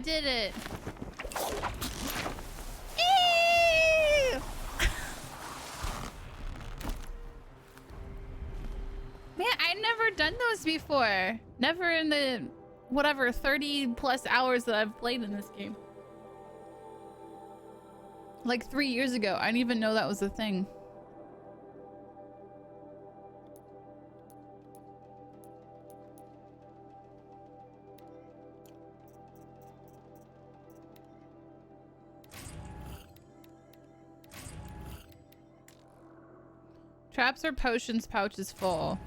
did it. Eee! Man, I've never done those before. Never in the, whatever, 30 plus hours that I've played in this game. Like 3 years ago. I didn't even know that was a thing. Traps or potions pouch is full.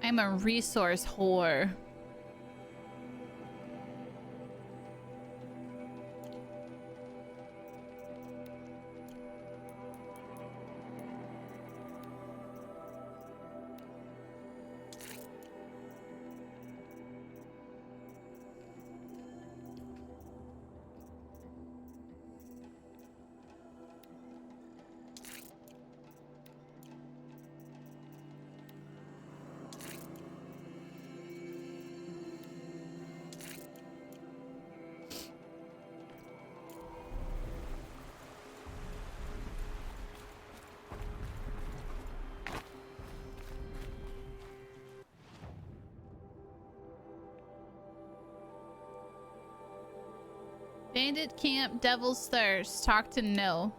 I'm a resource whore. Bandit Camp, Devil's Thirst. Talk to Nil.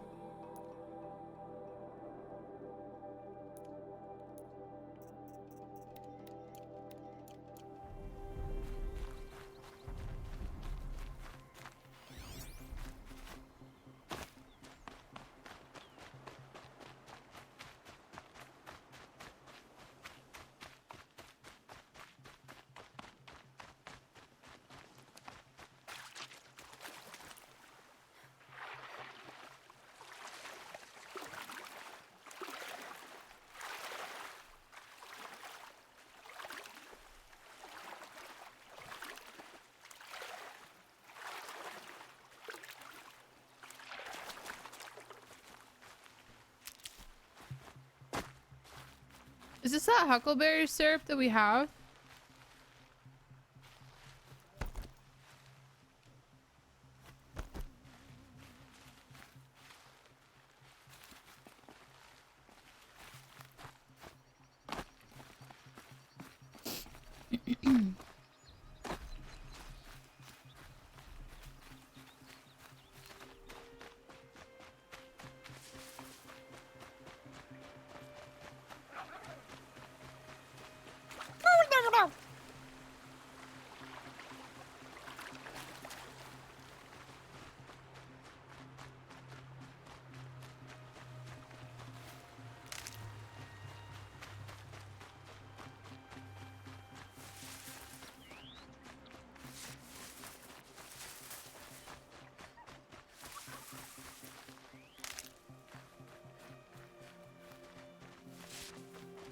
Is this that huckleberry syrup that we have?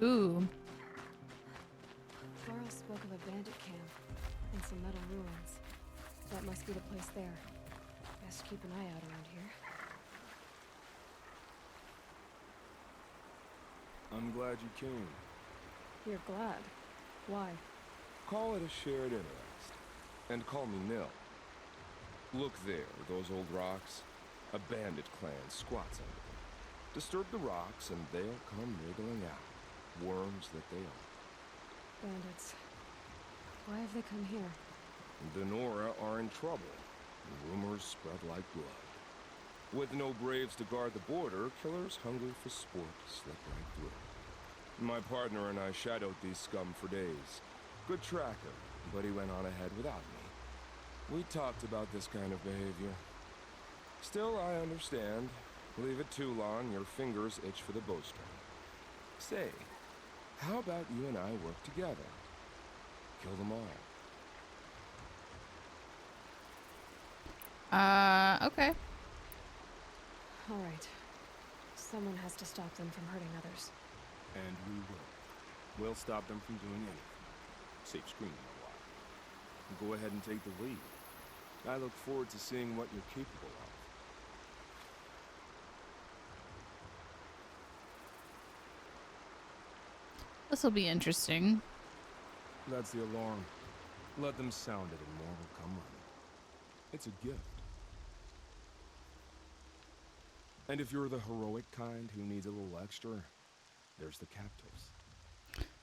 Ooh. Carl spoke of a bandit camp and some metal ruins. That must be the place there. Best keep an eye out around here. I'm glad you came. You're glad? Why? Call it a shared interest. And call me Nil. Look there, those old rocks. A bandit clan squats under them. Disturb the rocks and they'll come wriggling out. Worms that they are. Bandits. Why have they come here? The Nora are in trouble. Rumors spread like blood. With no braves to guard the border, killers hungry for sport slip right through. My partner and I shadowed these scum for days. Good tracker, but he went on ahead without me. We talked about this kind of behavior. Still, I understand. Leave it too long, your fingers itch for the bowstring. Say, how about you and I work together? Kill them all. Okay. All right. Someone has to stop them from hurting others. And we will. We'll stop them from doing anything. Save screaming a while. Go ahead and take the lead. I look forward to seeing what you're capable of. This will be interesting. That's the alarm. Let them sound it and more will come running. It's a gift. And if you're the heroic kind who needs a little extra, there's the captives.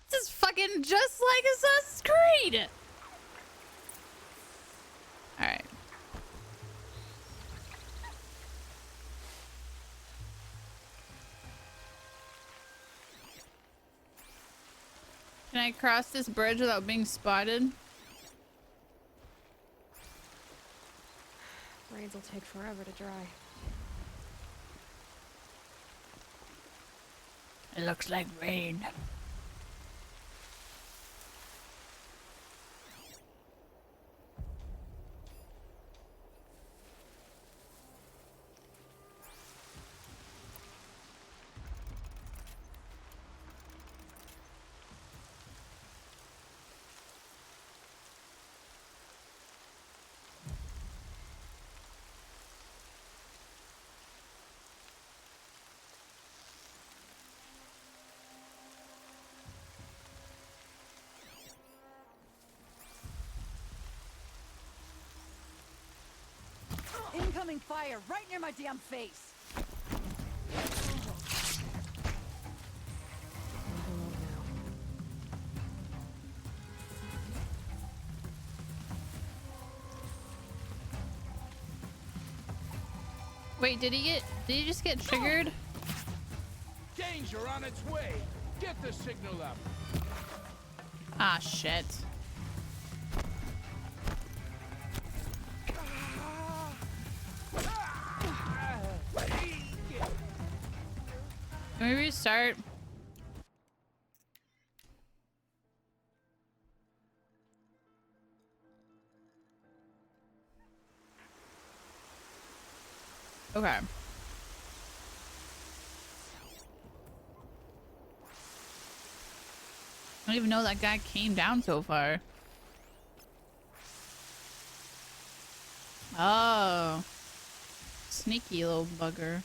This is fucking just like Assassin's Creed! Alright. Can I cross this bridge without being spotted? Rains will take forever to dry. It looks like rain. Incoming fire right near my damn face. Wait, did he just get triggered? Danger on its way. Get the signal up. Ah, shit. Can we restart? Okay. I don't even know that guy came down so far. Oh. Sneaky little bugger.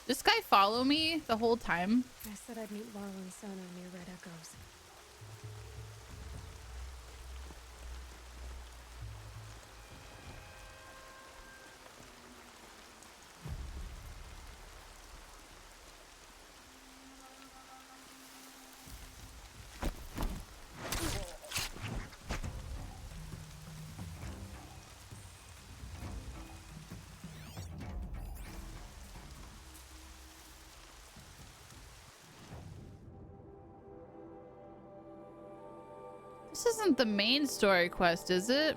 This guy follow me the whole time? I said I'd meet Laurel and Sona near Red Echoes. This isn't the main story quest, is it?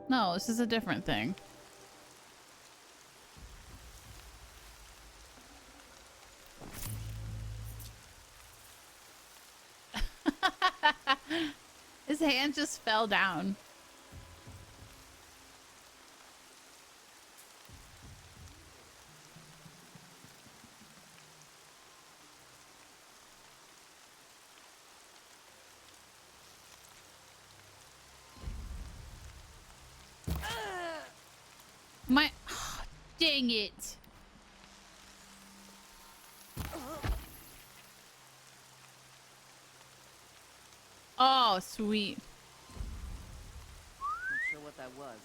No, this is a different thing. His hand just fell down. My, oh, dang it. Oh, sweet. Not sure what that was.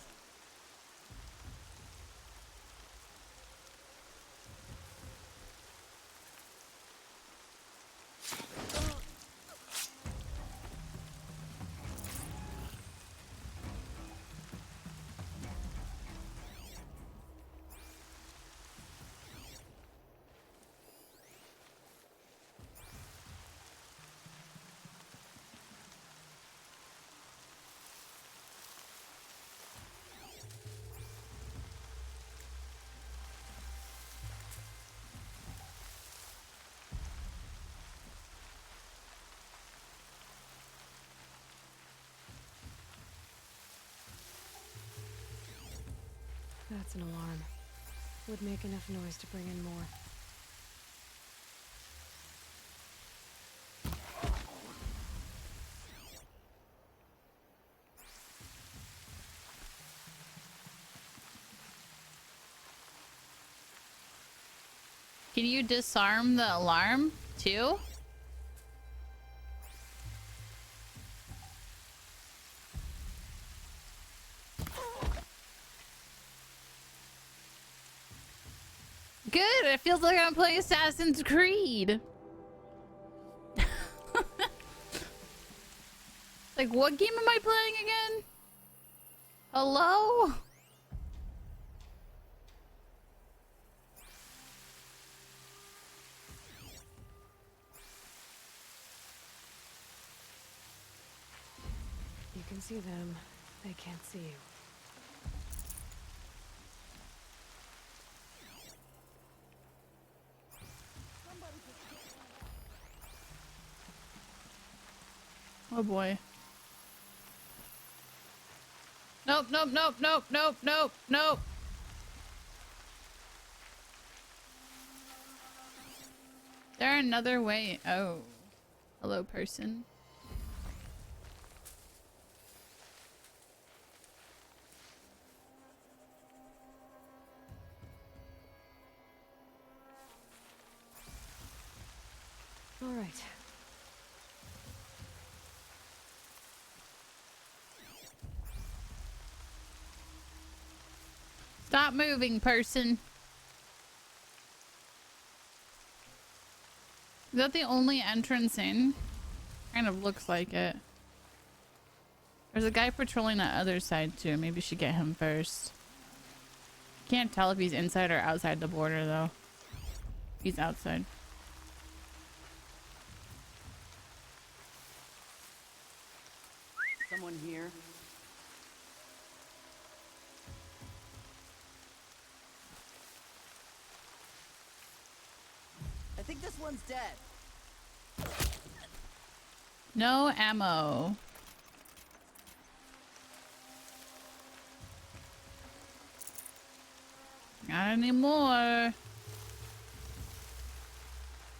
That's an alarm. Would make enough noise to bring in more. Can you disarm the alarm too? Good, it feels like I'm playing Assassin's Creed. Like, what game am I playing again? Hello? You can see them. They can't see you. Oh boy. Nope, nope, nope, nope, nope, nope, nope. There another way? Oh. Hello, person. All right. Stop moving, person. Is that the only entrance in? Kind of looks like it. There's a guy patrolling that other side too. Maybe we should get him first. Can't tell if he's inside or outside the border though. He's outside. Someone here? I think this one's dead. No ammo. Not anymore.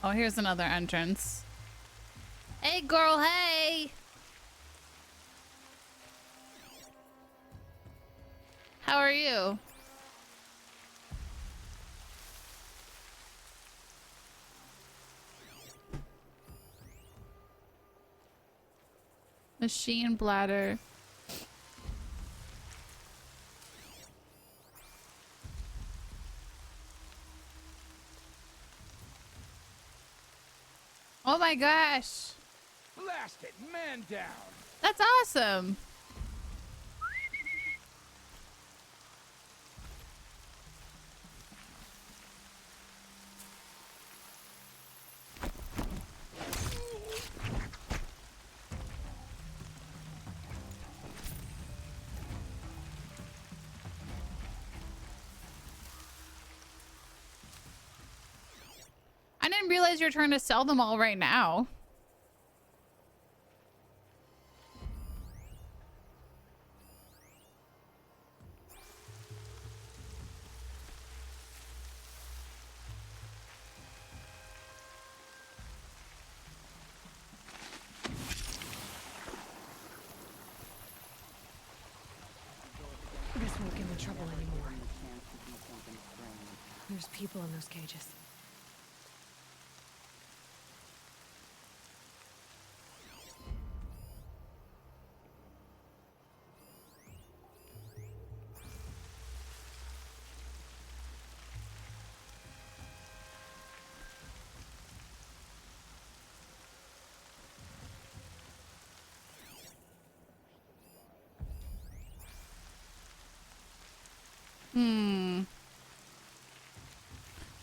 Oh, here's another entrance. Hey, girl, hey! How are you? Machine bladder. Oh my gosh. Blast it, man down. That's awesome. I didn't realize you're trying to sell them all right now. This won't get in trouble anymore. There's people in those cages.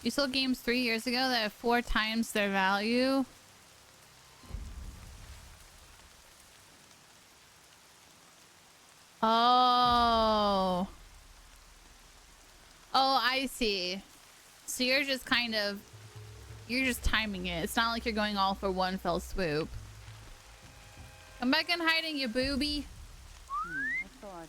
You sold games 3 years ago that have 4 times their value. Oh. Oh, I see. So you're just kind of, you're just timing it. It's not like you're going all for one fell swoop. Come back in hiding, you booby. I thought.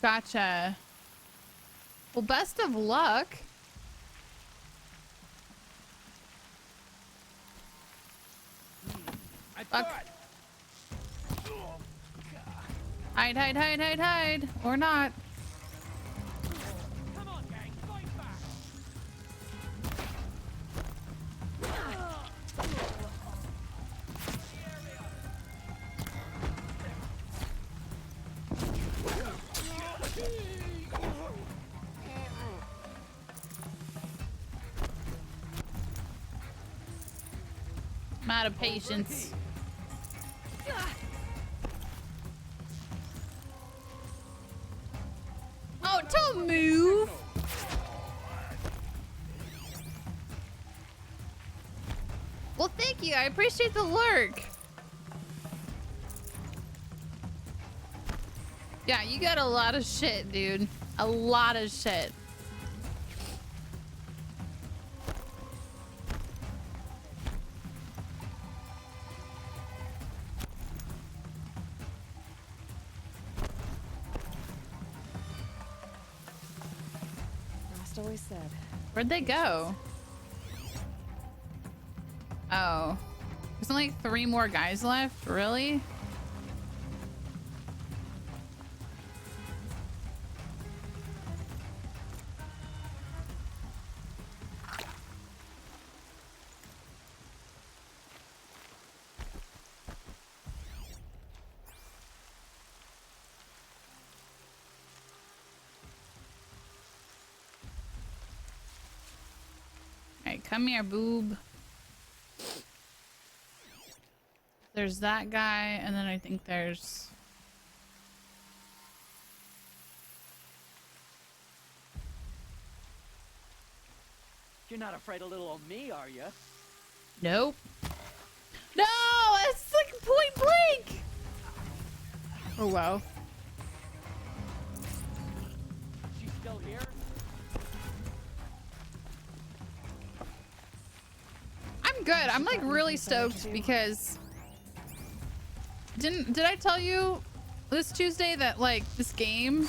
Gotcha. Well, best of luck. Fuck. Hide, hide, hide, hide, hide. Or not. Come on, gang, fight back. I'm out of patience. Oh, don't move. Well, thank you. I appreciate the lurk. Yeah, you got a lot of shit, dude. A lot of shit. Rust always said. Where'd they go? Oh. There's only 3 more guys left? Really? Alright, come here, boob. There's that guy, and then I think there's... You're not afraid of little old me, are you? Nope. No! It's like point blank! Oh, wow. She's still here? I'm good. I'm like really stoked because... Did I tell you this Tuesday that like this game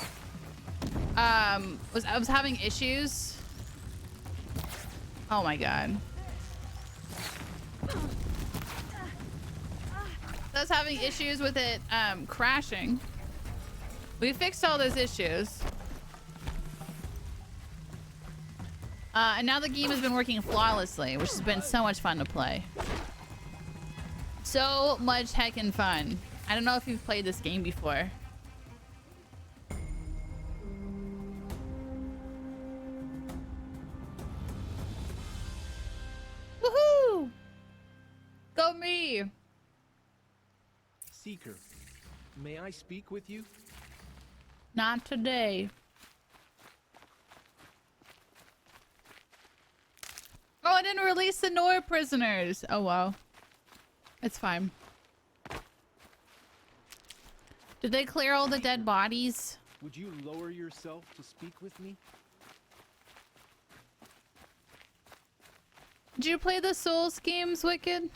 I was having issues? Oh my god. I was having issues with it crashing. We fixed all those issues. And now the game has been working flawlessly, which has been so much fun to play. So much heckin' fun. I don't know if you've played this game before. Woohoo! Go me! Seeker, may I speak with you? Not today. Oh, I didn't release the Nora prisoners. Oh, wow. It's fine. Did they clear all the dead bodies? Would you lower yourself to speak with me? Did you play the Souls games, Wicked?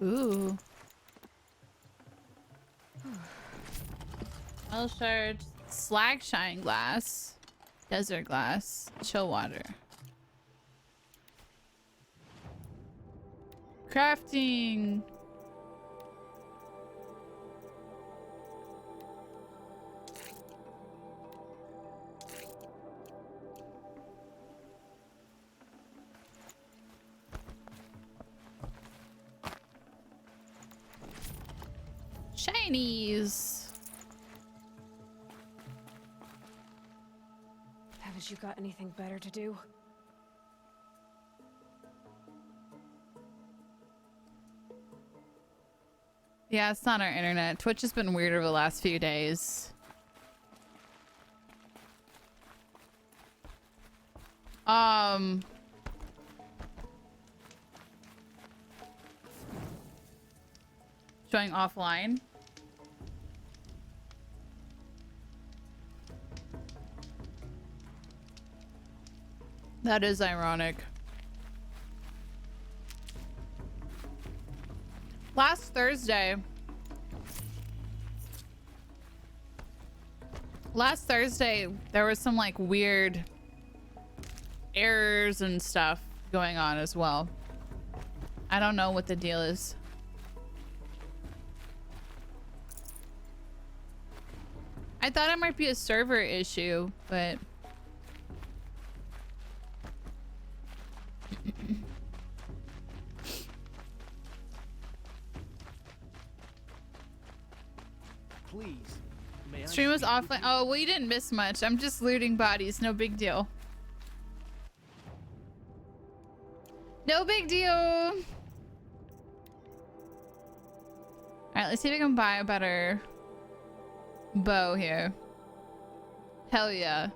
Ooh. Metal shards, slag shine glass, desert glass, chill water. Crafting. Shinies. Haven't you got anything better to do? Yeah, it's not our internet. Twitch has been weird over the last few days. Showing offline. That is ironic. Last Thursday, Last Thursday, there was some like weird errors and stuff going on as well. I don't know what the deal is. I thought it might be a server issue, but Please, may I stream was speak with offline. you? Oh, well, you didn't miss much. I'm just looting bodies. No big deal. No big deal. All right, let's see if we can buy a better bow here. Hell yeah.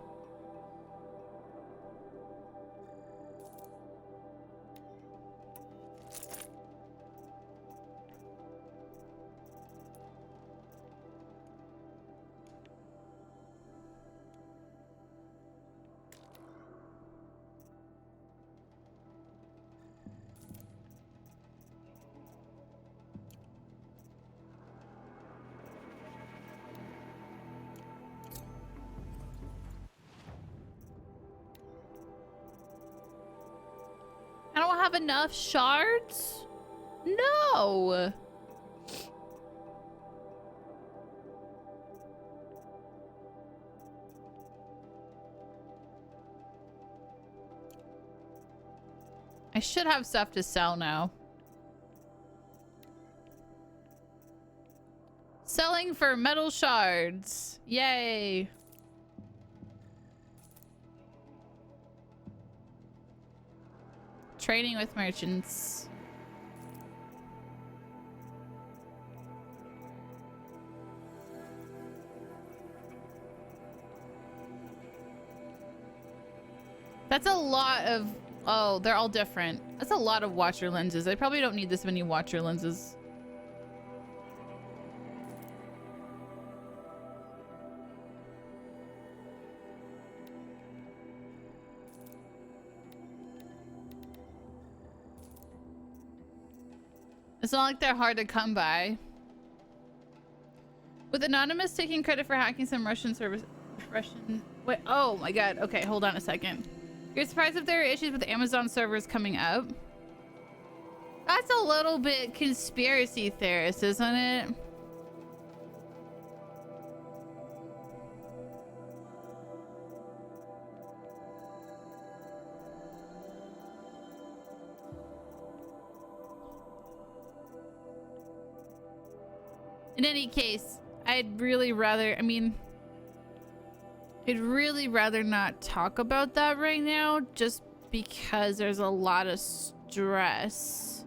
I don't have enough shards? No. I should have stuff to sell now. Selling for metal shards. Yay. Trading with merchants. That's a lot of... Oh, they're all different. That's a lot of watcher lenses. I probably don't need this many watcher lenses. It's not like they're hard to come by. With Anonymous taking credit for hacking some Russian service... Wait, oh my god. Okay, hold on a second. You're surprised if there are issues with Amazon servers coming up? That's a little bit conspiracy theorist, isn't it? In any case, I'd really rather, I mean, I'd really rather not talk about that right now, just because there's a lot of stress.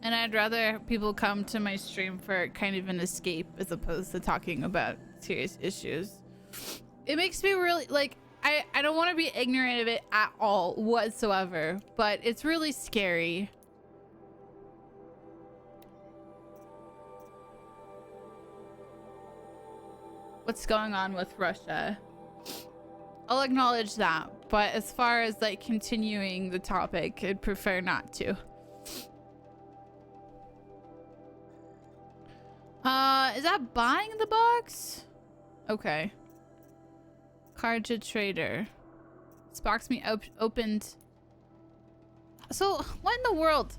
And I'd rather people come to my stream for kind of an escape as opposed to talking about serious issues. It makes me really, like, I don't want to be ignorant of it at all whatsoever, but it's really scary. What's going on with Russia? I'll acknowledge that, but as far as like continuing the topic, I'd prefer not to. Is that buying the box? Okay. Card to trader. This box me opened. So what in the world?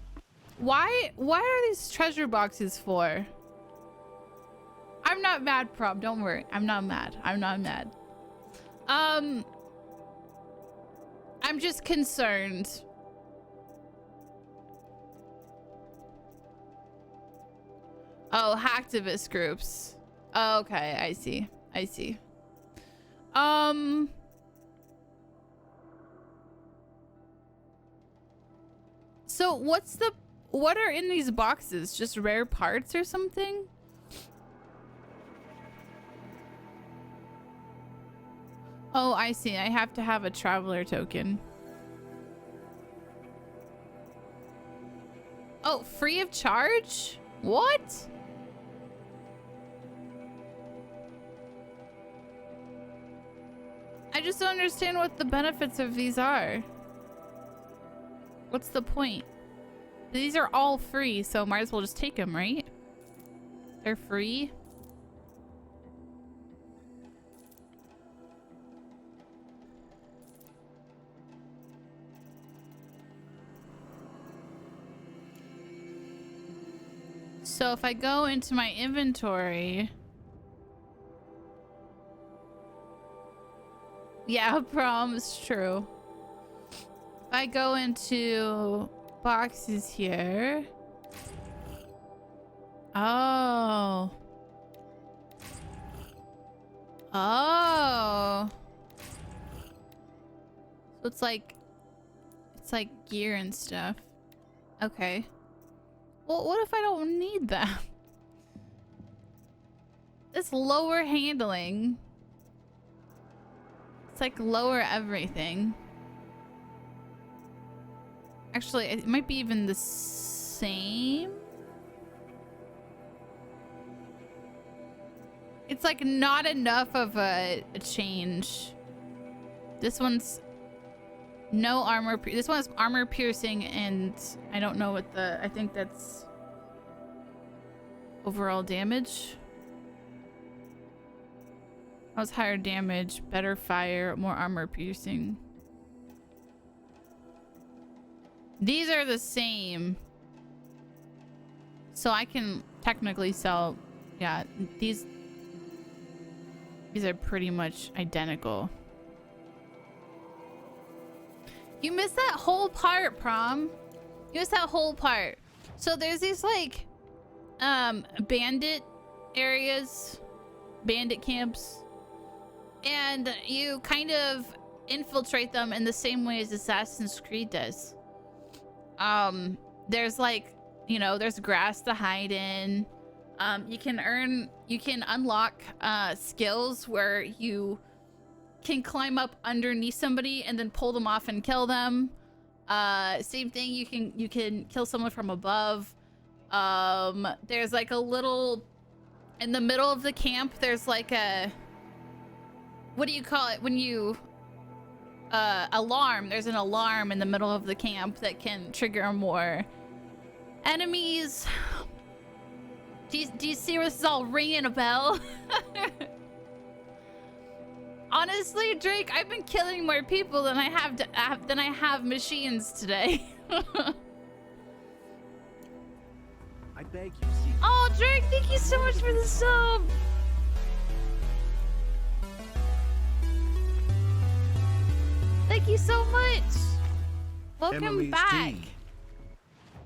Why are these treasure boxes for? I'm not mad, Prob. Don't worry. I'm not mad. I'm not mad. I'm just concerned. Oh, hacktivist groups. Oh, okay, I see. I see. So what are in these boxes? Just rare parts or something? Oh, I see. I have to have a traveler token. Oh, free of charge? What? I just don't understand what the benefits of these are. What's the point? These are all free, so might as well just take them, right? They're free? So if I go into my inventory... Yeah, prom is true. If I go into boxes here... Oh. Oh. So it's like gear and stuff. Okay. Well, what if I don't need that? It's lower handling. It's like lower everything. Actually, it might be even the same. It's like not enough of a change. This one's no armor. This one has armor piercing, and I don't know what the. I think that's overall damage. How's higher damage, better fire, more armor piercing. These are the same, so I can technically sell. Yeah, these are pretty much identical. You missed that whole part, Prom. You missed that whole part. So there's these like bandit areas, bandit camps, and you kind of infiltrate them in the same way as Assassin's Creed does. There's like, you know, there's grass to hide in. You can unlock skills where you can climb up underneath somebody and then pull them off and kill them. Same thing, you can kill someone from above. There's like a little, in the middle of the camp, there's like a, what do you call it when you alarm? There's an alarm in the middle of the camp that can trigger more enemies. Do you see where this is all ringing a bell? Honestly, Drake, I've been killing more people than I have machines today. I beg you, see. Oh, Drake, thank you so much for the sub. Thank you so much. Welcome Emily's back. tea.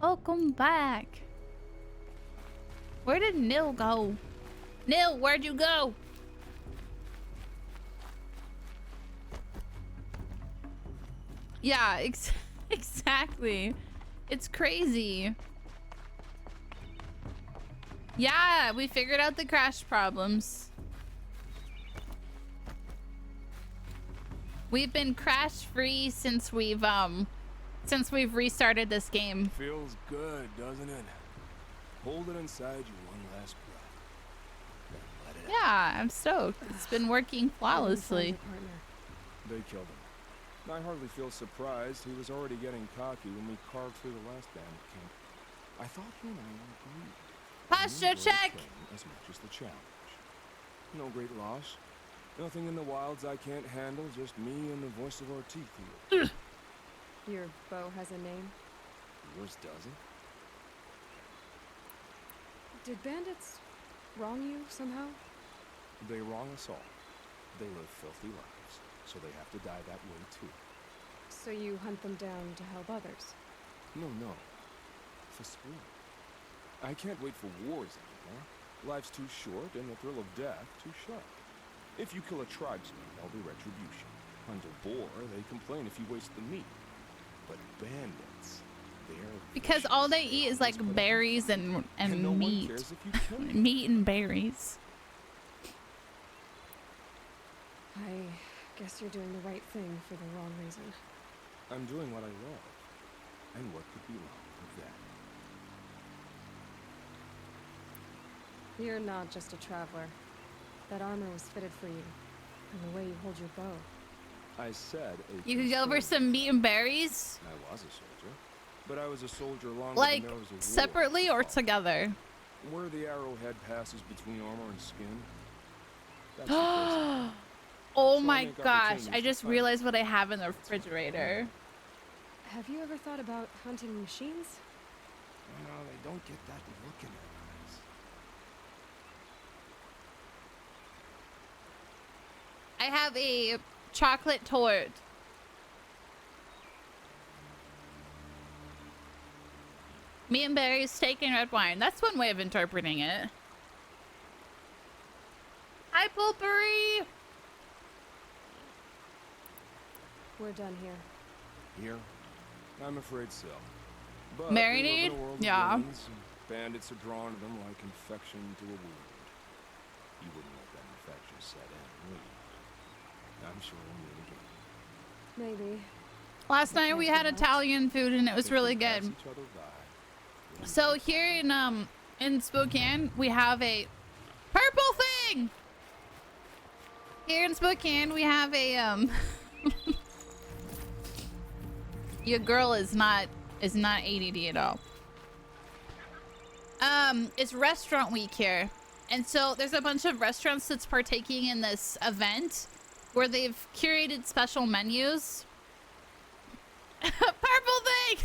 Welcome back. Where did Nil go? Nil, where'd you go? Yeah, exactly. It's crazy. Yeah, we figured out the crash problems. We've been crash free since we've restarted this game. Feels good, doesn't it? Hold it inside you one last breath. Then let it out. Yeah, I'm stoked. It's been working flawlessly. They killed him. I hardly feel surprised. He was already getting cocky when we carved through the last bandit camp. I thought he and I agreed. Posture check! As much as the challenge. No great loss. Nothing in the wilds I can't handle, just me and the voice of our teeth here. Your bow has a name? Yours doesn't? Did bandits wrong you somehow? They wrong us all. They live filthy lives, so they have to die that way too. So you hunt them down to help others? No. For sport. I can't wait for wars anymore. Life's too short and the thrill of death too sharp. If you kill a tribesman, there'll be retribution. Hunt a boar, they complain if you waste the meat. But bandits, they're Because all they eat is like berries and no one meat. cares if you kill them. Meat and berries. I guess you're doing the right thing for the wrong reason. I'm doing what I love. And what could be wrong with that? You're not just a traveler. That armor was fitted for you. And the way you hold your bow. I said a You could go over some meat and berries? I was a soldier. But I was a soldier longer Like, than there was a war. separately or together? Where the arrowhead passes between armor and skin. That's the place. Oh So my make gosh, opportunities I for just fun. realized what I have in the refrigerator. Have you ever thought about hunting machines? Well, they don't get that look in their eyes. I have a chocolate torte. Meat and berries, steak and red wine. That's one way of interpreting it. Hi, Pulpery! We're done here. Here? I'm afraid so. But Marinade? we live in a world of Yeah. villains, and bandits are drawn to them like infection to a wound. You wouldn't let that infection set in, would you? I'm sure we'll meet again. Maybe. Last night we had Italian food and it was If really we pass good. each other by, So here in Spokane, we have a purple thing. Here in Spokane, we have a your girl is not ADD at all. It's restaurant week here. And so there's a bunch of restaurants that's partaking in this event where they've curated special menus. Purple thing.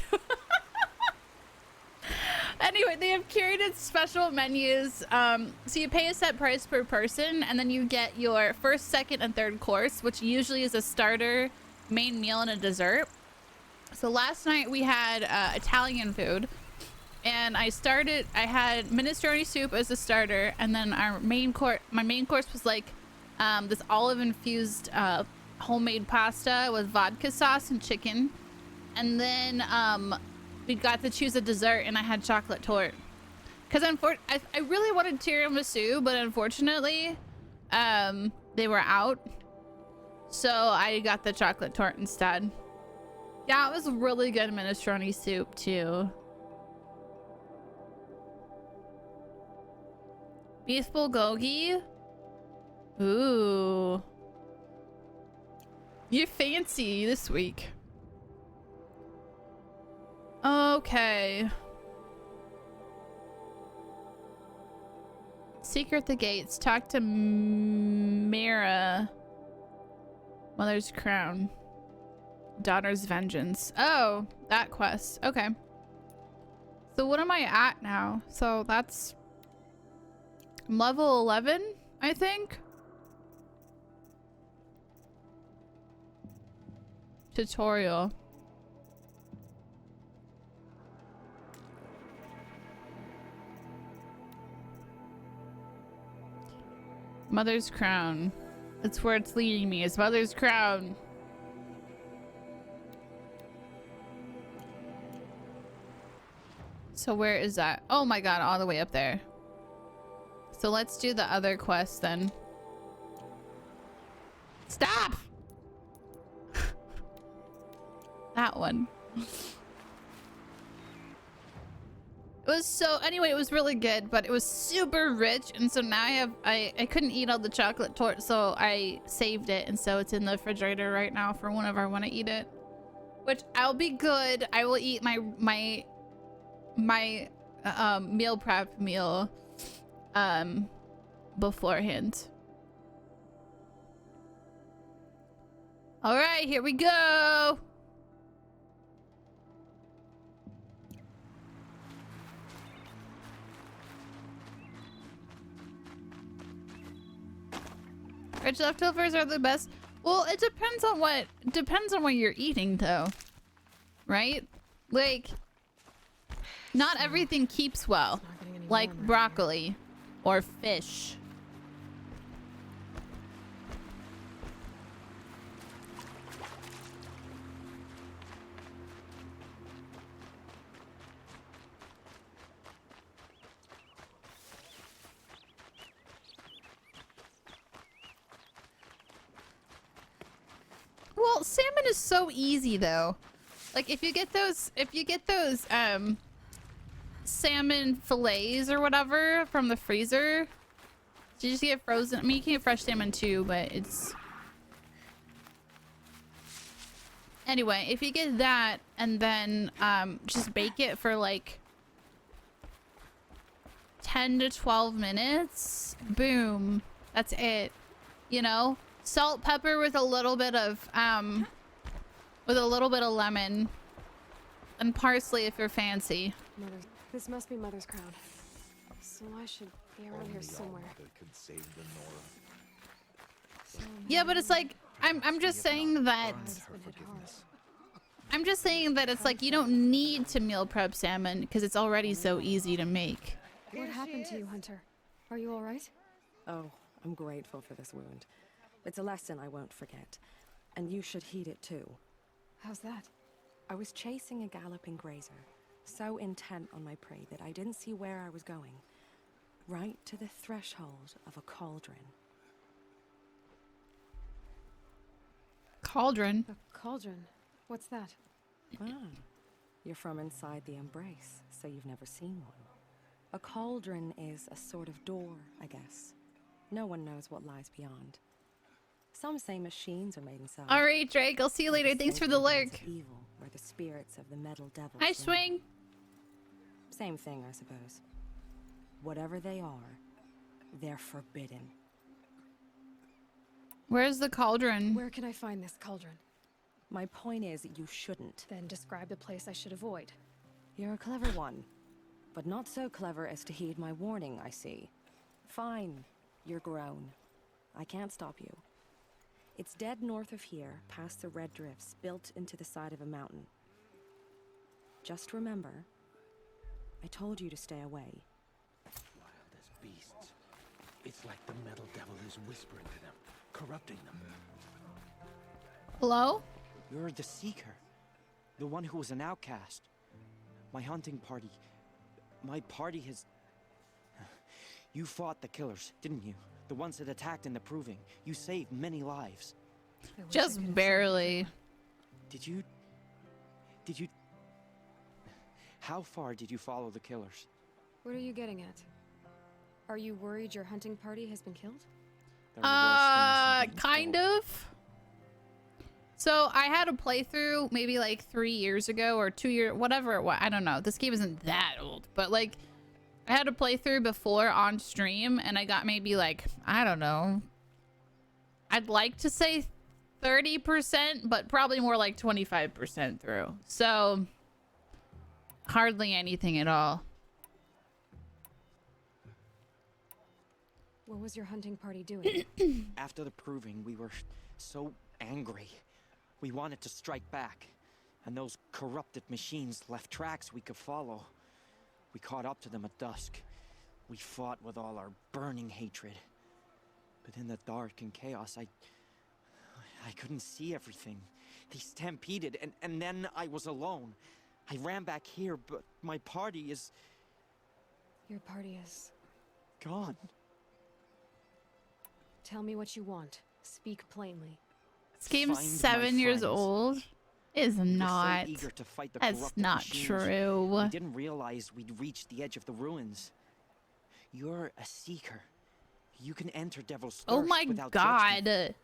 Anyway, they have curated special menus. So you pay a set price per person, and then you get your first, second, and third course, which usually is a starter, main meal, and a dessert. So last night we had Italian food, and I had minestrone soup as a starter, and then my main course was like this olive-infused homemade pasta with vodka sauce and chicken, and then we got to choose a dessert, and I had chocolate torte. Because I really wanted tiramisu, but unfortunately, they were out. So I got the chocolate torte instead. Yeah, it was really good minestrone soup, too. Beef bulgogi? Ooh. You're fancy this week. Okay. Secret the gates. Talk to Mira. Mother's crown. Daughter's vengeance. Oh, that quest. Okay. So what am I at now? So that's level 11, I think. Tutorial. Mother's crown. That's where it's leading me, is Mother's crown. So where is that? Oh my god, all the way up there. So let's do the other quest then. Stop! That one. It was so, anyway, it was really good, but it was super rich, and so now I couldn't eat all the chocolate torte, so I saved it, and so it's in the refrigerator right now for whenever I want to eat it. Which, I'll be good. I will eat my meal prep meal beforehand. All right, here we go. Rich leftovers are the best. Well, it depends on what you're eating, though. Right? Like, not everything keeps well. Like broccoli or fish. Well, salmon is so easy though. Like if you get those salmon fillets or whatever from the freezer, you just get frozen. I mean, you can get fresh salmon too, but it's anyway. If you get that and then just bake it for like 10 to 12 minutes. Boom. That's it. You know? Salt, pepper with a little bit of lemon. And parsley if you're fancy. Mother's. This must be Mother's crown. So I should be around here somewhere. Yeah, but it's like I'm just saying that I'm just saying that it's like you don't need to meal prep salmon because it's already so easy to make. What happened to you, Hunter? Are you all right? Oh, I'm grateful for this wound. It's a lesson I won't forget. And you should heed it too. How's that? I was chasing a galloping grazer, so intent on my prey that I didn't see where I was going. Right to the threshold of a cauldron. Cauldron? A cauldron? What's that? Ah, you're from inside the Embrace, so you've never seen one. A cauldron is a sort of door, I guess. No one knows what lies beyond. Some say machines are made inside. All right, Drake. I'll see you later. Thanks for the lurk. Evil, where the spirits of the metal devils. Hi, live. Swing. Same thing, I suppose. Whatever they are, they're forbidden. Where's the cauldron? Where can I find this cauldron? My point is, you shouldn't. Then describe the place I should avoid. You're a clever one, but not so clever as to heed my warning, I see. Fine, you're grown. I can't stop you. It's dead north of here, past the red drifts, built into the side of a mountain. Just remember, I told you to stay away. Wild as beasts. It's like the metal devil is whispering to them, corrupting them. Hello? You're the Seeker. The one who was an outcast. My hunting party. My party has... You fought the killers, didn't you? The ones that attacked in the Proving. You saved many lives. Just barely. Did you... How far did you follow the killers? What are you getting at? Are you worried your hunting party has been killed? There were worse things Kind of. So I had a playthrough maybe like 3 years ago or 2 years, whatever it was. I don't know. This game isn't that old, but like I had a playthrough before on stream and I got maybe like, I don't know. I'd like to say 30%, but probably more like 25% through. So hardly anything at all. What was your hunting party doing? After the Proving, we were so angry. We wanted to strike back, and those corrupted machines left tracks we could follow. We caught up to them at dusk. We fought with all our burning hatred. But in the dark and chaos, I couldn't see everything. They stampeded, and then I was alone. I ran back here, but my party is... Your party is... gone. Tell me what you want. Speak plainly. This game's Find my 7 years friends. old. Is We were not. so eager to fight the That's corrupted not machines. true. We didn't realize we'd reached the edge of the ruins. You're a seeker. You can enter Devil's Thirst Oh my without god. judgment.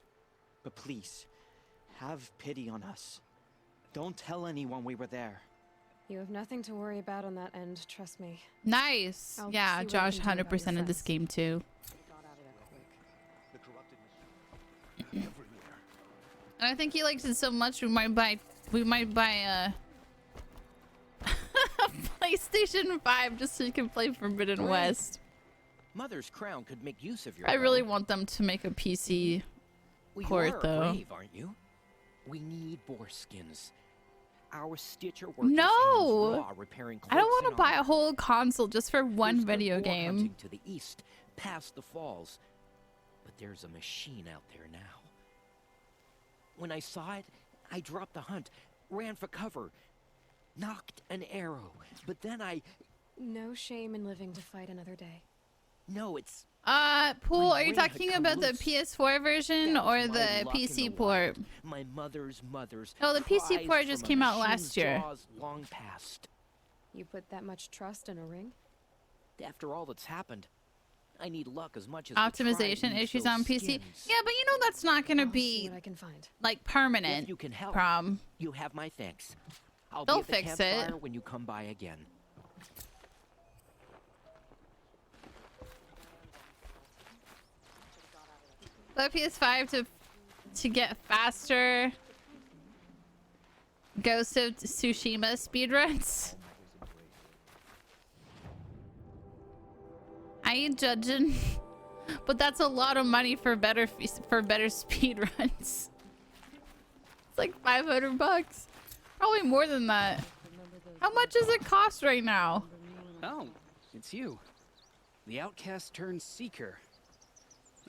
But please, have pity on us. Don't tell anyone we were there. You have nothing to worry about on that end, trust me. Nice. I'll Yeah, see what Josh you can do about your 100% of this friends. game too. Got out of there quick. The corrupted machine everywhere. And I think he likes it so much we might buy a PlayStation 5 just so you can play Forbidden Great. West. Mother's crown could make use of your I really crown. want them to make a PC Well, port you are though. brave, aren't you? We need boar skins. Our stitcher works No! his hands raw, repairing I don't cloaks want to and buy a armor. whole console just for one There's good video boar game. hunting to the east, past the falls. But there's a machine out there now. When I saw it, I dropped the hunt, ran for cover, knocked an arrow, but then No shame in living to fight another day. No, it's... Pool, My are you ring had talking come about the loose. PS4 version That or was my the luck in PC the port? wild. My mother's Oh, the PC prize port just from a came out machine's last year. jaws long past. You put that much trust in a ring? After all that's happened, I need luck as much as the Optimization tribe needs issues those on PC. skins. Yeah, but you know that's not gonna I'll see be what I can find. like permanent. If you can help, Prom. you have my thanks. I'll They'll be at the fix it. campfire when you come by again. Play PS5 to get faster Ghost of Tsushima speedruns. I ain't judging, but that's a lot of money for better speedruns. It's like 500 bucks. Probably more than that. How much does it cost right now? Oh, it's you. The outcast turned seeker.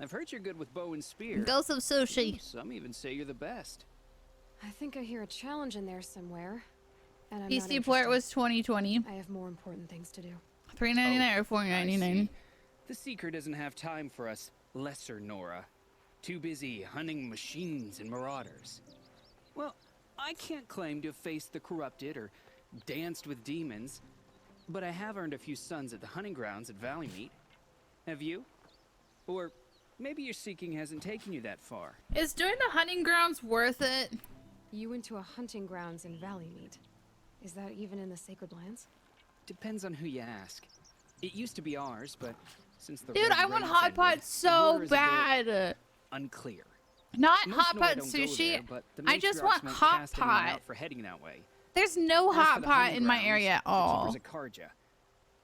I've heard you're good with bow and spear. Ghost of Sushi. Some even say you're the best. I think I hear a challenge in there somewhere. And I'm PC not port interested. was 2020. I have more important things to do. $3.99 or I $4.99. see. The seeker doesn't have time for us lesser Nora. Too busy hunting machines and marauders. Well, I can't claim to have faced the corrupted or danced with demons, but I have earned a few suns at the hunting grounds at Valleymeet. Have you? Or maybe your seeking hasn't taken you that far. Is doing the hunting grounds worth it? You went to a hunting grounds in Valleymeet. Is that even in the Sacred Lands? Depends on who you ask. It used to be ours, but since the Dude, Red I want Race hot ended, pot the so border is a bit bad. unclear. Not Most hot Nora pot don't go sushi. there, but the I just matriarchs want might hot cast anyone pot. out for heading that way. There's no As for hot the pot hunting in my grounds, area at the all. keeper's a Karja.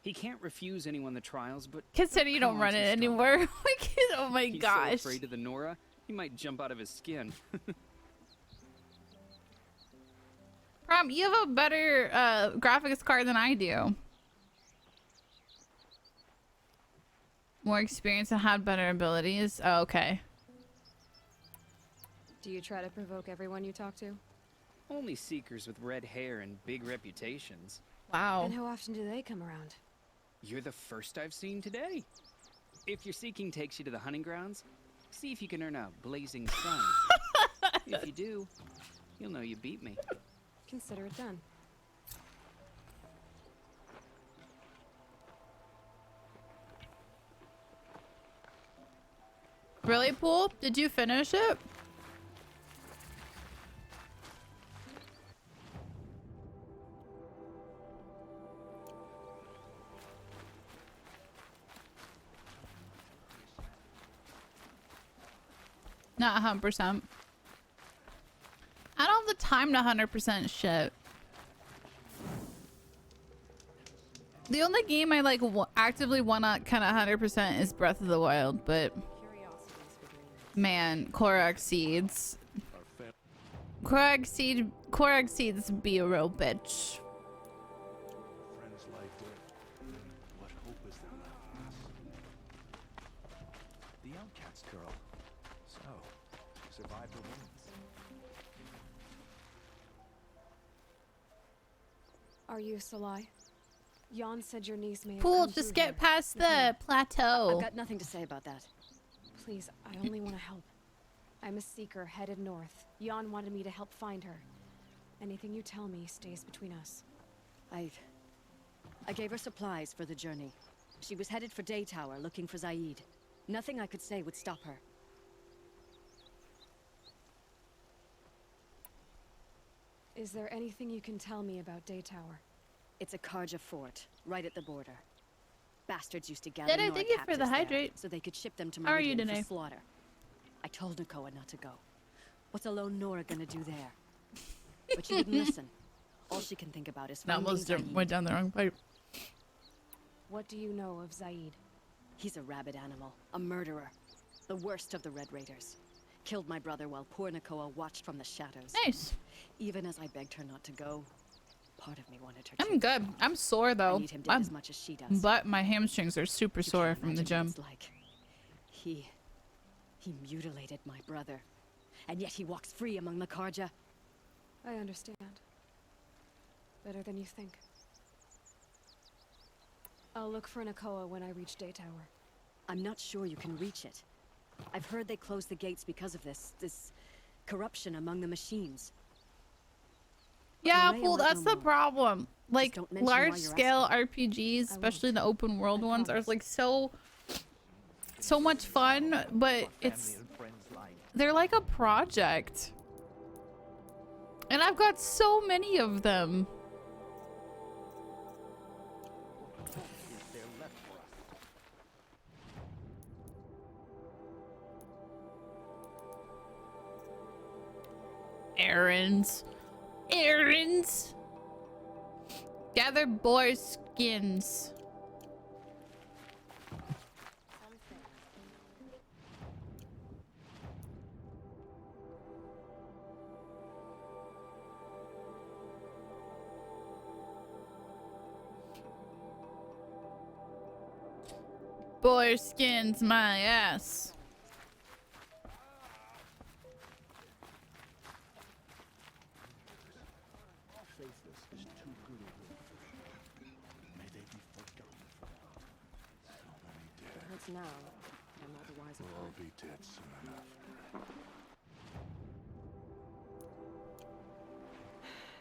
He can't refuse anyone the trials, but Consider you don't run it anymore. Like, oh my he's gosh. so afraid of the Nora, he might jump out of his skin. Prom, you have a better graphics card than I do. More experience and had better abilities. Oh, okay. Do you try to provoke everyone you talk to? Only seekers with red hair and big reputations. Wow. And how often do they come around? You're the first I've seen today. If your seeking takes you to the hunting grounds, see if you can earn a blazing sun. If you do, you'll know you beat me. Consider it done. Really, Pool? Did you finish it? Not 100%. I don't have the time to 100% shit. The only game I like actively wanna kind of 100% is Breath of the Wild, but man, Korok seeds. Korok seeds be a real bitch. Friends lie dead. What hope is there left for us? The outcast girl. So, she survived her wounds. Are you Salai? Jan said your niece may have Pool, come just through get here past with me. the plateau. I've got nothing to say about that. Please, I only want to help. I'm a seeker headed north. Jan wanted me to help find her. Anything you tell me stays between us. I gave her supplies for the journey. She was headed for Day Tower looking for Zaid. Nothing I could say would stop her. Is there anything you can tell me about Day Tower? It's a Karja fort, right at the border. Bastards used to gather Did I Nora thank you for the captives there, hydrate? so they could ship them to How are you Meridian today? for slaughter. I told Nakoa not to go. What's a lone Nora gonna do there? But she wouldn't listen. All she can think about is That finding almost Zaid. went down the wrong pipe. What do you know of Zaid? He's a rabid animal, a murderer. The worst of the Red Raiders. Killed my brother while poor Nakoa watched from the shadows. Nice. Even as I begged her not to go, part of me wanted her I'm to. good. I'm sore though. I need him dead as much as she does. But my hamstrings are super You sore can't from the imagine what gym. it's like. He mutilated my brother. And yet he walks free among the Karja. I understand. Better than you think. I'll look for Nakoa when I reach Day Tower. I'm not sure you can reach it. I've heard they closed the gates because of this corruption among the machines. Yeah, Maria well, might that's know the more. problem. Like don't mention why you're large scale asking. RPGs, especially won't. the open world I ones, are promise. like so much fun, but they're like a project. And I've got so many of them. Errands. Errands. Gather boar skins. Boar skins my ass. It hurts now. I'm otherwise We'll all be dead soon enough.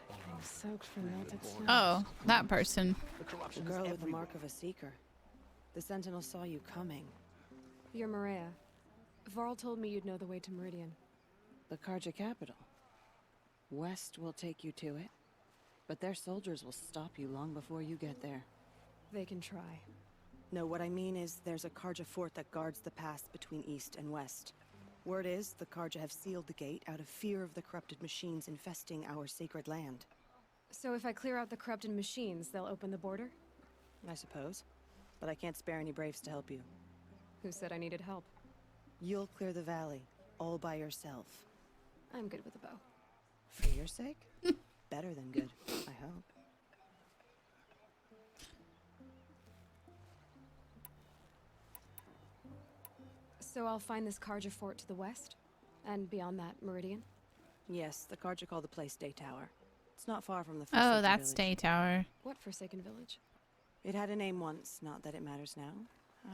Getting soaked from melted snow. Oh, that person. The girl with the mark of a seeker. The Sentinel saw you coming. You're Maria. Varl told me you'd know the way to Meridian. The Karja capital. West will take you to it, but their soldiers will stop you long before you get there. They can try. No, what I mean is there's a Karja fort that guards the pass between east and west. Word is the Karja have sealed the gate out of fear of the corrupted machines infesting our sacred land. So if I clear out the corrupted machines, they'll open the border? I suppose. But I can't spare any braves to help you. Who said I needed help? You'll clear the valley, all by yourself. I'm good with a bow. For your sake? Better than good, I hope. So I'll find this Karja fort to the west? And beyond that, Meridian? Yes, the Karja call the place Day Tower. It's not far from the Oh, Forsaken that's village. Day Tower. What Forsaken Village? It had a name once, not that it matters now.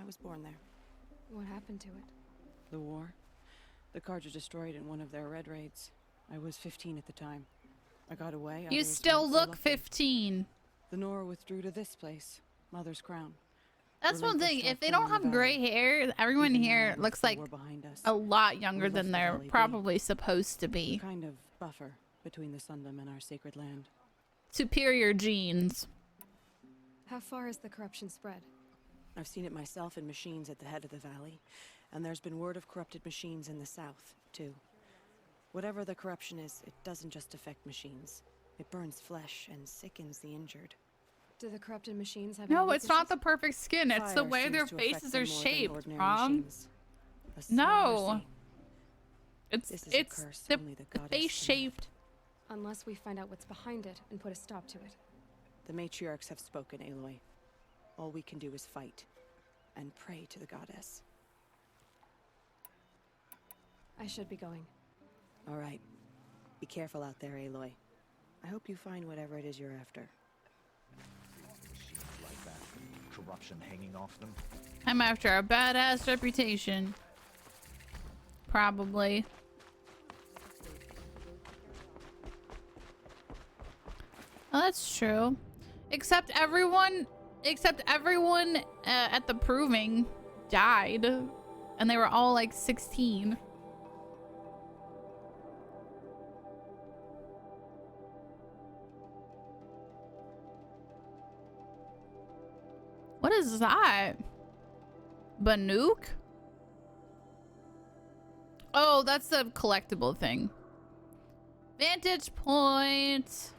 I was born there. What happened to it? The war. The Karja destroyed in one of their red raids. I was 15 at the time. I got away. You others still weren't so look lucky. 15. The Nora withdrew to this place, Mother's Crown. That's one thing. Relinquished our If they claim don't on the have gray valley. hair, everyone Even here now, looks the like war behind us. a lot younger We left than the they're valley be. probably supposed to A be. kind of buffer between the Sundom and our sacred land. Superior genes. How far has the corruption spread? I've seen it myself in machines at the head of the valley, and there's been word of corrupted machines in the south, too. Whatever the corruption is, it doesn't just affect machines. It burns flesh and sickens the injured. Do the corrupted machines have No, any it's not the weaknesses? perfect skin. It's the Fire way seems their to affect faces them are more than shaped, ordinary Mom. machines. A small No. mercy. It's This is a it's curse the only the goddess can face shaped. Unless we find out what's behind it and put a stop to it. The matriarchs have spoken, Aloy. All we can do is fight and pray to the goddess. I should be going. All right. Be careful out there, Aloy. I hope you find whatever it is you're after. Machines like that, corruption hanging off them. I'm after a badass reputation. Probably. Oh, that's true. Except everyone at the proving died, and they were all like 16. What is that? Banuk? Oh, that's the collectible thing. Vantage point.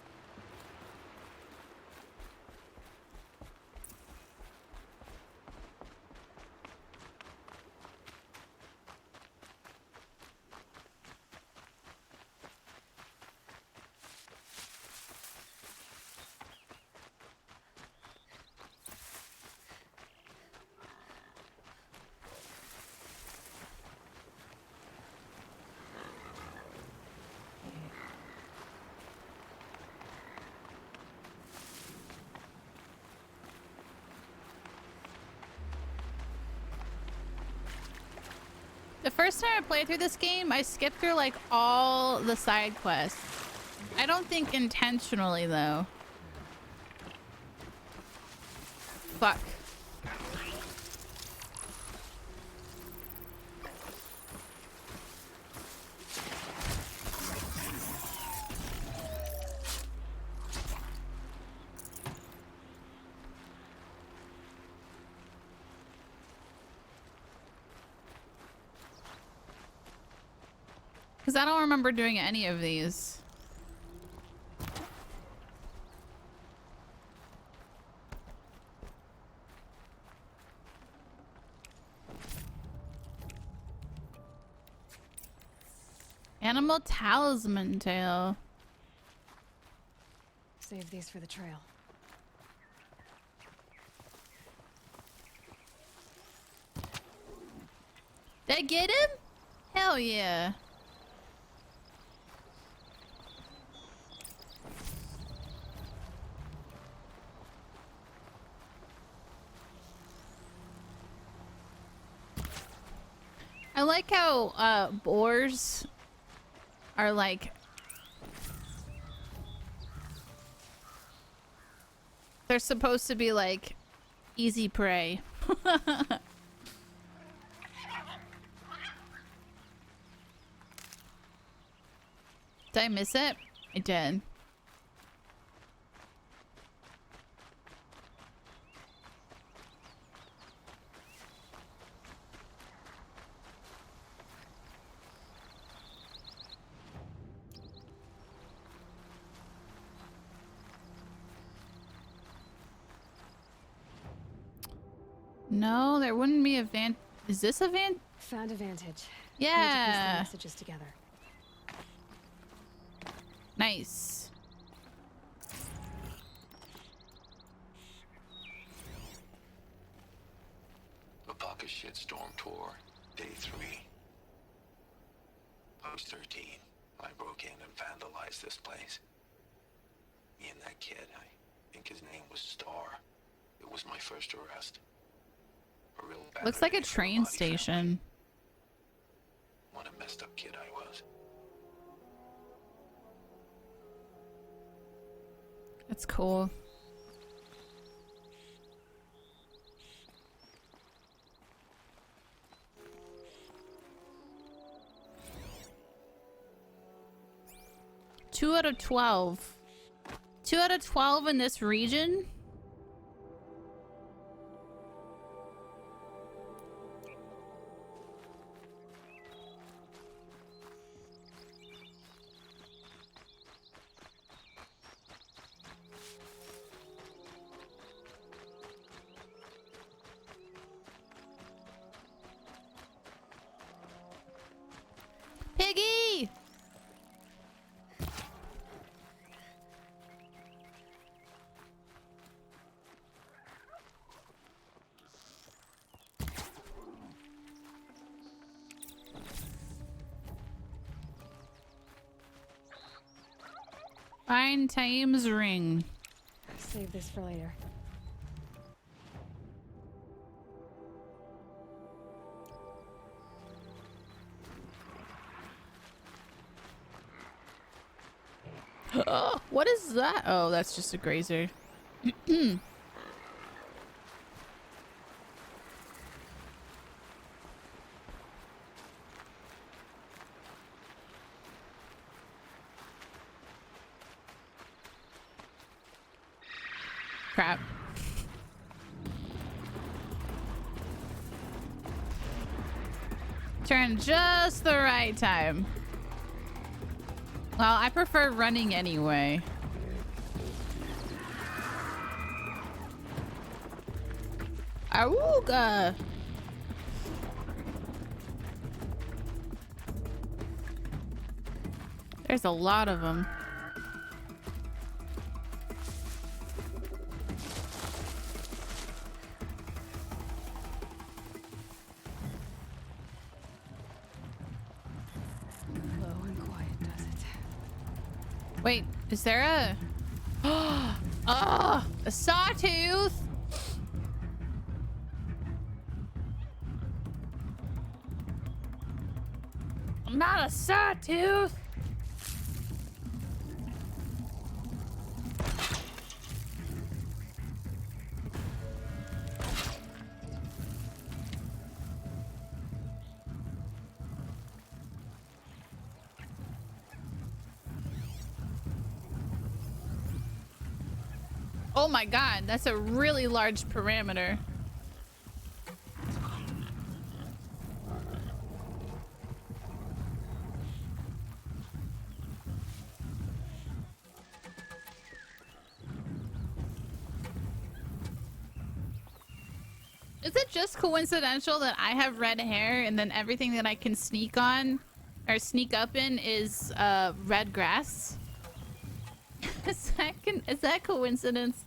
The first time I played through this game, I skipped through like all the side quests. I don't think intentionally though. Fuck. Because I don't remember doing any of these. Animal talisman tail. Save these for the trail. Did I get him? Hell yeah. I like how boars are like they're supposed to be like easy prey. Did I miss it? I did. No, there wouldn't be a van. Is this a van? Found a vantage. Yeah. Need to piece the messages together. Nice. The Bucket Shitstorm Tour, Day 3. Post 13. I broke in and vandalized this place. Me and that kid, I think his name was Star. It was my first arrest. A real Looks like a bad train body family. station. What a messed up kid I was. That's cool. Two out of 12. 2 out of 12 in this region? Piggy! Find Tame's ring. Save this for later. What is that? Oh, that's just a grazer. Crap. Turn just the right time. Well, I prefer running anyway. Awooga! There's a lot of them. Low and quiet does it. Wait, is there a... Oh, a sawtooth! I'm not a sawtooth! Oh my god, that's a really large parameter. Is it just coincidental that I have red hair and then everything that I can sneak on Our sneak up in is red grass. Is that coincidence?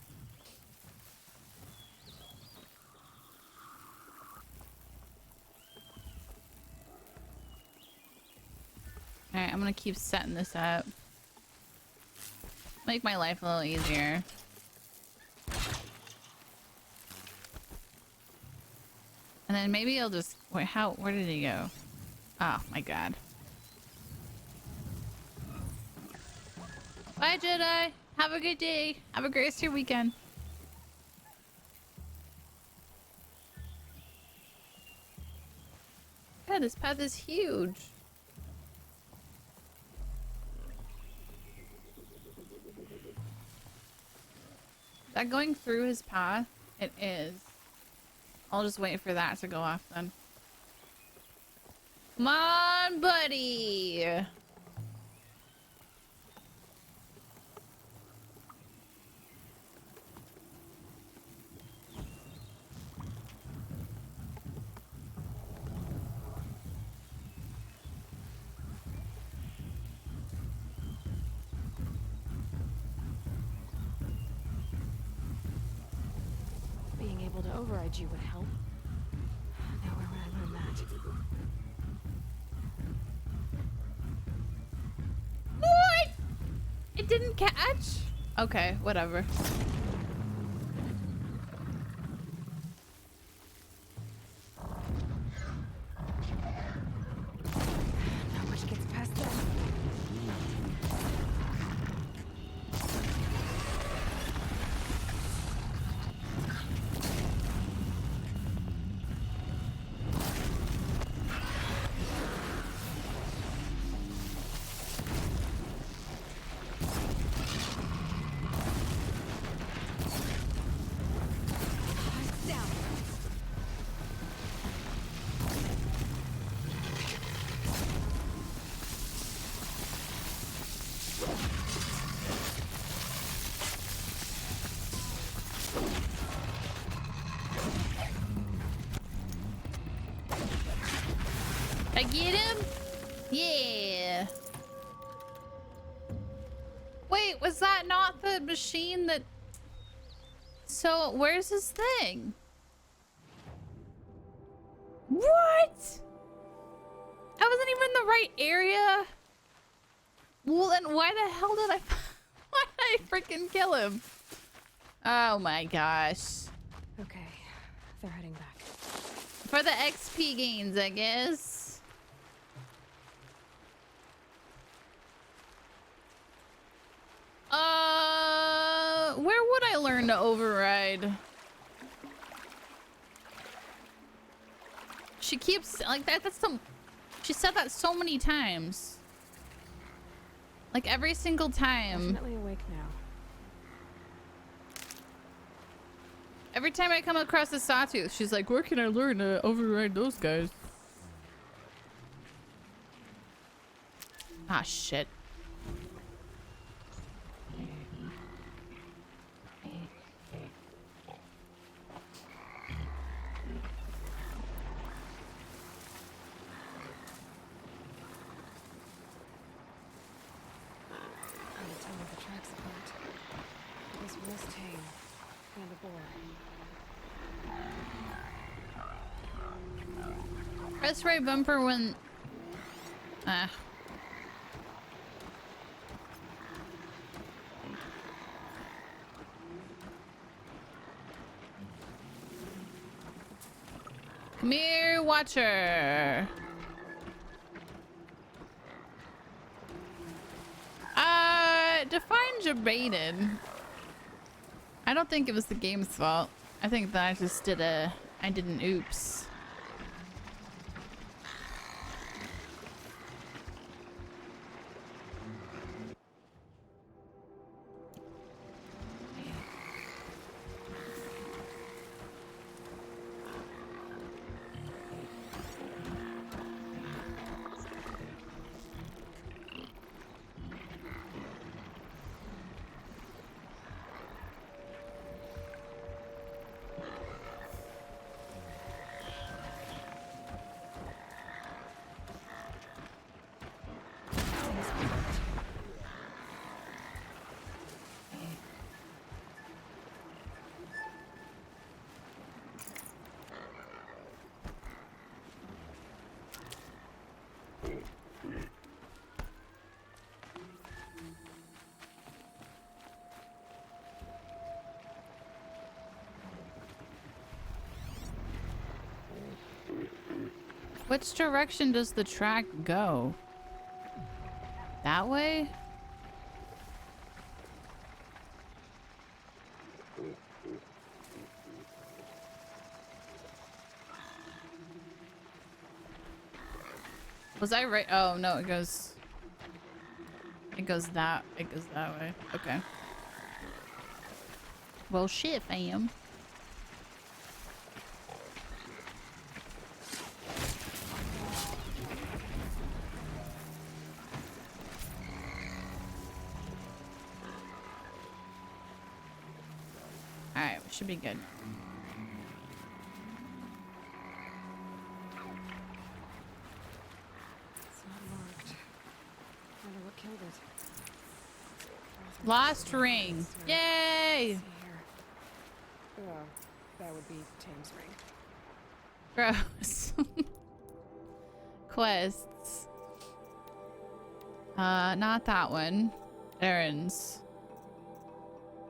Alright, I'm gonna keep setting this up. Make my life a little easier. And then maybe I'll just wait, where did he go? Oh my god. Bye, Jedi. Have a good day. Have a great rest of your weekend. God, this path is huge. Is that going through his path? It is. I'll just wait for that to go off then. Come on, buddy. Being able to override you would help. Now where would I learn that? What? It didn't catch? Okay, whatever. Not much gets past them. I get him? Yeah. Wait, was that not the machine that... So, where's his thing? What? I wasn't even in the right area? Well, then why the hell did I... Why did I freaking kill him? Oh my gosh. Okay, they're heading back. For the XP gains, I guess. Where would I learn to override? She keeps like that. That's some. She said that so many times. Like every single time. Definitely awake now. Every time I come across a sawtooth, she's like, "Where can I learn to override those guys?" Ah, shit. Press right bumper when... Come here, watcher. Define jebaited. I don't think it was the game's fault. I think that I just did I did an oops. Which direction does the track go? That way? Was I right? Oh no, it goes that way. Okay. Well shit, fam. Alright, we should be good. It's not marked. Wonder what killed it. Lost ring. Yay! Well, that would be Tame's ring. Gross. Quests. Not that one. Errands.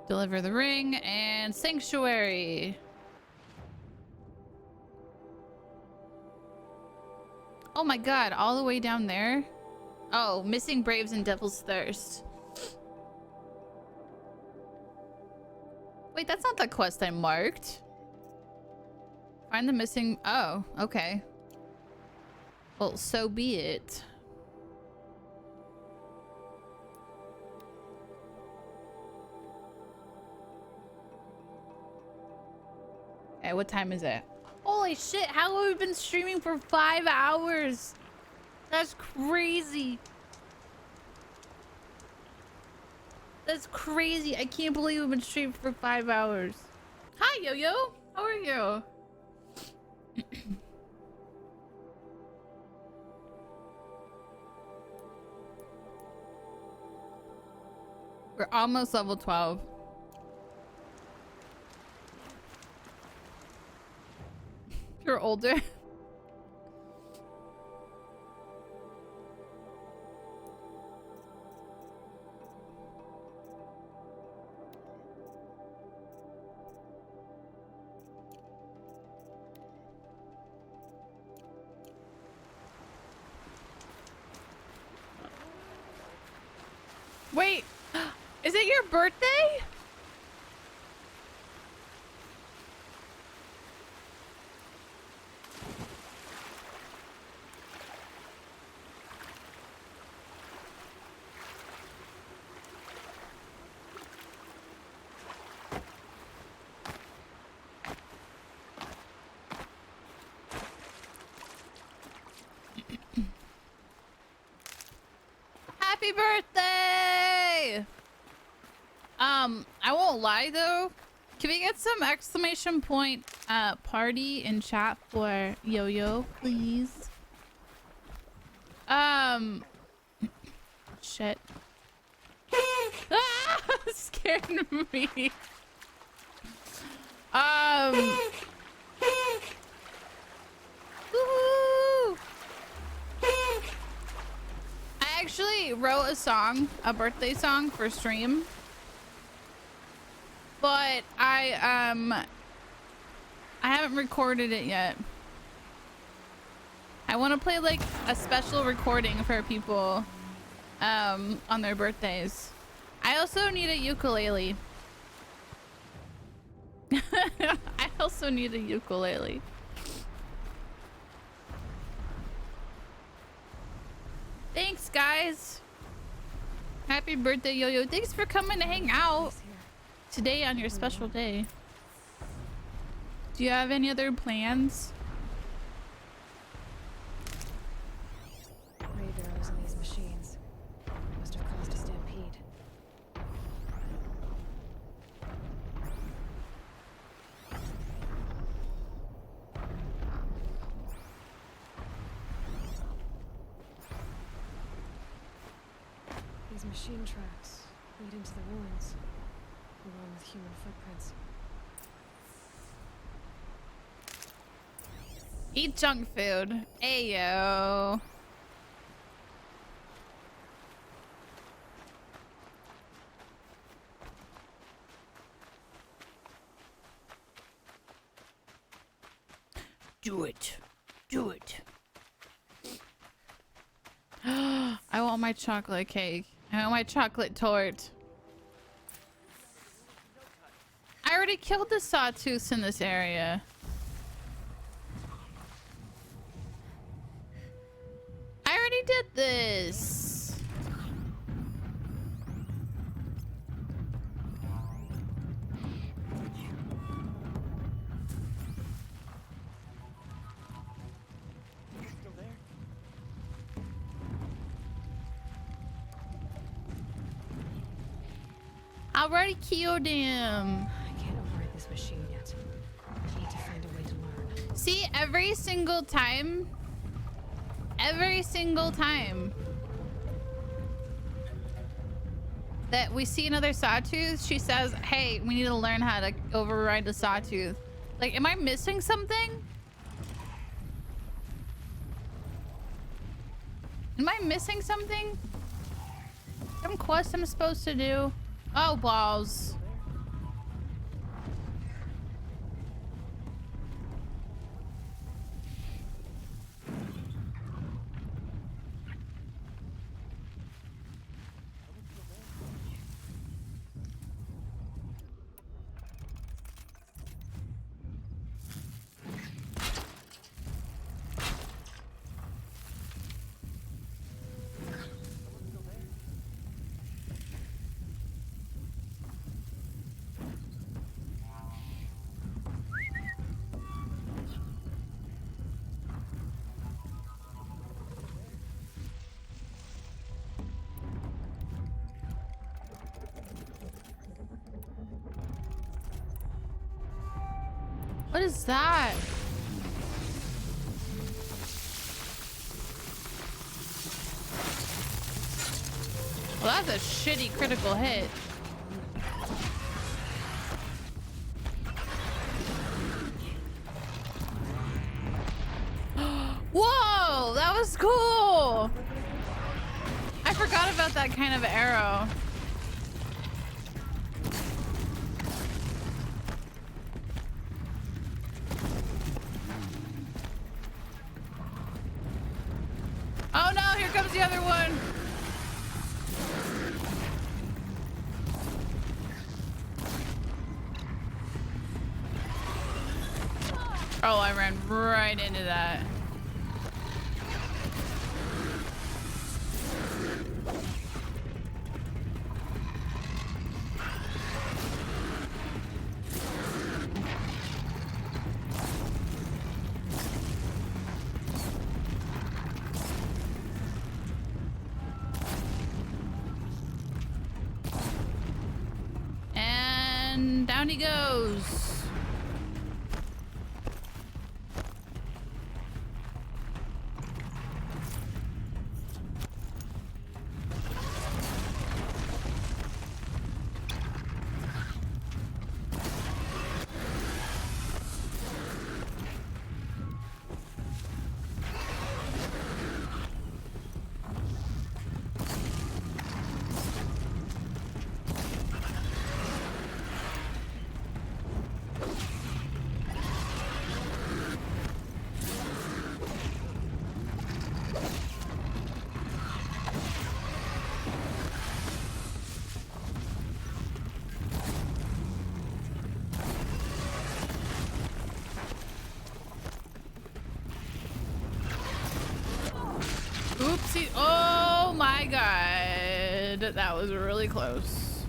Deliver the ring and sanctuary. Oh my god, all the way down there? Oh, missing Braves and Devil's Thirst. Wait, that's not the quest I marked. Find the missing... Oh, okay. Well, so be it. Okay, what time is it? Holy shit, how have we been streaming for 5 hours? That's crazy. That's crazy. I can't believe we've been streaming for 5 hours. Hi, Yo-Yo. How are you? We're almost level 12. You're older. Wait, is it your birthday? Happy birthday! I won't lie though. Can we get some exclamation point party in chat for Yo-Yo, please? Shit. Ah, scared me. Woohoo! I actually wrote a song, a birthday song for stream. But I haven't recorded it yet. I want to play like a special recording for people on their birthdays. I also need a ukulele. I also need a ukulele. Thanks, guys. Happy birthday, Yo-Yo. Thanks for coming to hang out today on your special day. Do you have any other plans? Ray barrels in these machines. Must have caused a stampede. These machine tracks lead into the ruins, along with human footprints. Eat junk food. Ayo. Do it. Do it. my chocolate cake. I want my chocolate tort. I already killed the sawtooths in this area. I already did this. I already killed him. I can't override this machine yet. I need to find a way to learn. See, every single time that we see another sawtooth, she says, hey, we need to learn how to override the sawtooth. Like, am I missing something? Am I missing something? Some quest I'm supposed to do? Oh, balls. What is that? Well, that's a shitty critical hit. Whoa, that was cool. I forgot about that kind of arrow. Oh no, here comes the other one. Oh, I ran right into that. And down he goes. Oopsie. Oh my god. That was really close.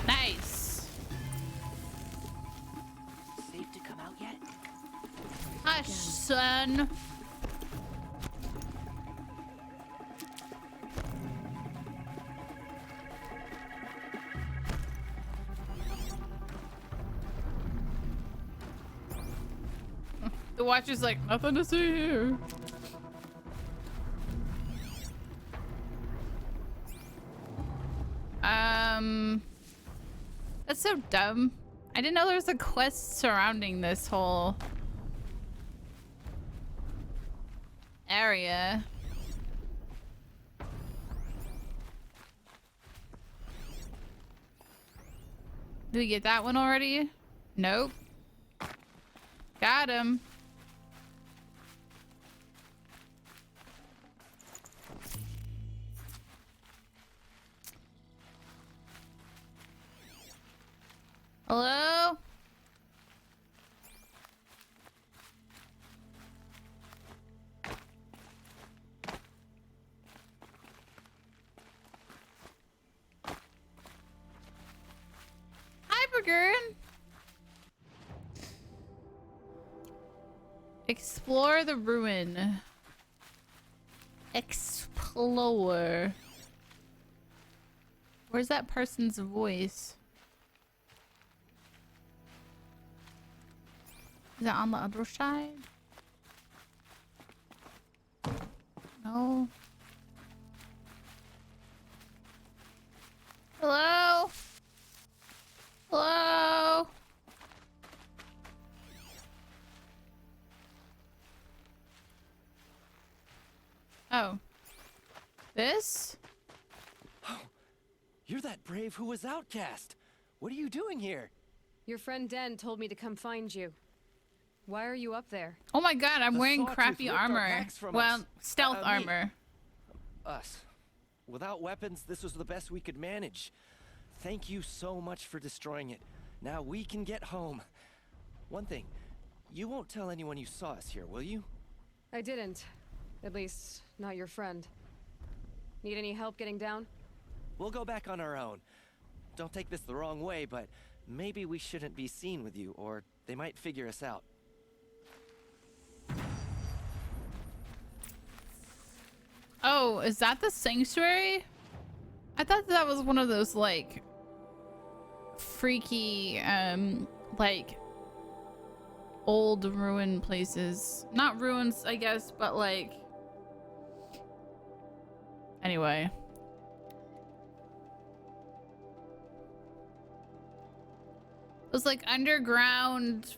Nice. Safe to come out yet? Hush, son. The watcher's like, nothing to see here. That's so dumb. I didn't know there was a quest surrounding this whole area. Do we get that one already? Nope. Got him. Hello? Hi, Burger. Explore the ruin. Explore. Where's that person's voice? Is that on the other side? No. Hello? Hello? Oh. This? Oh, you're that brave who was outcast. What are you doing here? Your friend Den told me to come find you. Why are you up there? Oh my god, I'm The wearing sawtooth crappy ripped our armor. packs from Well, us. stealth Me. armor. Us. Without weapons, this was the best we could manage. Thank you so much for destroying it. Now we can get home. One thing, you won't tell anyone you saw us here, will you? I didn't. At least, not your friend. Need any help getting down? We'll go back on our own. Don't take this the wrong way, but maybe we shouldn't be seen with you, or they might figure us out. Oh, is that the sanctuary? I thought that was one of those like freaky like old ruin places. Not ruins, I guess, but like anyway. Those like underground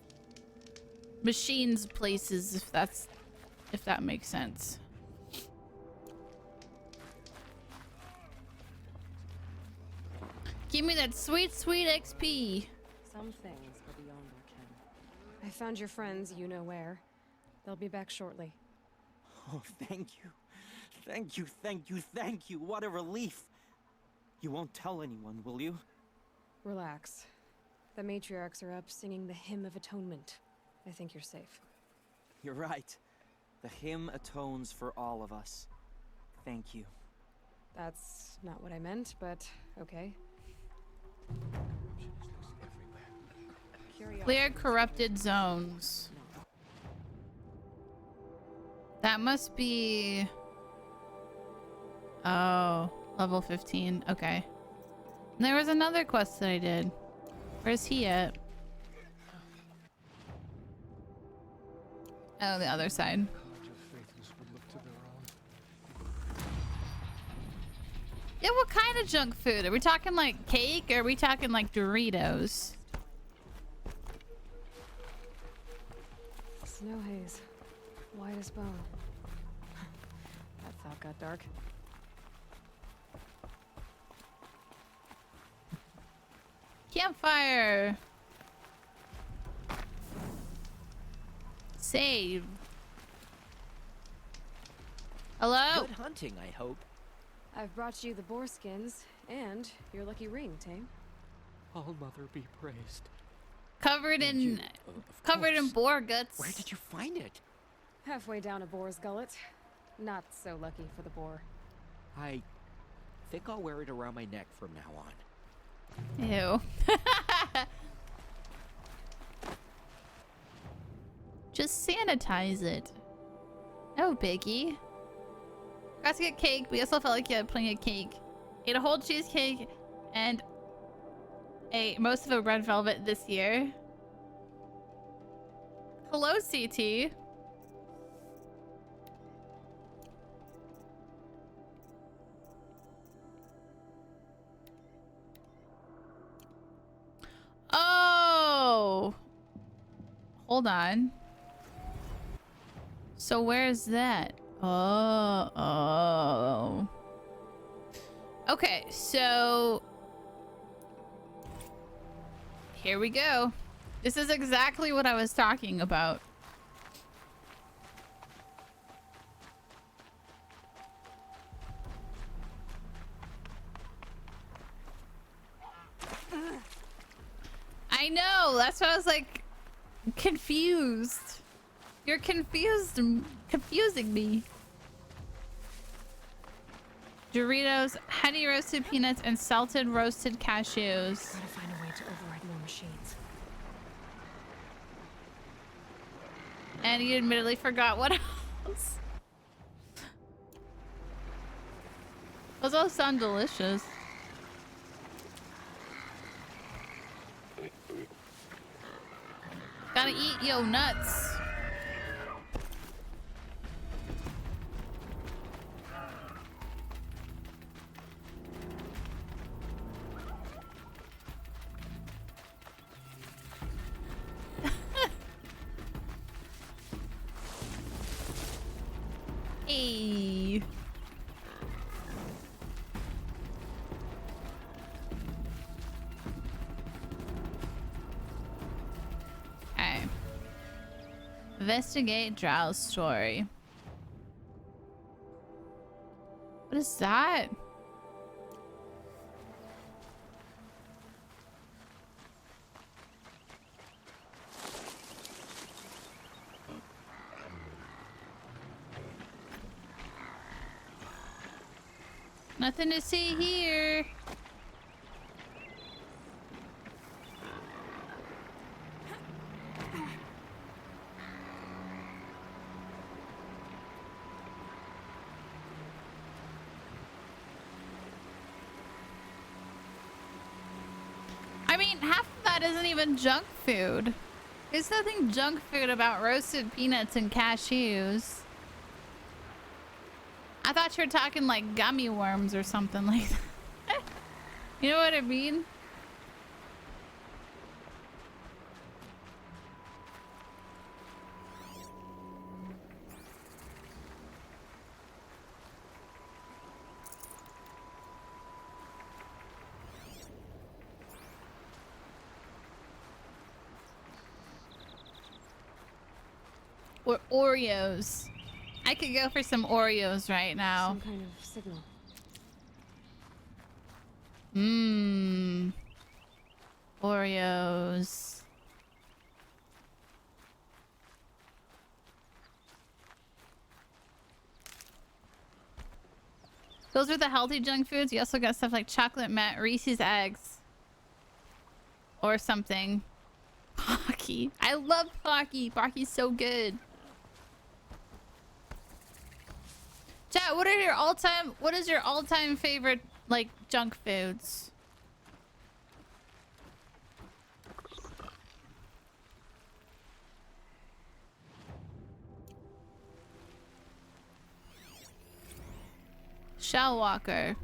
machines places, if that makes sense. Give me that sweet, sweet XP. Some things are beyond our ken. I found your friends, you know where. They'll be back shortly. Oh, thank you. Thank you, thank you, thank you. What a relief. You won't tell anyone, will you? Relax. The matriarchs are up singing the Hymn of Atonement. I think you're safe. You're right. The hymn atones for all of us. Thank you. That's not what I meant, but okay. Clear corrupted zones. That must be... Oh, level 15. Okay. And there was another quest that I did. Where's he at? Oh, the other side. Yeah, what kind of junk food? Are we talking like cake or are we talking like Doritos? Snow haze. White as bone. That thought got dark. Campfire. Save. Hello? Good hunting, I hope. I've brought you the boar skins and your lucky ring, Tame. All Mother be praised. Covered in boar guts. Where did you find it? Halfway down a boar's gullet. Not so lucky for the boar. I think I'll wear it around my neck from now on. Ew. Just sanitize it. No biggie. Got to get cake. We also felt like you had plenty of cake. Ate a whole cheesecake and ate most of a red velvet this year. Hello, CT. Oh! Hold on. So where's that? Oh. Okay, so Here we go. This is exactly what I was talking about. I know, that's why I was like confused. You're confusing me. Doritos, honey roasted peanuts, and salted roasted cashews. Gotta find a way to override more machines. And you admittedly forgot what else. Those all sound delicious. Gotta eat yo nuts. Hey. Okay. Investigate Drow's story. What is that? Nothing to see here. I mean, half of that isn't even junk food. There's nothing junk food about roasted peanuts and cashews. I thought you were talking like gummy worms or something like that. You know what I mean? Or Oreos. I could go for some Oreos right now. Some kind of signal. Mmm. Oreos. Those are the healthy junk foods. You also got stuff like chocolate mint, Reese's eggs. Or something. Pocky. I love Pocky. Pocky's so good. Chat, what is your all-time favorite, like, junk foods? Shellwalker.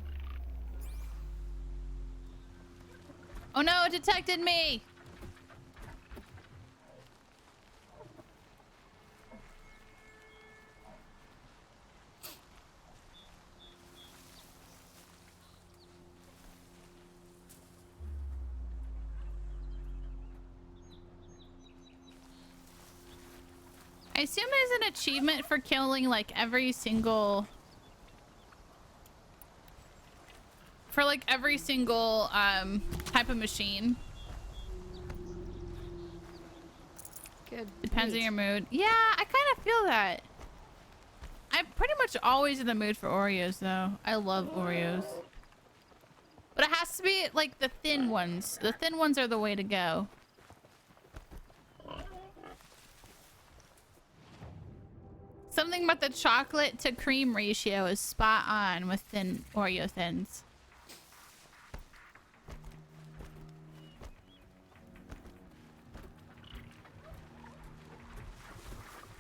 Oh no, it detected me! I assume there's an achievement for killing like every single type of machine. Good. Depends on your mood. Yeah, I kind of feel that. I'm pretty much always in the mood for Oreos though. I love Oreos. But it has to be like the thin ones. The thin ones are the way to go. Something about the chocolate to cream ratio is spot on with thin Oreo thins.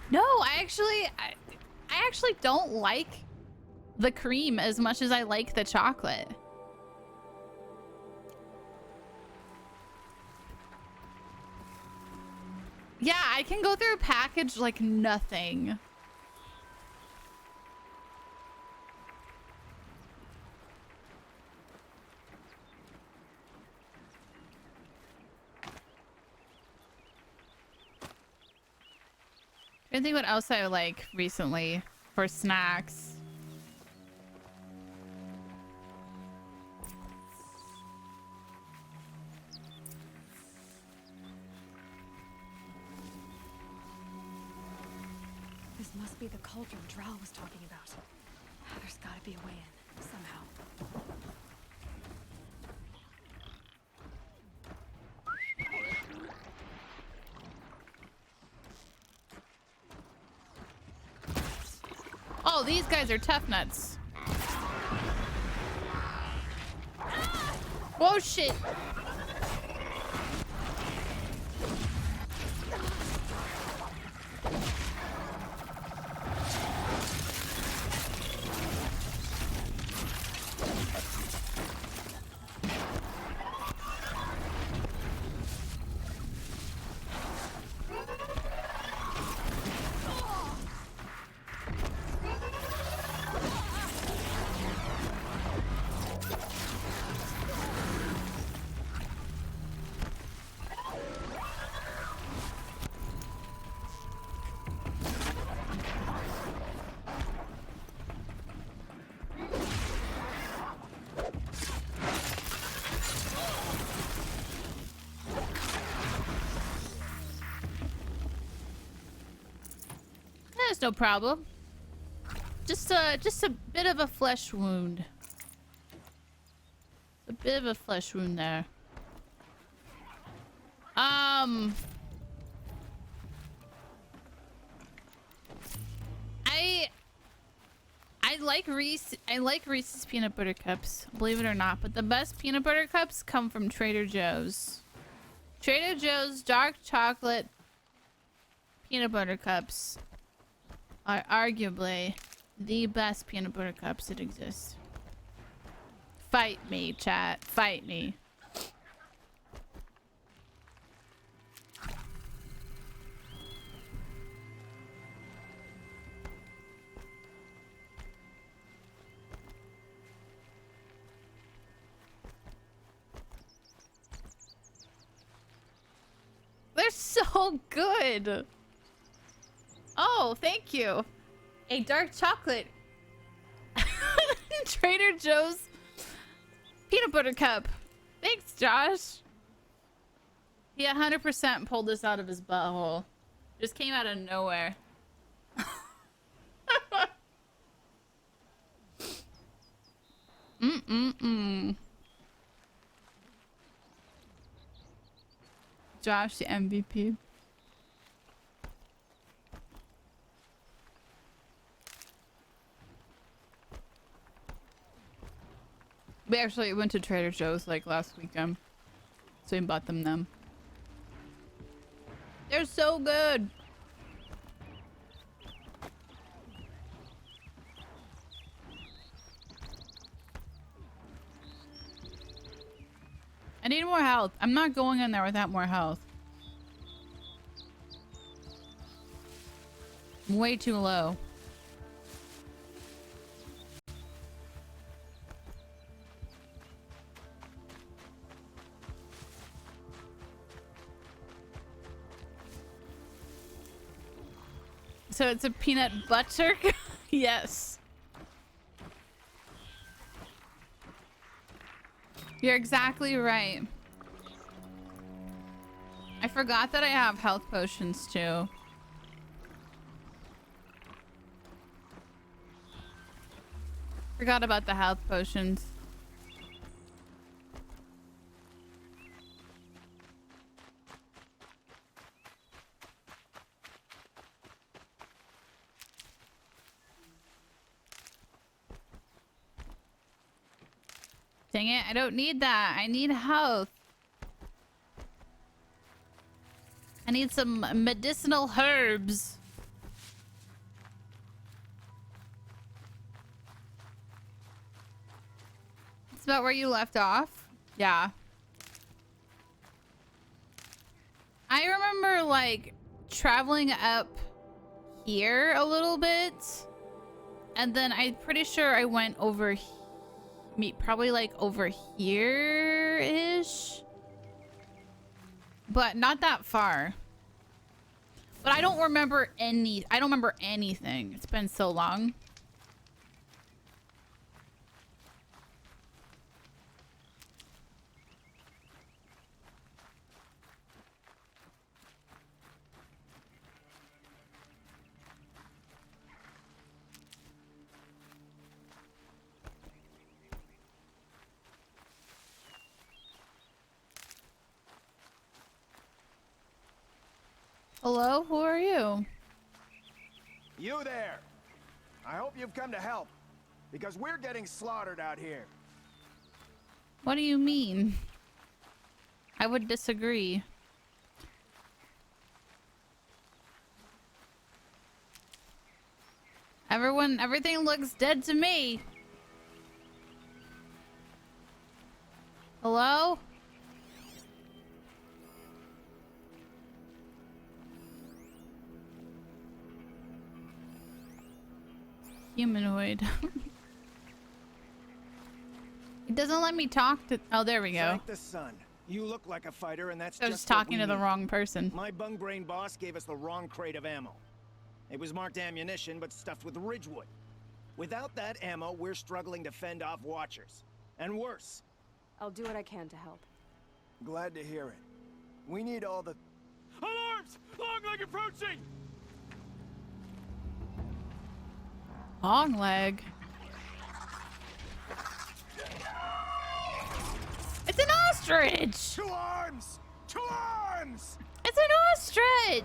No, I actually don't like the cream as much as I like the chocolate. Yeah, I can go through a package like nothing. I think what else I like recently for snacks. This must be the cauldron Drow was talking about. There's gotta be a way in, somehow. Oh, these guys are tough nuts. Whoa, shit. That's no problem. Just a bit of a flesh wound. A bit of a flesh wound there. I like Reese's peanut butter cups, believe it or not, but the best peanut butter cups come from Trader Joe's. Trader Joe's dark chocolate peanut butter cups are arguably the best peanut butter cups that exist. Fight me, chat. Fight me. They're so good. Oh, thank you. A dark chocolate Trader Joe's peanut butter cup. Thanks, Josh. He 100% pulled this out of his butthole. Just came out of nowhere. Josh, the MVP. We actually went to Trader Joe's like last weekend, so we bought them. They're so good. I need more health. I'm not going in there without more health. I'm way too low. So it's a peanut butter? Yes. You're exactly right. I forgot that I have health potions too. Forgot about the health potions. Dang it, I don't need that. I need health. I need some medicinal herbs. It's about where you left off. Yeah. I remember like traveling up here a little bit. And then I'm pretty sure I went over probably like over here-ish. But not that far. But I don't remember anything. It's been so long. Hello, who are you? You there! I hope you've come to help, because we're getting slaughtered out here. What do you mean? I would disagree. Everything looks dead to me. Hello? Humanoid. It doesn't let me talk to. Oh, there we go. Thank the sun. You look like a fighter, and that's I was just talking what to we the need. wrong person. My bung brain boss gave us the wrong crate of ammo. It was marked ammunition, but stuffed with Ridgewood. Without that ammo, we're struggling to fend off watchers. And worse. I'll do what I can to help. Glad to hear it. We need all the... Alarms! Long leg approaching! Long leg. It's an ostrich! 2 arms! 2 arms! It's an ostrich!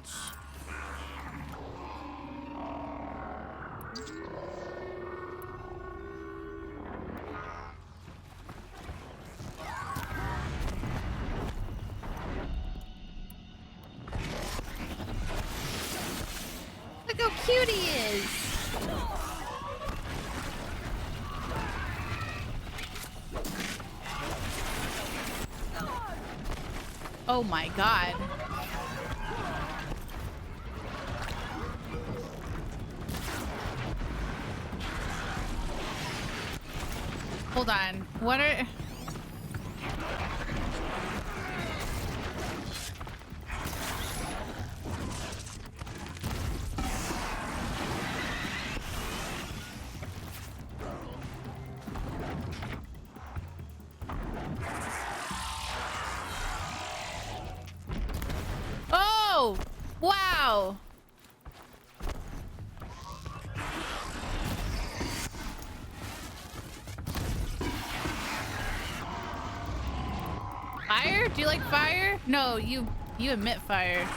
Look how cute he is! Oh my god. Hold on. What are... Oh! Wow! Fire? Do you like fire? No, you emit fire.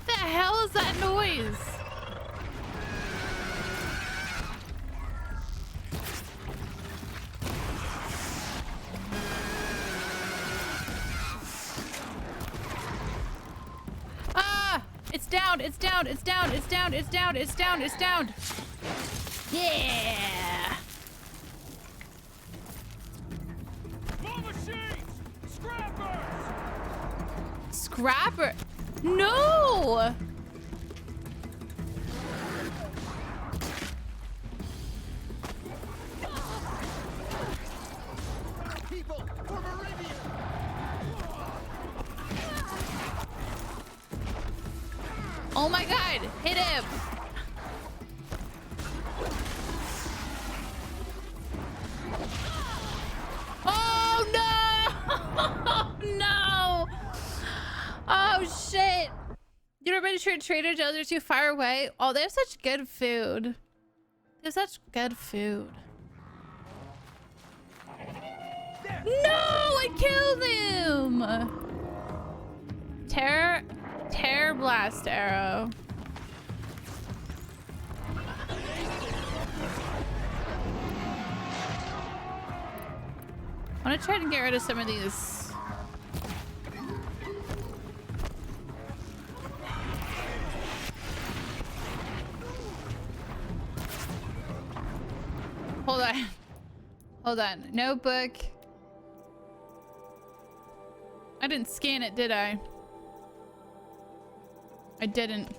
What the hell is that noise? Ah! It's down, it's down, it's down, it's down, it's down, it's down, it's down. Yeah! More machines! Scrappers! Scrapper? No! People for Meridian! Oh my god! Hit him! Oh no! No! Oh shit! You ever been to a Trader Joe's or too far away? Oh, they have such good food. They have such good food. No! I killed him! Terror blast arrow. I want to try to get rid of some of these. Hold on. Hold on. Notebook. I didn't scan it, did I? I didn't.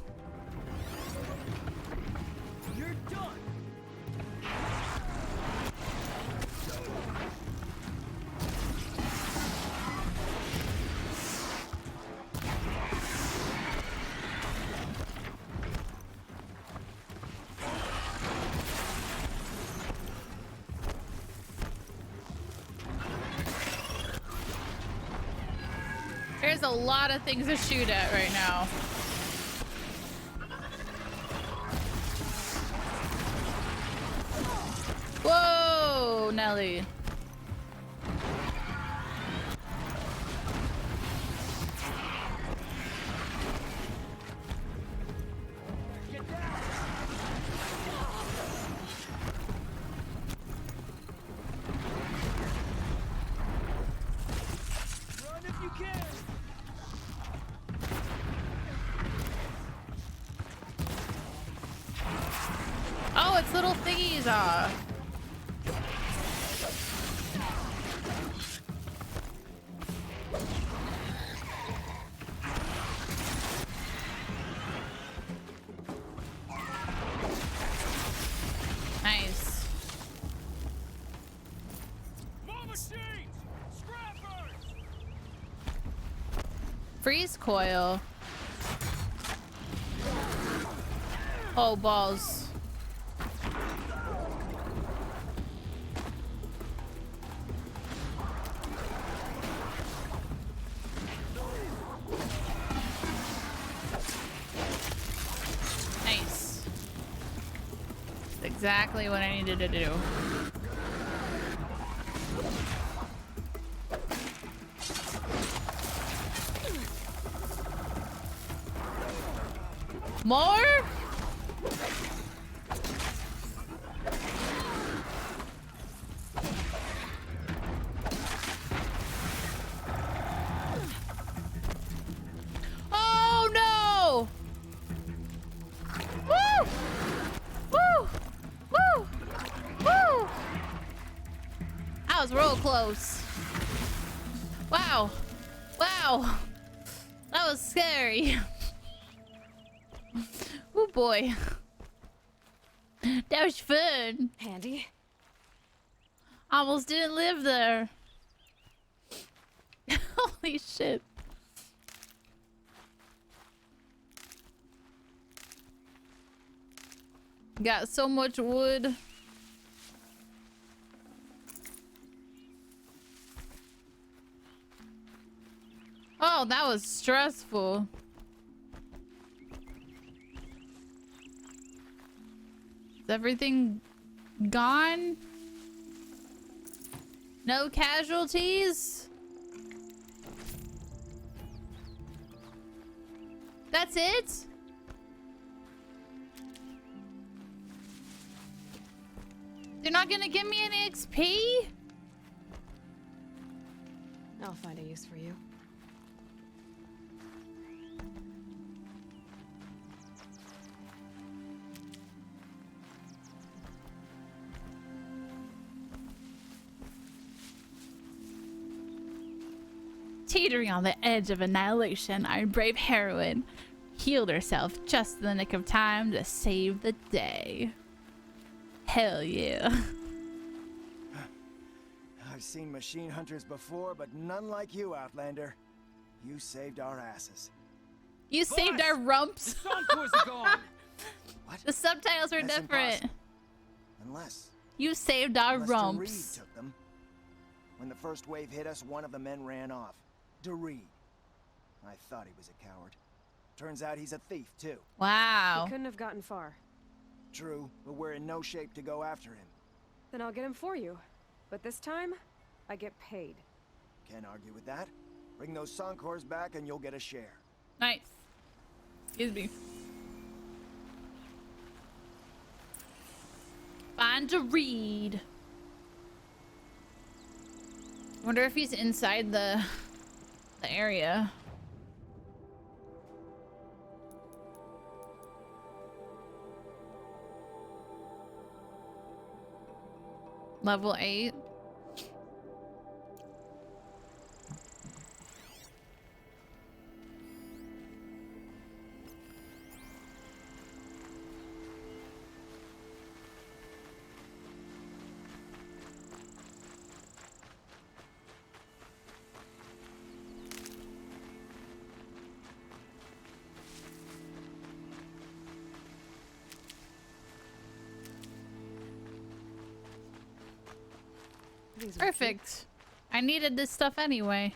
You're done. There's a lot of things to shoot at right now. Whoa, Nelly. Run if you can. Oh, it's little thingies. Nice. More machines! Scrappers! Freeze coil. Oh, balls. Nice. Exactly what I needed to do. More? Oh no! Woo! Woo! Woo! Woo! That was real close. Wow. Wow. That was scary. Oh boy. That was fun. Handy? Almost didn't live there. Holy shit. Got so much wood. Oh, that was stressful. Is everything gone? No casualties? That's it? They're not gonna give me any XP? I'll find a use for you. Teetering on the edge of annihilation, our brave heroine healed herself just in the nick of time to save the day. Hell yeah. I've seen machine hunters before, but none like you, Outlander. You saved our asses. You saved our rumps. The Stonkers are gone. What? The subtitles were That's different. impossible. Unless You saved our Reed rumps. took them. When the first wave hit us, one of the men ran off. Reed. I thought he was a coward. Turns out he's a thief, too. Wow. He couldn't have gotten far. True, but we're in no shape to go after him. Then I'll get him for you. But this time, I get paid. Can't argue with that. Bring those Sonkors back and you'll get a share. Nice. Excuse me. Find Reed. Wonder if he's inside the area. Level 8. Perfect. I needed this stuff anyway.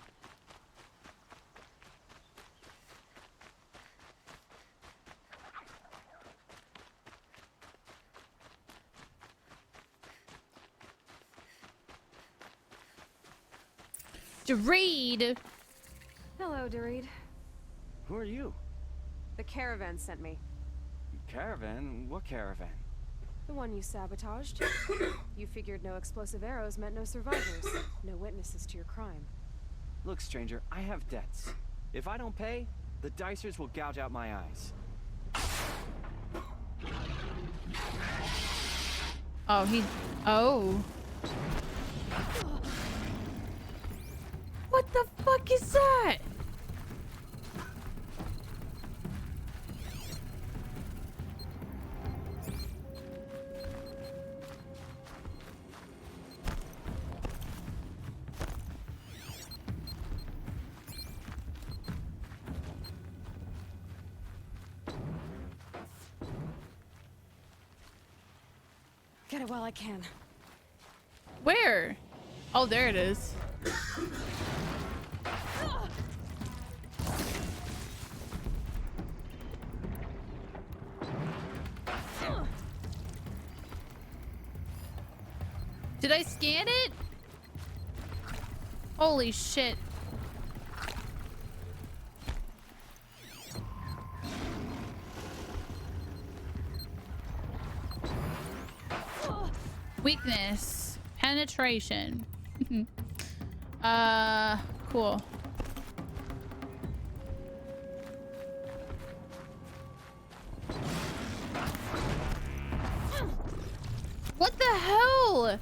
Doreed! Hello, Doreed. Who are you? The caravan sent me. Caravan? What caravan? The one you sabotaged. You figured no explosive arrows meant no survivors. No witnesses to your crime. Look, stranger, I have debts. If I don't pay, the dicers will gouge out my eyes. Oh, oh. What the fuck is that? Get it while I can. Where? Oh, there it is. Did I scan it? Holy shit. Weakness. Penetration. Cool. What the hell?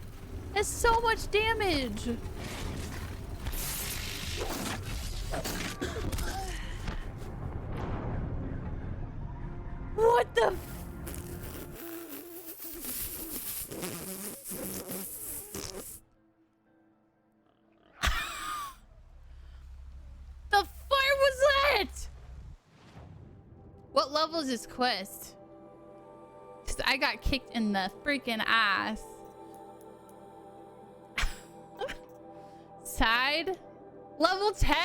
That's so much damage. What the the fire was that? What level is this quest? 'Cause I got kicked in the freaking ass. Side? Level 10?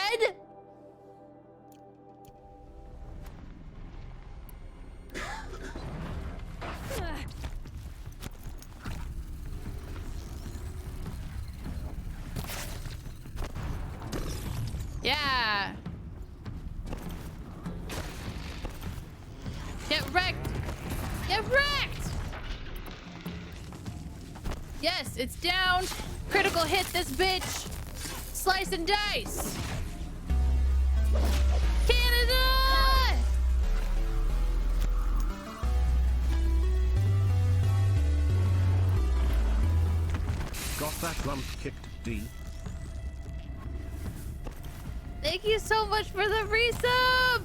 Yeah. Get wrecked. Get wrecked. Yes, it's down. Critical hit this bitch. Slice and dice. Canada! Got that lump kicked, D. Thank you so much for the resub!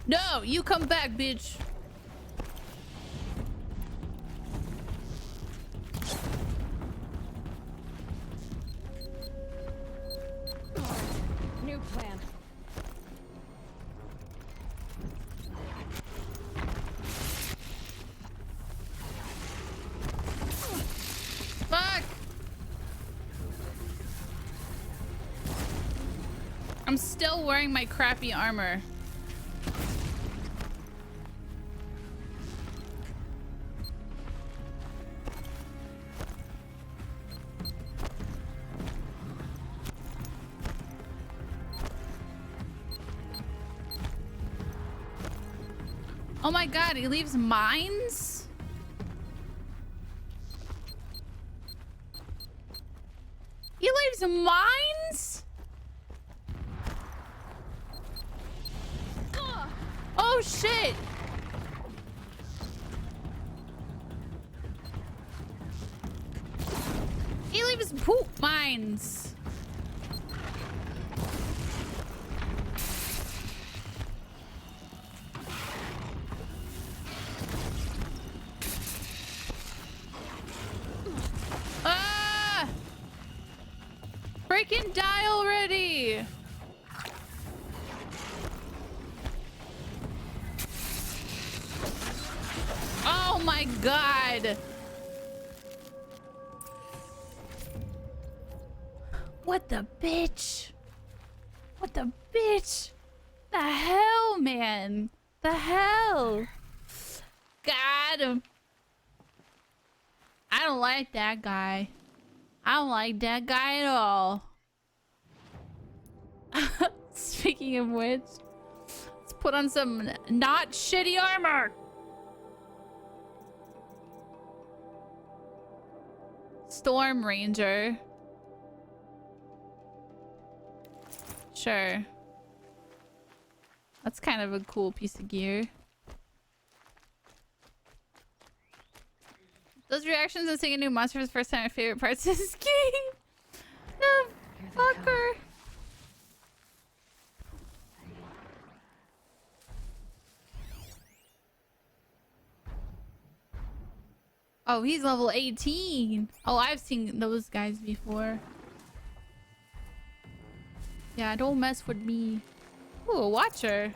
No, you come back, bitch. New plan. Fuck! I'm still wearing my crappy armor. Oh my god, he leaves mines? He leaves mines? Oh shit! He leaves poop mines. Ah! Freaking die already! Oh my god! What the bitch? What the bitch? The hell, man? The hell? Got him. I don't like that guy. I don't like that guy at all. Speaking of which, let's put on some not shitty armor. Storm Ranger. Sure. That's kind of a cool piece of gear. Those reactions of seeing a new monster for the first time are my favorite parts of this game. The fucker. Oh, he's level 18. Oh, I've seen those guys before. Yeah, don't mess with me. Ooh, a watcher.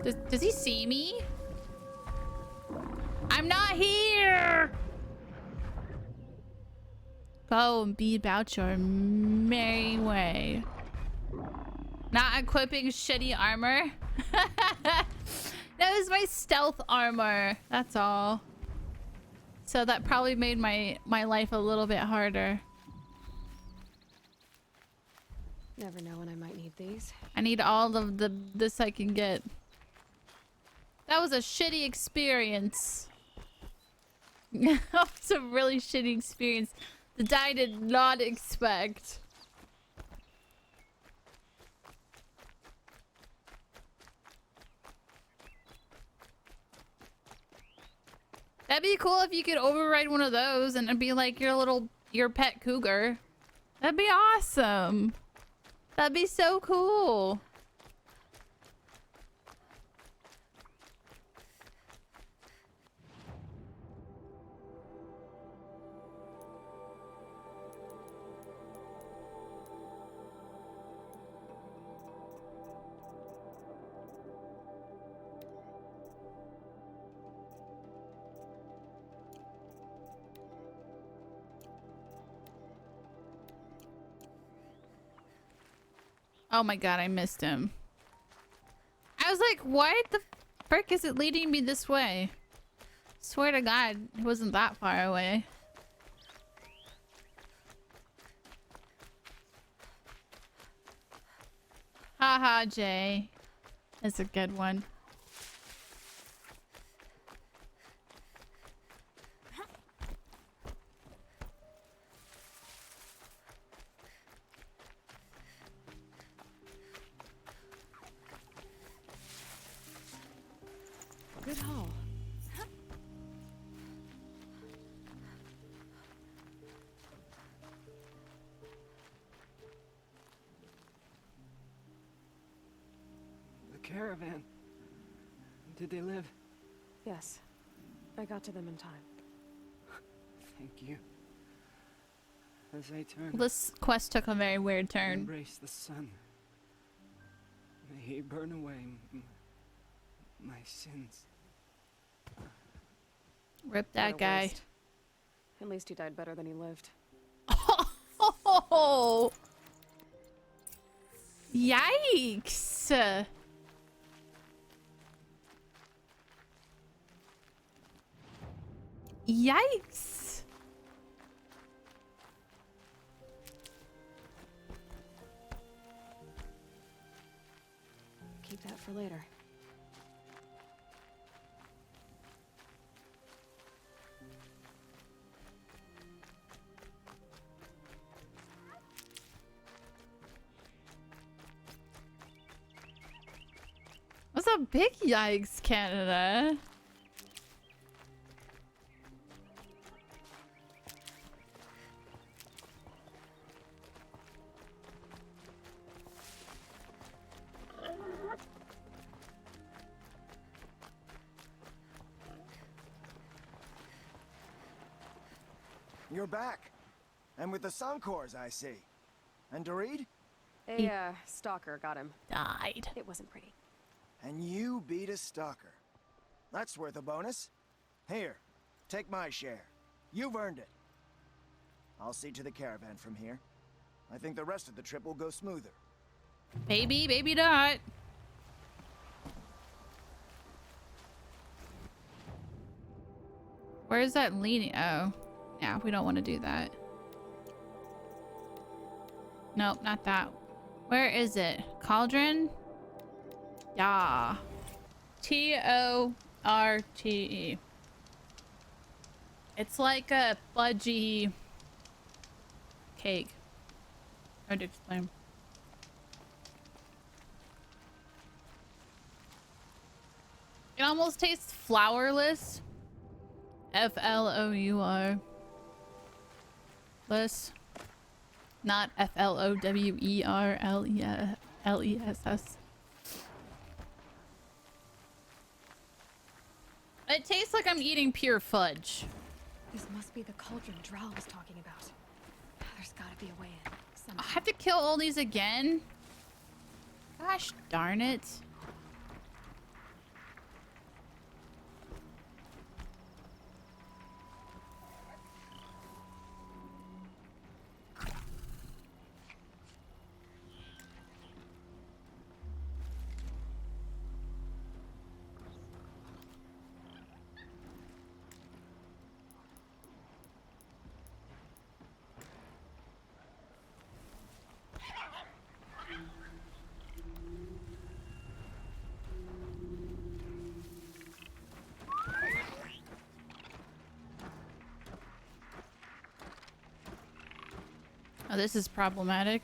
Does he see me? I'm not here! Go and be about your merry way. Not equipping shitty armor. That was my stealth armor. That's all. So that probably made my life a little bit harder. Never know when I might need these. I need all of this I can get. That was a shitty experience. That was a really shitty experience that I did not expect. That'd be cool if you could override one of those and it'd be like your pet cougar. That'd be awesome. That'd be so cool. Oh my god, I missed him. I was like, why the frick is it leading me this way? Swear to god, it wasn't that far away. Haha, Jay. That's a good one. Good haul. The caravan. Did they live? Yes. I got to them in time. Thank you. As I turn, This quest took a very weird turn. embrace the sun. May he burn away my sins. Rip that What a guy. waste. At least he died better than he lived. Oh! Yikes! Yikes! for later. What's a big yikes, Canada? You're back. And with the Suncors, I see. And Dorit? A, stalker got him. Died. It wasn't pretty. And you beat a stalker. That's worth a bonus. Here, take my share. You've earned it. I'll see to the caravan from here. I think the rest of the trip will go smoother. Maybe, maybe not. Where is that leading? Oh, yeah, we don't want to do that. Nope, not that. Where is it? Cauldron? Yeah. Torte. It's like a fudgy cake. Hard to explain. It almost tastes flourless. Flour. Less. Not FLOWERLESS. It tastes like I'm eating pure fudge. This must be the cauldron Drow was talking about. There's gotta be a way in. I have to kill all these again? Gosh darn it. Oh, this is problematic.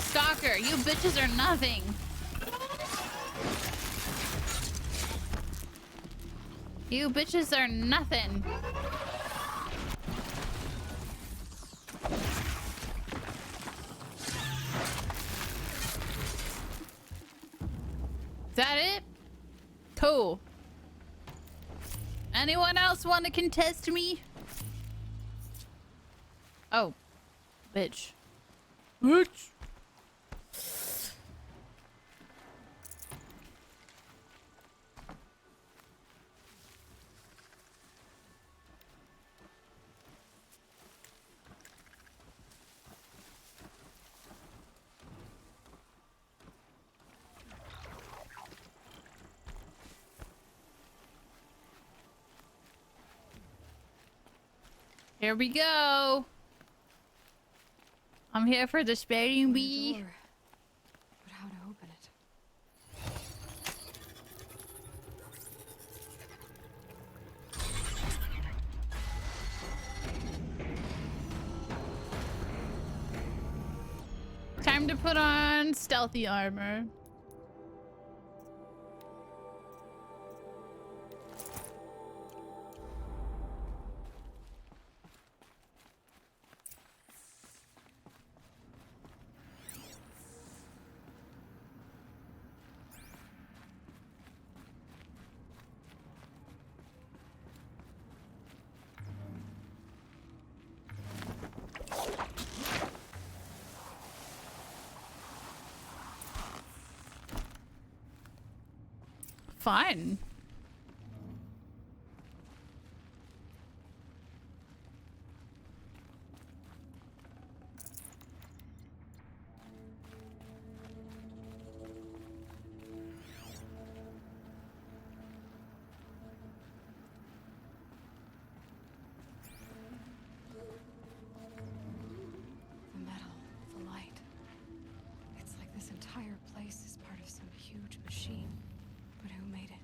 Stalker, you bitches are nothing. You bitches are nothing. Is that it? Cool. Anyone else want to contest me? Oh, bitch. Bitch. Here we go. I'm here for the spelling bee. But how to open it? Time to put on stealthy armor. fun. The metal, the light. It's like this entire place is part of some huge machine. But who made it?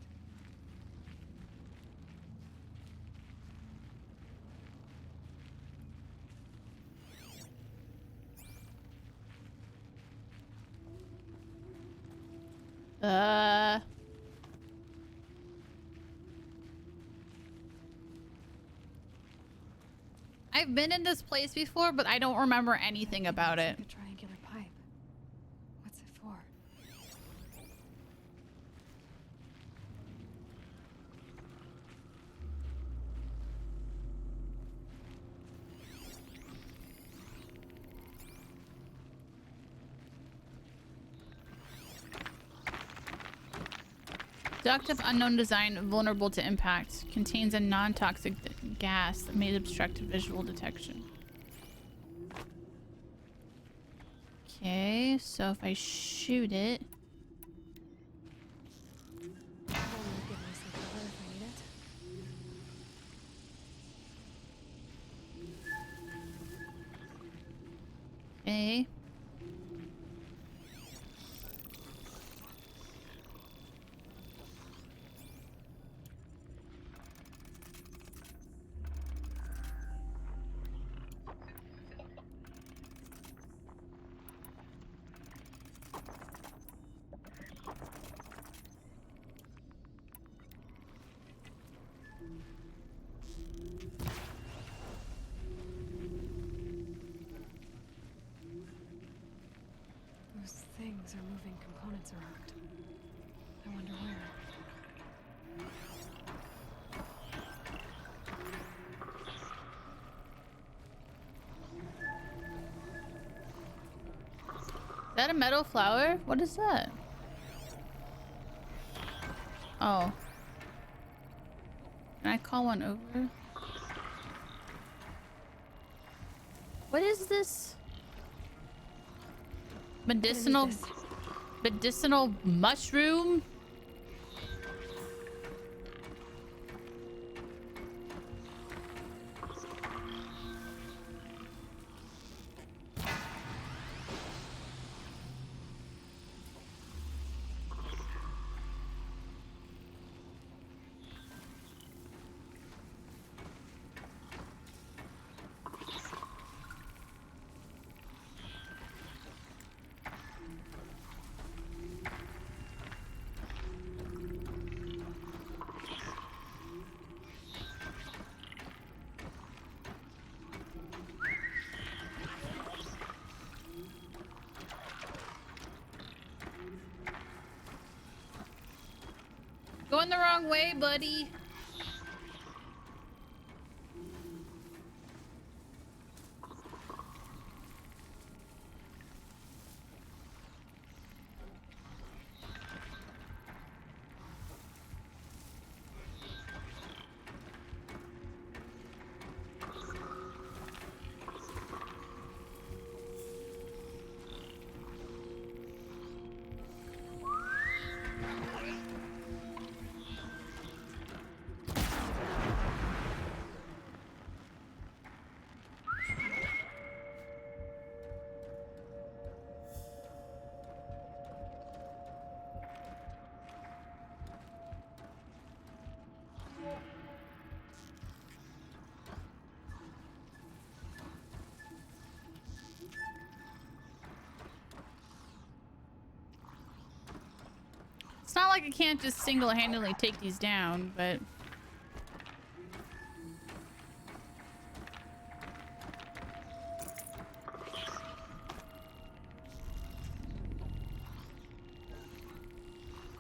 I've been in this place before, but I don't remember anything about it. Like a triangular pipe. What's it for? Duct of unknown design, vulnerable to impact. Contains a non-toxic gas that may obstruct visual detection. Okay, so if I shoot it... Okay. Those things are moving components around. I wonder where. Is that a metal flower? What is that? Oh. Can I call one over? What is this? Medicinal mushroom? Going the wrong way, buddy. It's not like I can't just single-handedly take these down, but...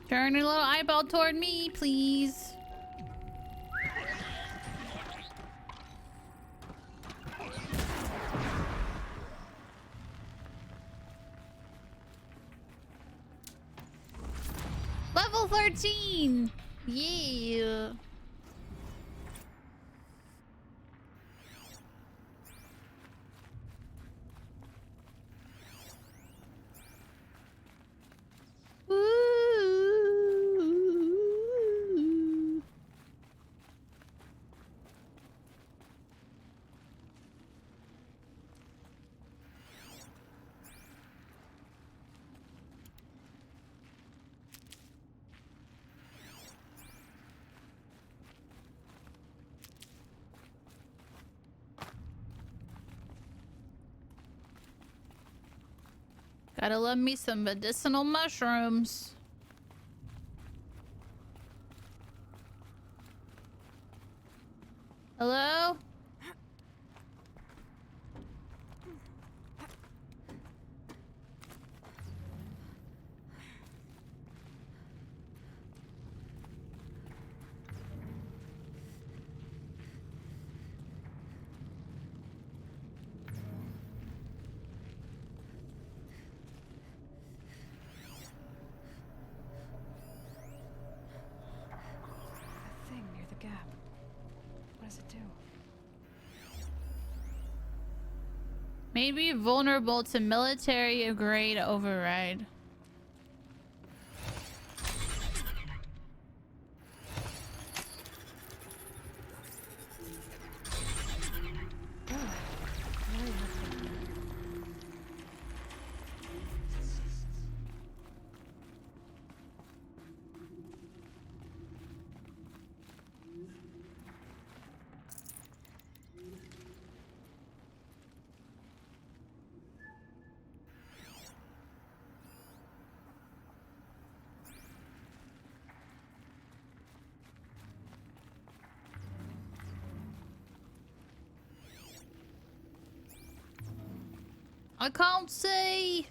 Turn your little eyeball toward me, please. Level 13! 14! Yeah. Ooh. Gotta love me some medicinal mushrooms. Hello? That thing near the gap. What does it do? Maybe vulnerable to military grade override. I can't see.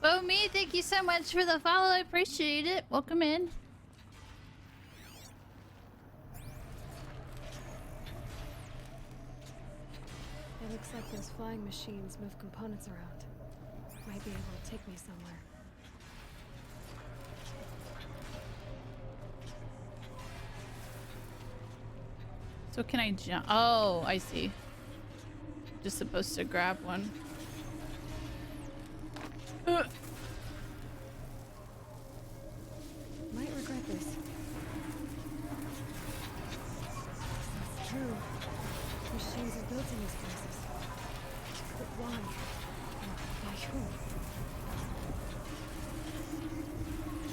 Oh, me, thank you so much for the follow. I appreciate it. Welcome in. It looks like those flying machines move components around. Might be able to take me somewhere. So can I jump? Oh, I see. Just supposed to grab one. Might regret this. It's true. Machines are built in these places. But why? And by who?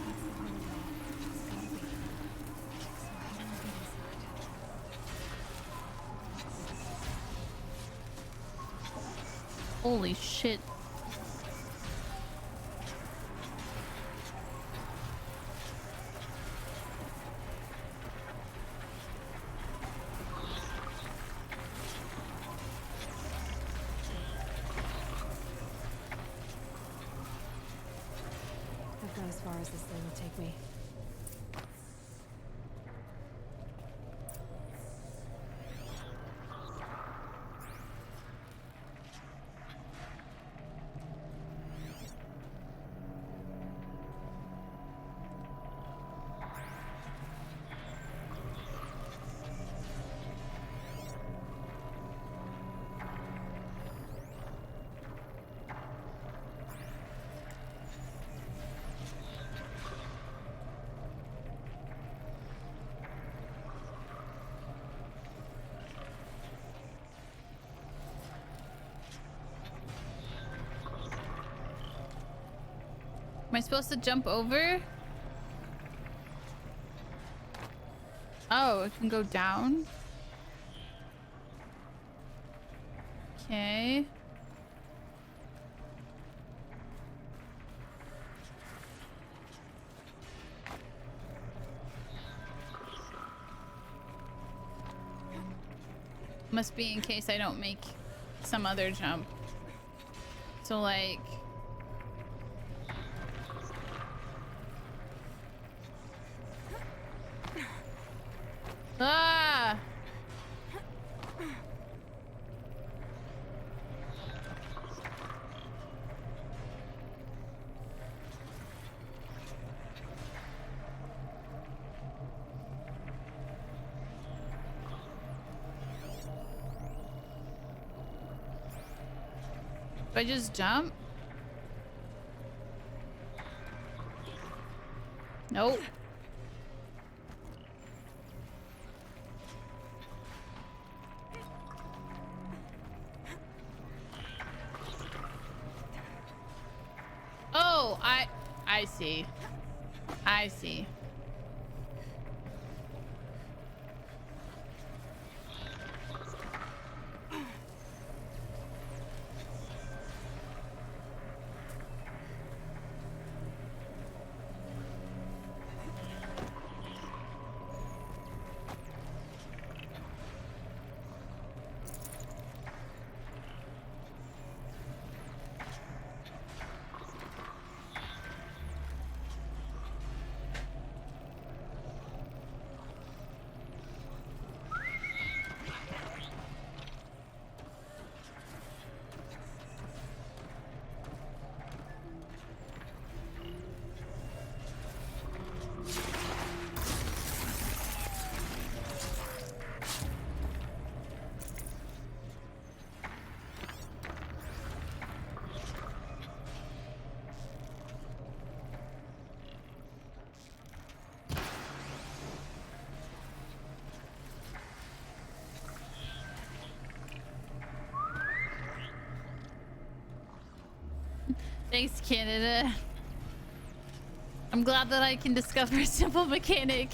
That's the home of it all. It's gotta be. So how do I get inside? Holy shit. I've gone as far as this thing will take me. Am I supposed to jump over? Oh, it can go down. Okay. Must be in case I don't make some other jump. So like... Ah! Do I just jump? Nope. Oh, I see. I see. Thanks, Canada. I'm glad that I can discover a simple mechanic.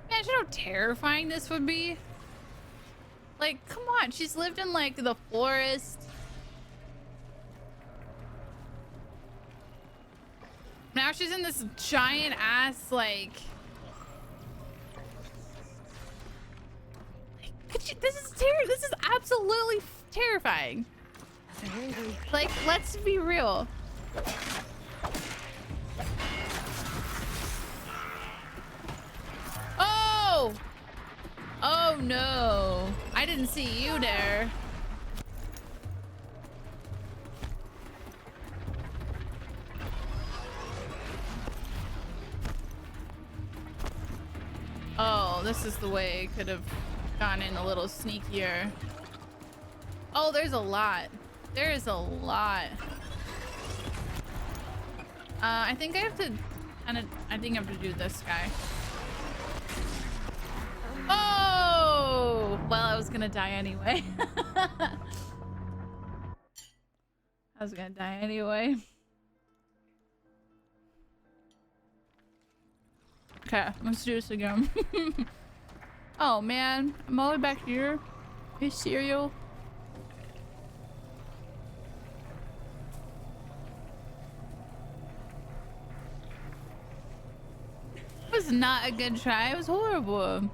Imagine how terrifying this would be. Like, come on, she's lived in like the forest. Now she's in this giant ass like could you, this is absolutely terrifying. Like, let's be real. Oh! Oh no. I didn't see you there. Oh, this is the way it could have gone in a little sneakier. Oh, there's a lot. There is a lot. I think I have to I think I have to do this guy. Oh! Well, I was gonna die anyway. I was gonna die anyway. Okay, let's do this again. Oh man, I'm all the way back here. Hey, cereal. It was not a good try. It was horrible.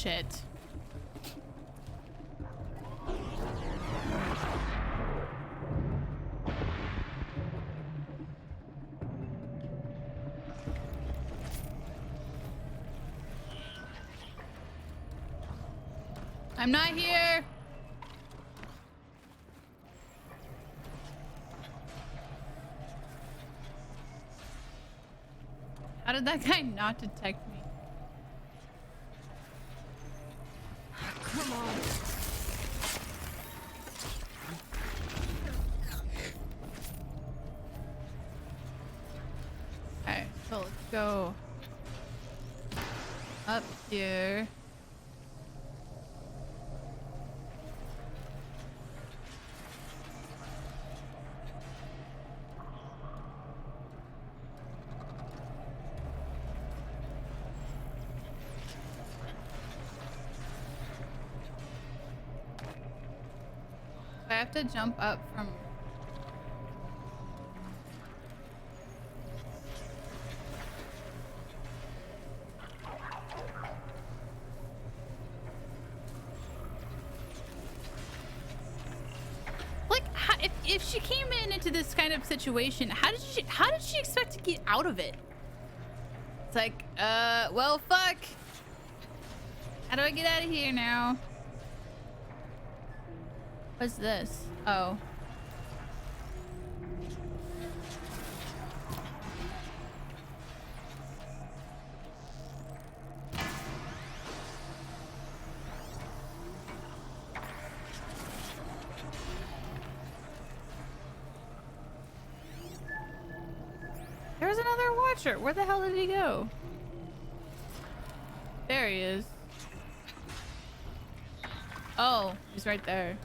shit. I'm not here. How did that guy not detect me? Come on. Okay, so let's go up here. I have to jump up from... Like, if she came into this kind of situation, how did she expect to get out of it? It's like, well, fuck. How do I get out of here now? What's this? Oh. There's another watcher. Where the hell did he go? There he is. Oh, he's right there.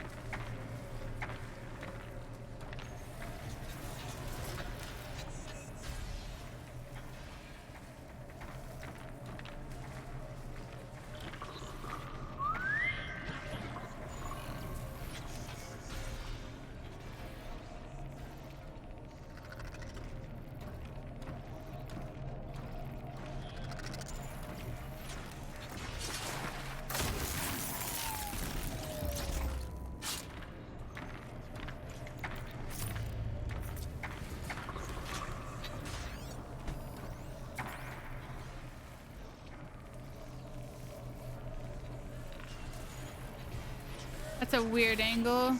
That's a weird angle.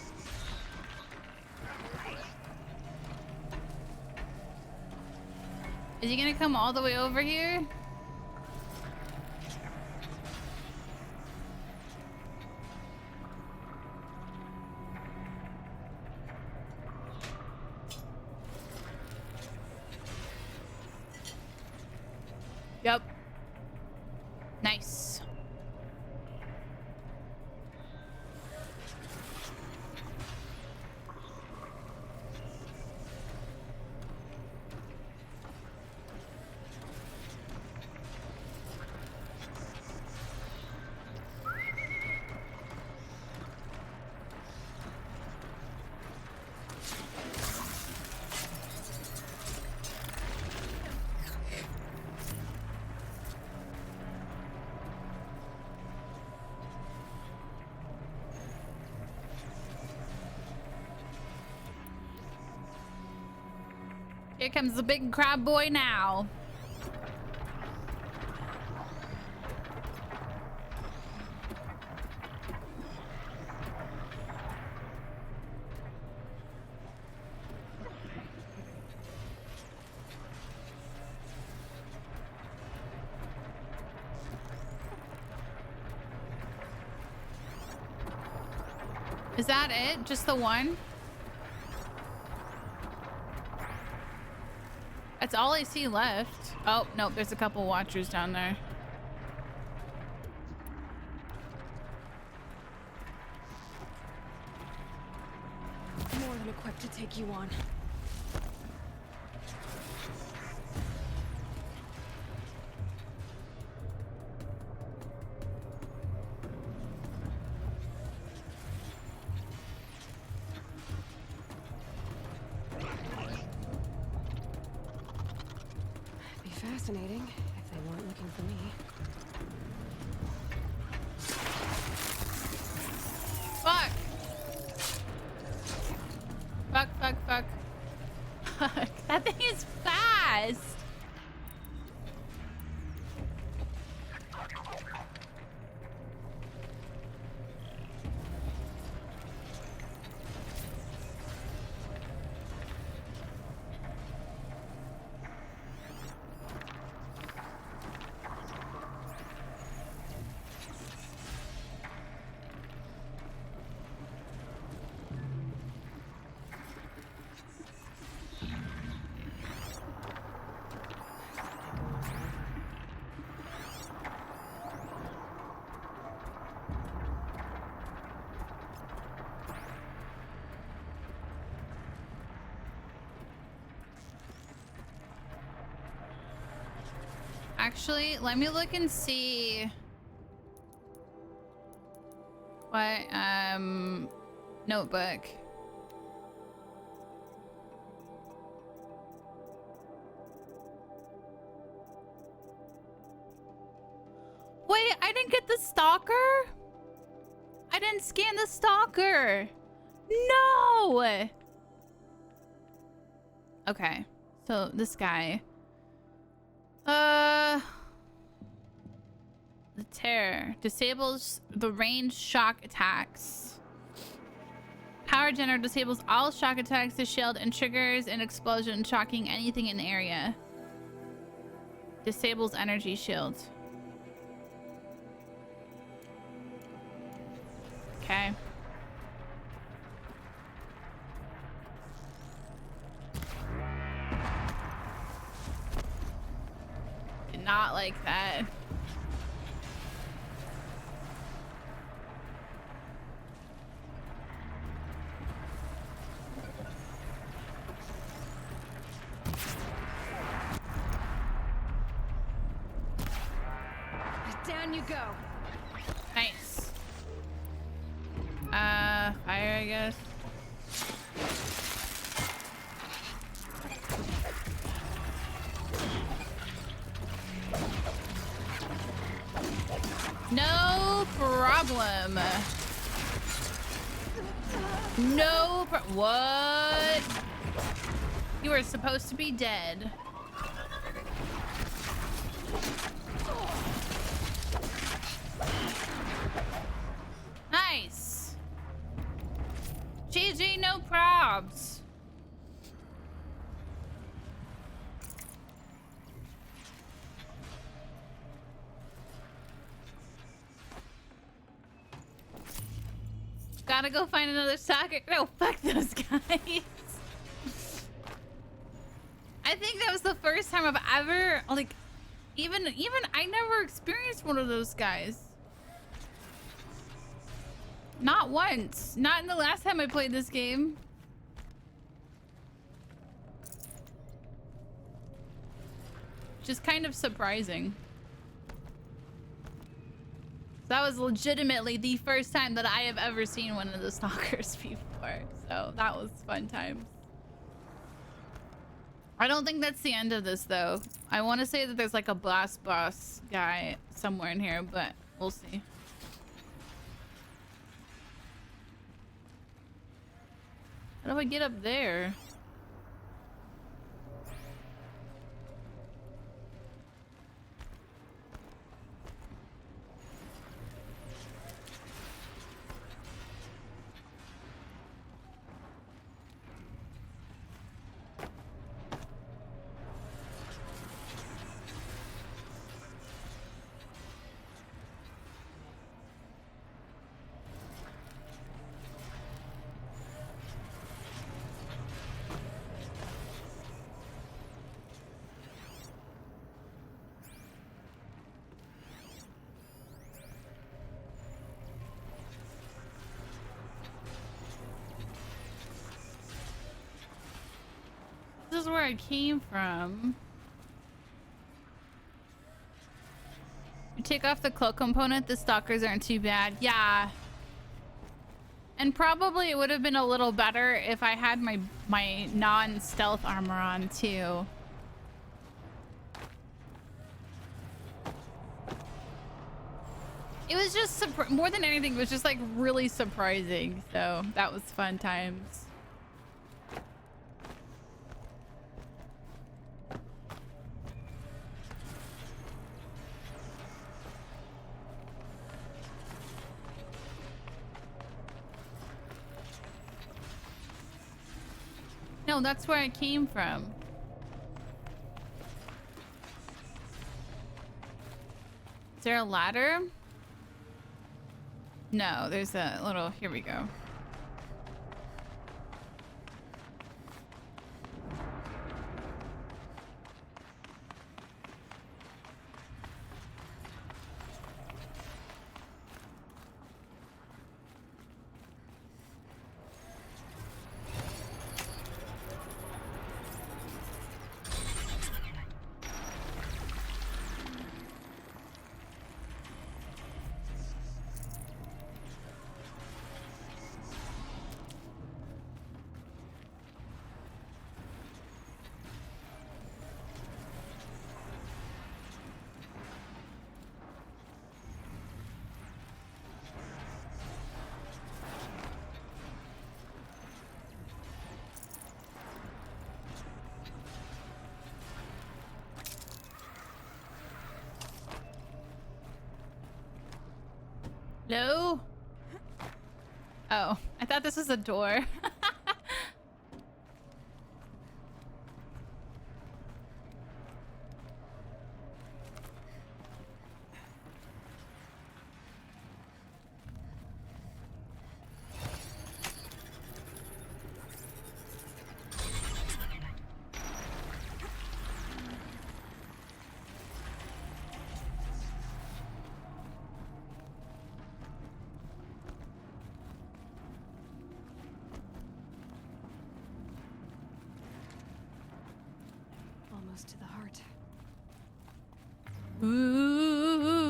Is he gonna come all the way over here? Yep. Nice. Here comes the big crab boy now. Is that it? Just the one? That's all I see left. Oh, no, there's a couple watchers down there. More than equipped to take you on. Fascinating, if they weren't looking for me. fast. Actually, let me look and see what notebook. Wait, I didn't get the stalker? I didn't scan the stalker. No. Okay. So this guy. The terror disables the ranged shock attacks. Power generator disables all shock attacks to shield and triggers an explosion, shocking anything in the area. Disables energy shield. Okay. Did not like that. Down you go. Nice. Fire, I guess. No problem. No pro- What? You were supposed to be dead. Nice. GG, no probs. Gotta go find another stalker. No, fuck those guys. I think that was the first time I've ever, like, even I never experienced one of those guys. Not once. Not in the last time I played this game. Just kind of surprising. That was legitimately the first time that I have ever seen one of the stalkers before. So that was fun times. I don't think that's the end of this though. I want to say that there's like a blast boss guy somewhere in here, but we'll see. How do I get up there? This is where I came from. You take off the cloak component, the stalkers aren't too bad. Yeah. And probably it would have been a little better if I had my non-stealth armor on too. It was just more than anything, it was just like really surprising. So that was fun times. No, that's where I came from. Is there a ladder? No, there's a little... Here we go. Hello? Oh, I thought this was a door. Almost to the heart. Ooh.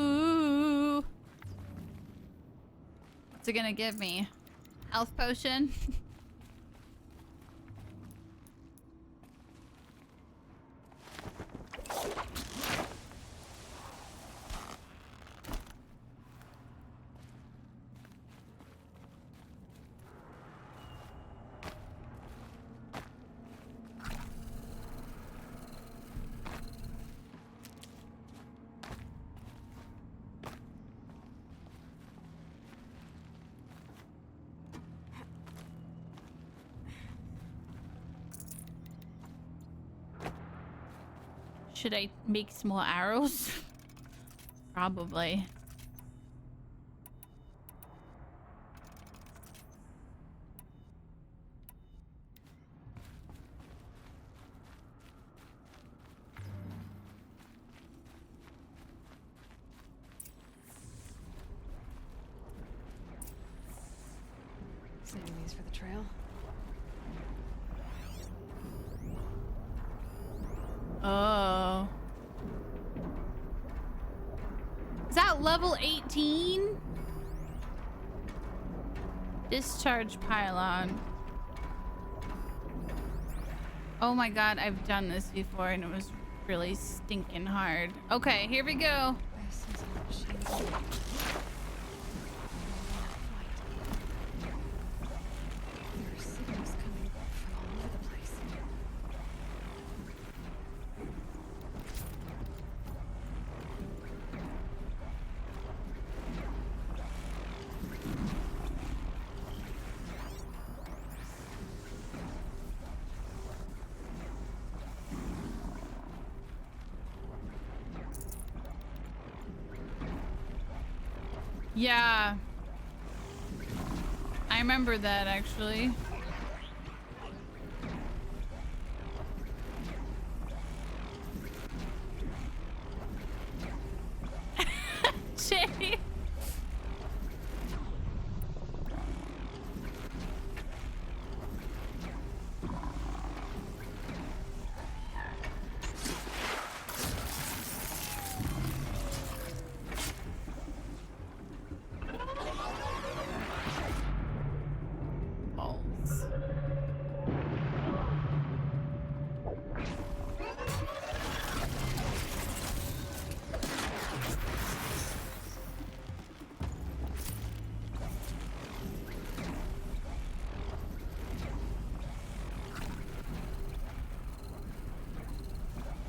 What's it gonna give me? Health potion? Should I make some more arrows? Probably. Saving these for the trail. Oh. Is that level 18? Discharge pylon. Oh my god, I've done this before and it was really stinking hard. Okay, here we go. Yeah. I remember that actually. Jay.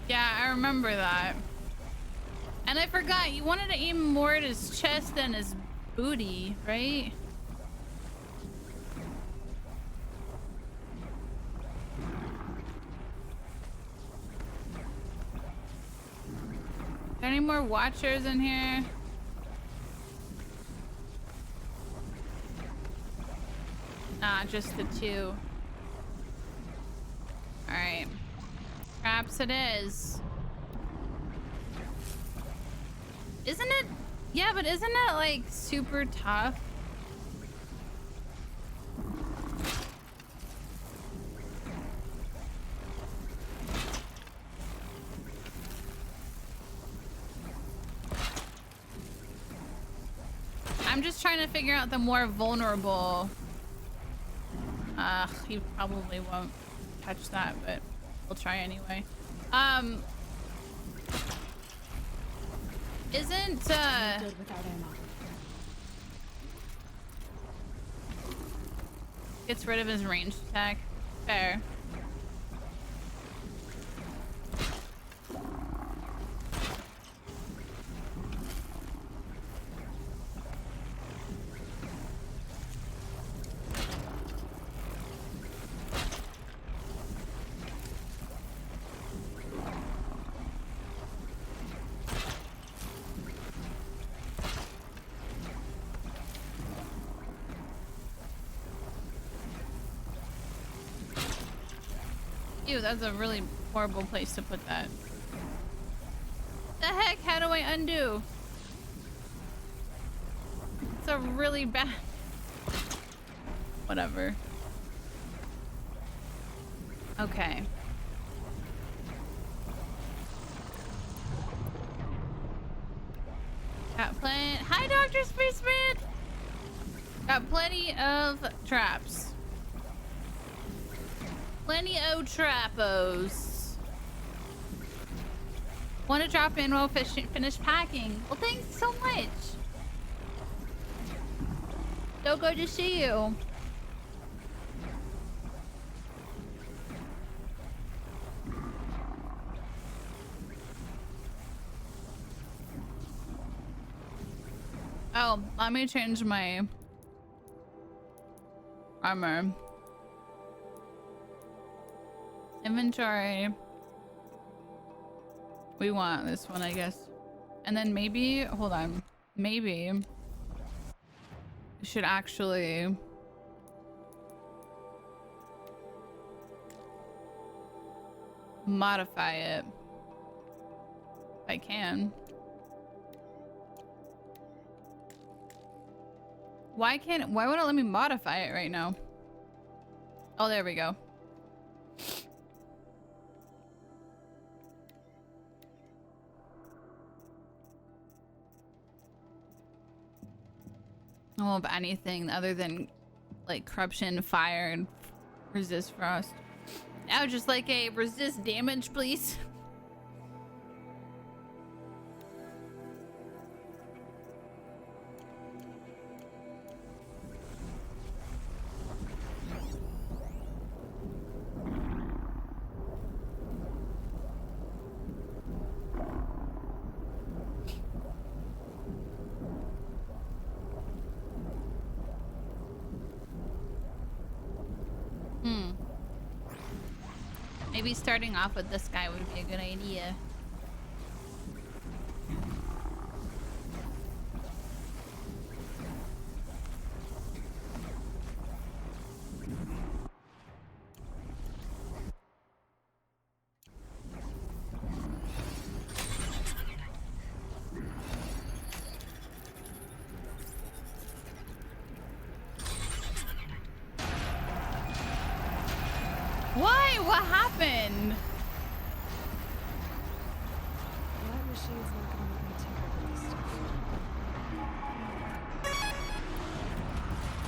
Yeah, I remember that. And I forgot, you wanted to aim more at his chest than his booty, right? there any more watchers in here? Nah, just the two. Alright. Traps it is. Isn't it? Yeah, but isn't it like super tough? I'm just trying to figure out the more vulnerable. You probably won't touch that, but we'll try anyway. Isn't Good without ammo. gets rid of his ranged attack? Fair. Ew, that's a really horrible place to put that. The heck? How do I undo? It's a really bad... Whatever. Okay. Got plenty... Hi, Dr. Spaceman! Got plenty of traps. Plenty of trappos. Want to drop in while finish packing? Well, thanks so much. So good to see you. Oh, let me change my armor. Inventory. We want this one, I guess. And then maybe, hold on. Maybe we should actually modify it. If I can. Why won't it let me modify it right now? Oh, there we go. I don't have anything other than like corruption, fire, and resist frost. Now just like a resist damage, please. Maybe starting off with this guy would be a good idea. Why? What happened? That machine's not gonna let me tinker with this stuff.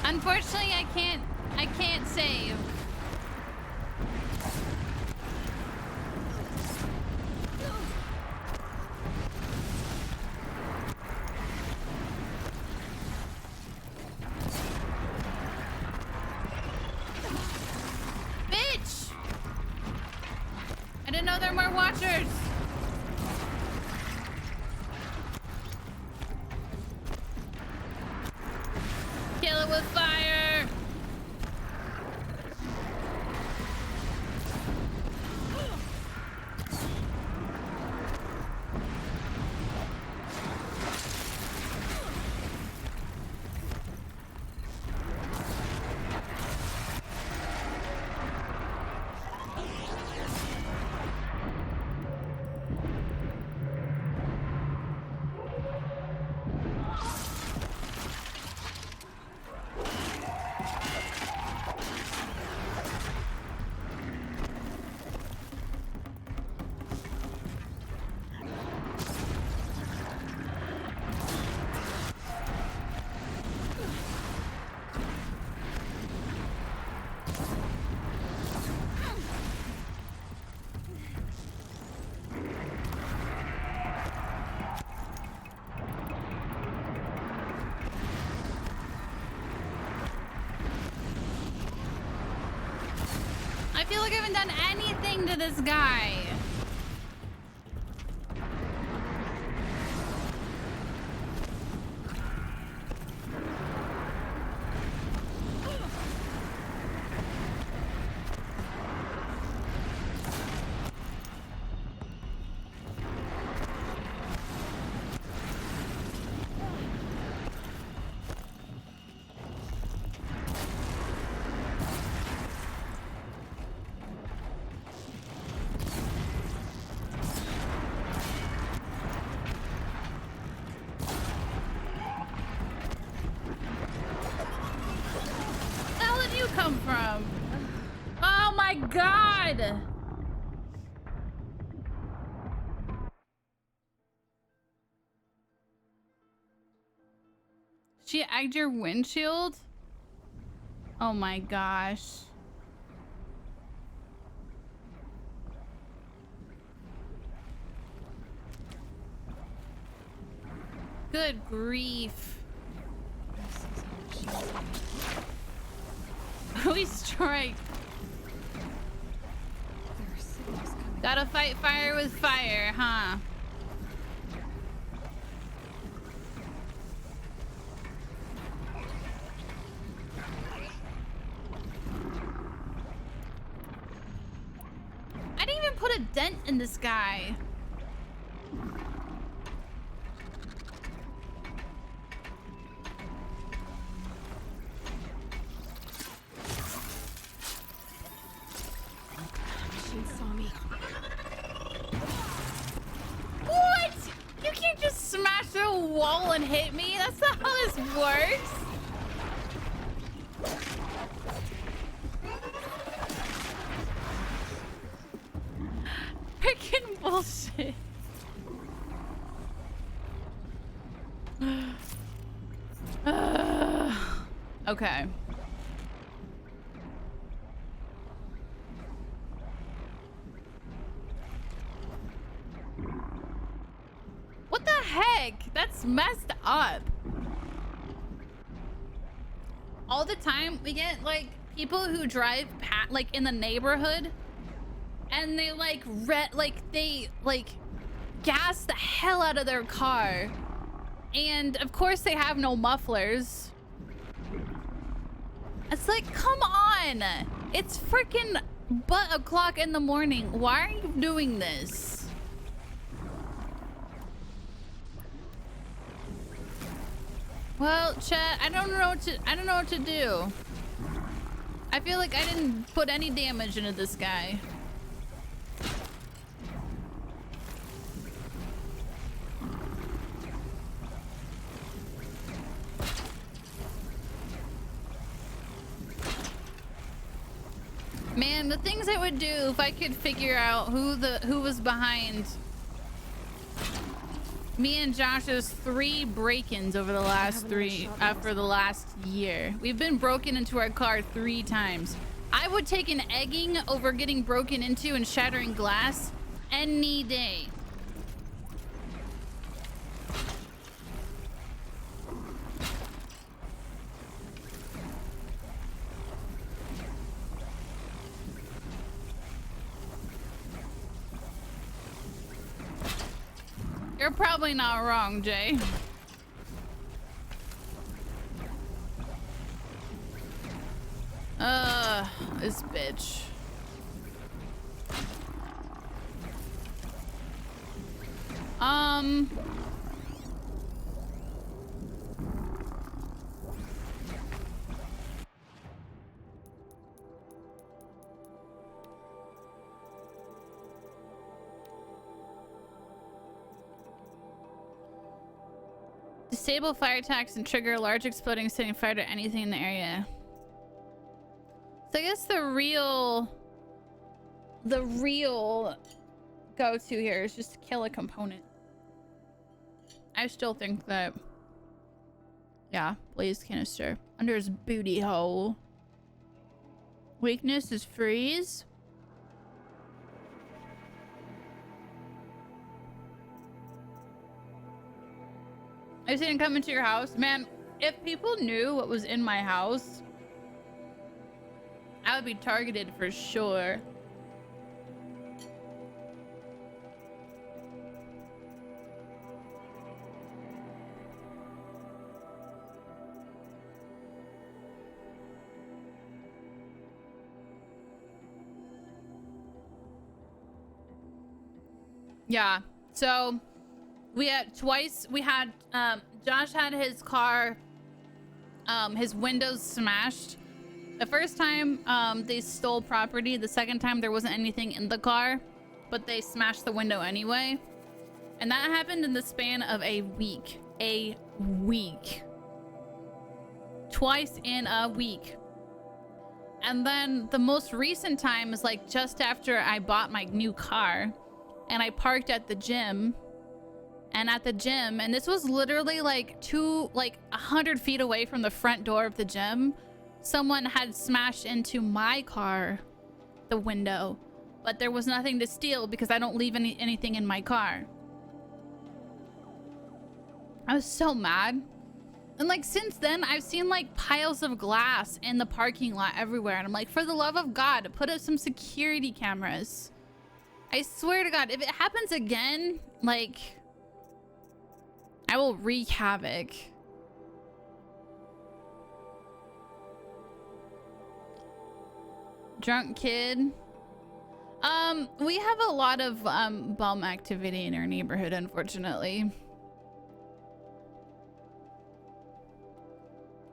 Unfortunately, I can't save. Bitch! I didn't know there were more watchers. Kill it with fire. feel like I haven't done anything to this guy. Come from? Oh my god! She egged your windshield? Oh my gosh. Good grief. We strike. Gotta fight fire with fire, huh? I didn't even put a dent in this guy. What? You can't just smash through a wall and hit me? That's not how this works. Freaking bullshit. Okay. What the heck? That's messed up. All the time we get like people who drive past, like in the neighborhood, and they like they gas the hell out of their car, and of course they have no mufflers. It's like, come on, it's freaking butt o'clock in the morning. Why are you doing this? Well, chat, I don't know what to do. I feel like I didn't put any damage into this guy. Man, the things I would do if I could figure out who was behind me and Josh's 3 break-ins over the last for the last year. We've been broken into our car 3 times. I would take an egging over getting broken into and shattering glass any day. You're probably not wrong, Jay. This bitch. Disable fire attacks and trigger a large exploding setting fire to anything in the area. So I guess the real go-to here is just to kill a component. I still think that, yeah, blaze canister under his booty hole. Weakness is freeze. I just didn't come into your house. Man, if people knew what was in my house, I would be targeted for sure. Yeah, so we had twice, Josh had his car, his windows smashed. The first time they stole property, the second time there wasn't anything in the car, but they smashed the window anyway. And that happened in the span of a week. A week. Twice in a week. And then the most recent time is like just after I bought my new car. And I parked at the gym, and this was literally like 100 feet away from the front door of the gym. Someone had smashed into my car, the window, but there was nothing to steal because I don't leave anything in my car. I was so mad. And like since then, I've seen like piles of glass in the parking lot everywhere. And I'm like, for the love of God, put up some security cameras. I swear to God, if it happens again, like, I will wreak havoc. Drunk kid. We have a lot of bum activity in our neighborhood, unfortunately.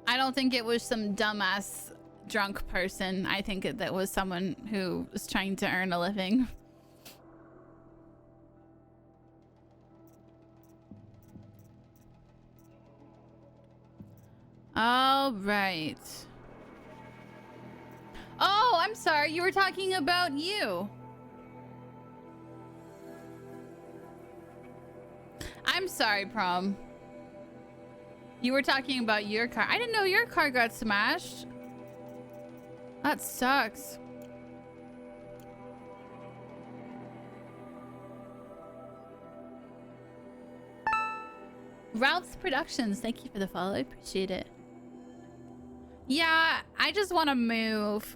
I don't think it was some dumbass drunk person. I think that was someone who was trying to earn a living. All right. Oh, I'm sorry. You were talking about you. I'm sorry, Prom. You were talking about your car. I didn't know your car got smashed. That sucks. Ralph's Productions, thank you for the follow. I appreciate it. Yeah, I just want to move.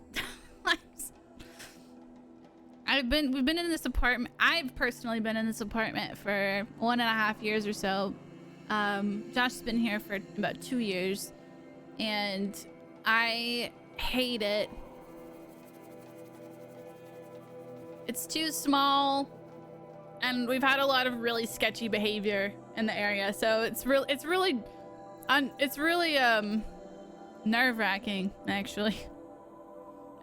We've been in this apartment. I've personally been in this apartment for 1.5 years or so. Josh's been here for about 2 years, and I hate it. It's too small, and we've had a lot of really sketchy behavior in the area, so it's really nerve-wracking, actually.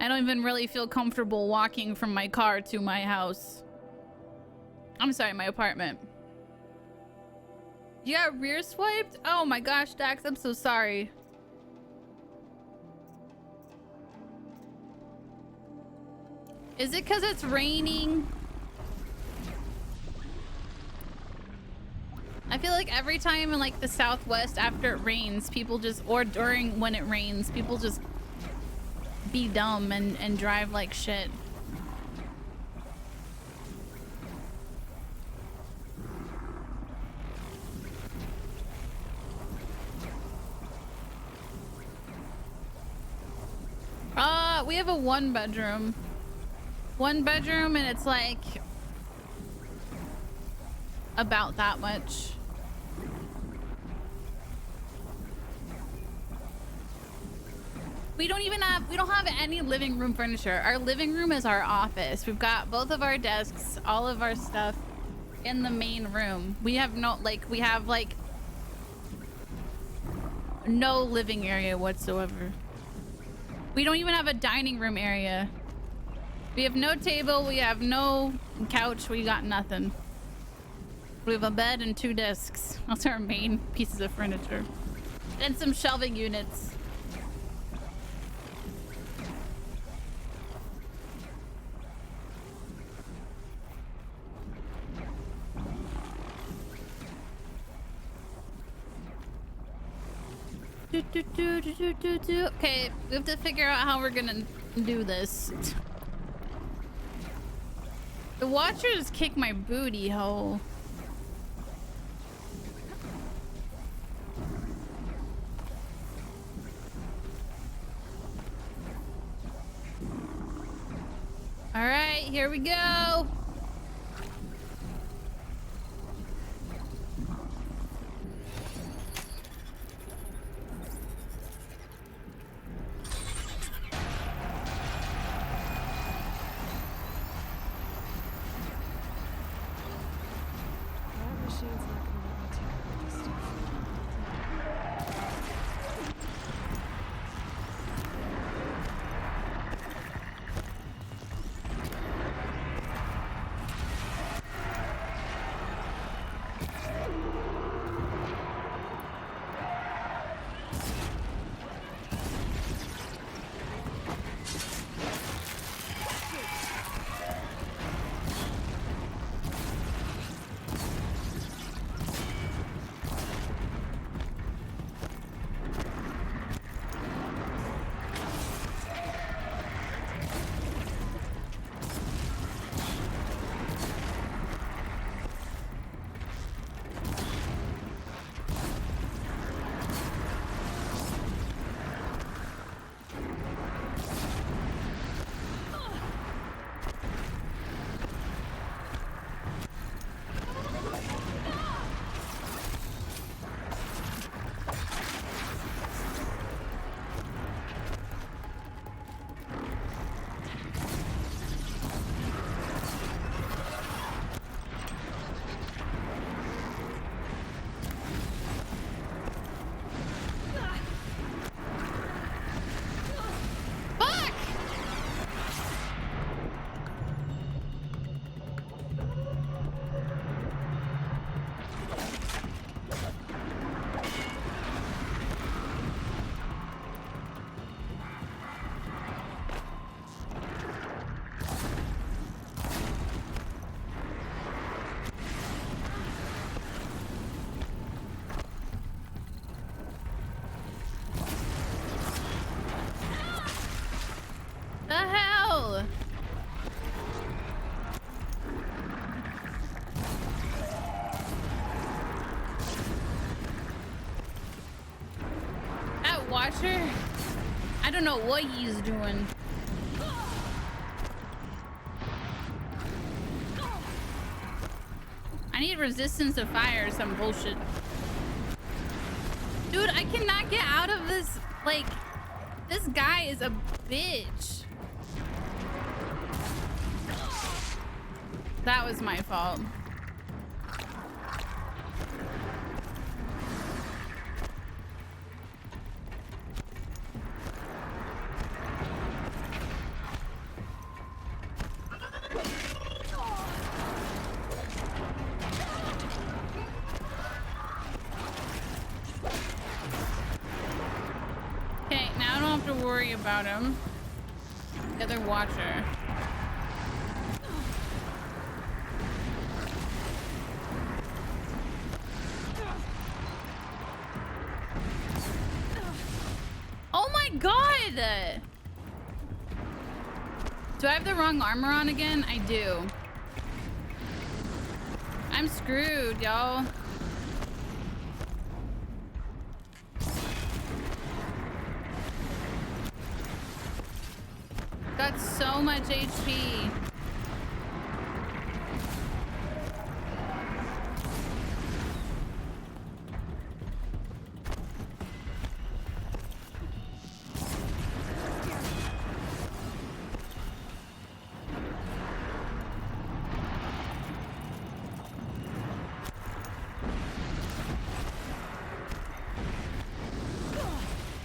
I don't even really feel comfortable walking from my car to my house. I'm sorry, my apartment. You got rear swiped? Oh my gosh, Dax, I'm so sorry. Is it because it's raining? I feel like every time in like the Southwest after it rains, people just, or during when it rains, people just be dumb and drive like shit. We have a one bedroom and it's like about that much. We don't have any living room furniture. Our living room is our office. We've got both of our desks, all of our stuff in the main room. We have no living area whatsoever. We don't even have a dining room area. We have no table, we have no couch, we got nothing. We have a bed and 2 desks. That's our main pieces of furniture. And some shelving units. Okay, we have to figure out how we're gonna do this. The Watchers kick my booty hole. here we go. That machine's not gonna let me take all this stuff. The hell? That watcher? I don't know what he's doing. I need resistance to fire or some bullshit. Dude, I cannot get out of this. Like, this guy is a bitch. That was my fault. Okay, now I don't have to worry about him. The other watcher. Oh my god! Do I have the wrong armor on again? I do. I'm screwed, y'all. Got so much HP.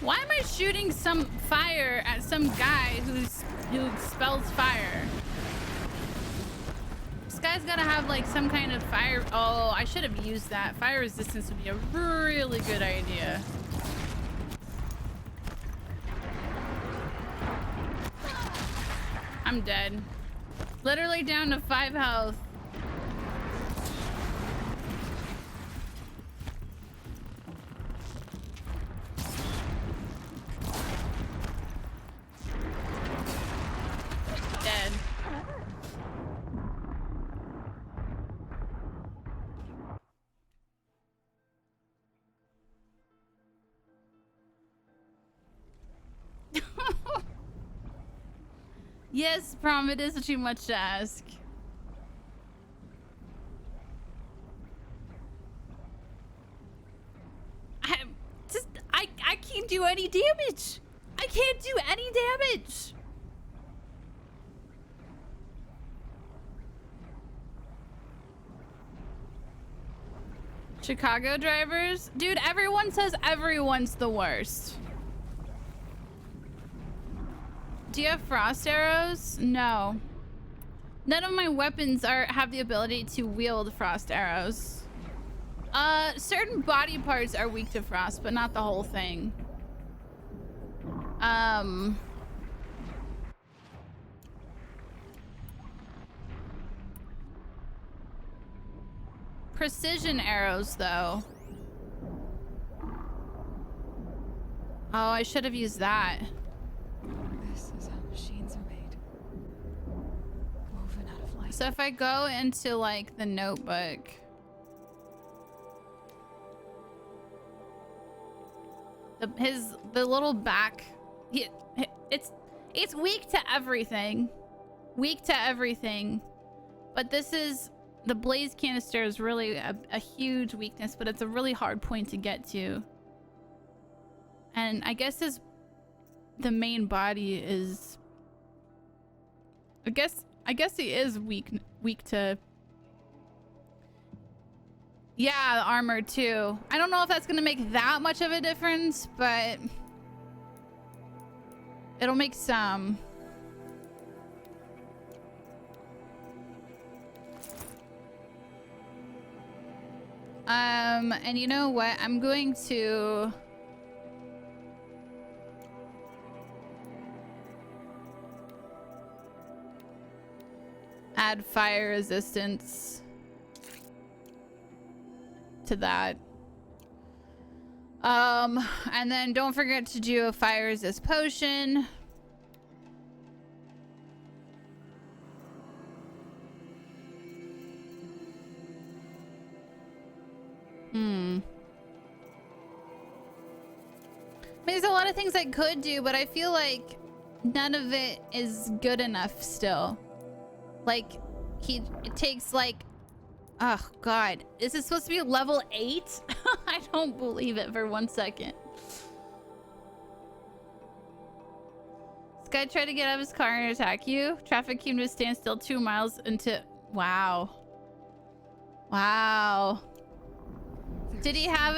Why am I shooting some fire at some guy who spells fire? This guy's gotta have like some kind of fire. Oh, I should have used that. Fire resistance would be a really good idea. I'm dead. Literally down to 5 health. Dead. Yes, Prom, it is too much to ask. I can't do any damage. I can't do any damage. Chicago drivers? Dude, everyone says everyone's the worst. Do you have frost arrows? No. None of my weapons have the ability to wield frost arrows. Certain body parts are weak to frost, but not the whole thing. Precision arrows, though. Oh, I should have used that. This is how machines are made. Woven out of light. So if I go into, like, the notebook... The little back... It's weak to everything. Weak to everything. But this is... The blaze canister is really a huge weakness, but it's a really hard point to get to. And I guess the main body is... I guess he is weak to... Yeah, the armor too. I don't know if that's gonna make that much of a difference, but... It'll make some. And you know what? I'm going to... add fire resistance to that. And then don't forget to do a fire resist potion. There's a lot of things I could do, but I feel like none of it is good enough still. Like, it takes like, oh god, is it supposed to be level 8? I don't believe it for 1 second. This guy tried to get out of his car and attack you. Traffic came to a standstill 2 miles into... Wow. Wow. Did he have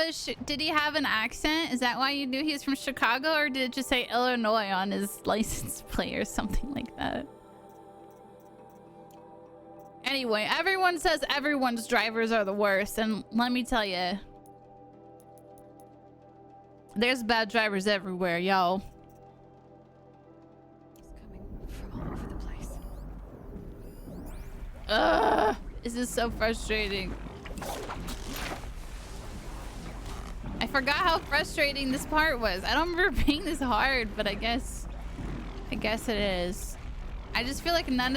an accent? Is that why you knew he was from Chicago, or did it just say Illinois on his license plate or something like that? Anyway, everyone says everyone's drivers are the worst, and let me tell you, there's bad drivers everywhere, yo. It's coming from all over the place. Ugh, this is so frustrating. I forgot how frustrating this part was. I don't remember being this hard, but I guess it is. I just feel like none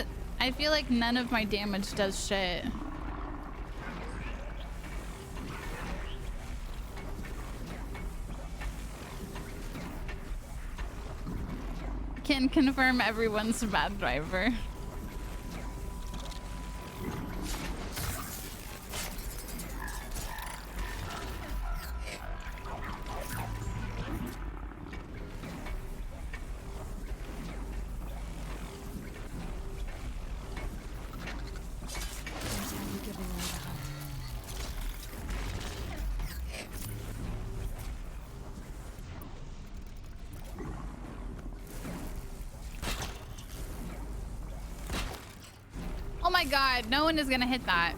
of my damage does shit. Can confirm everyone's a bad driver. Oh my god, no one is gonna hit that.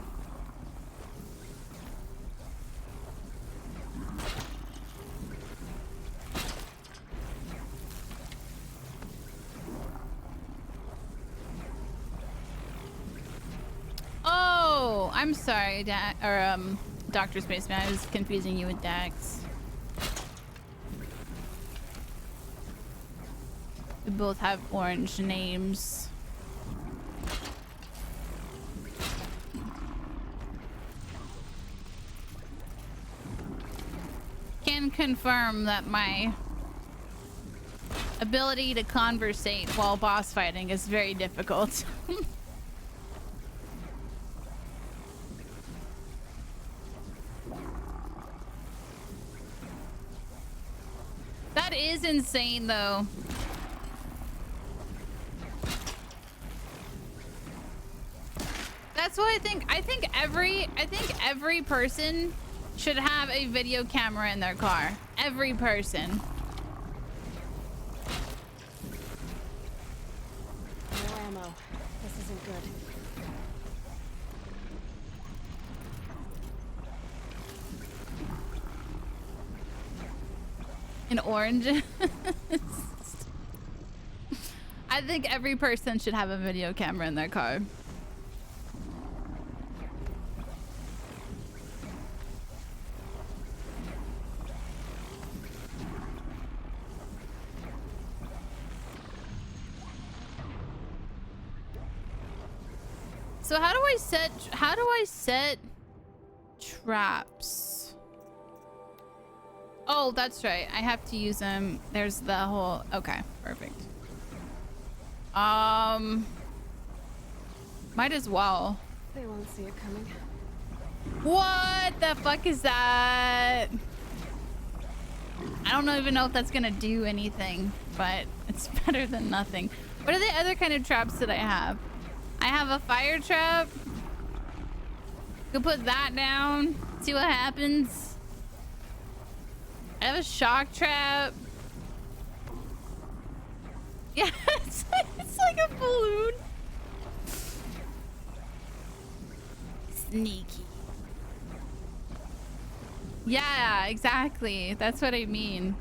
Oh, I'm sorry, Dr. Spaceman. I was confusing you with Dax. We both have orange names. Can confirm that my ability to conversate while boss fighting is very difficult. That is insane, though. That's what I think. I think every person should have a video camera in their car. Every person. No ammo. This isn't good. In orange. I think every person should have a video camera in their car. So how do I set traps? Oh, that's right. I have to use them. There's the whole, okay, perfect. Might as well. They won't see it coming. What the fuck is that? I don't even know if that's gonna do anything, but it's better than nothing. What are the other kind of traps that I have? I have a fire trap. Go put that down. See what happens. I have a shock trap. Yeah, it's like a balloon. Sneaky. Yeah, exactly. That's what I mean.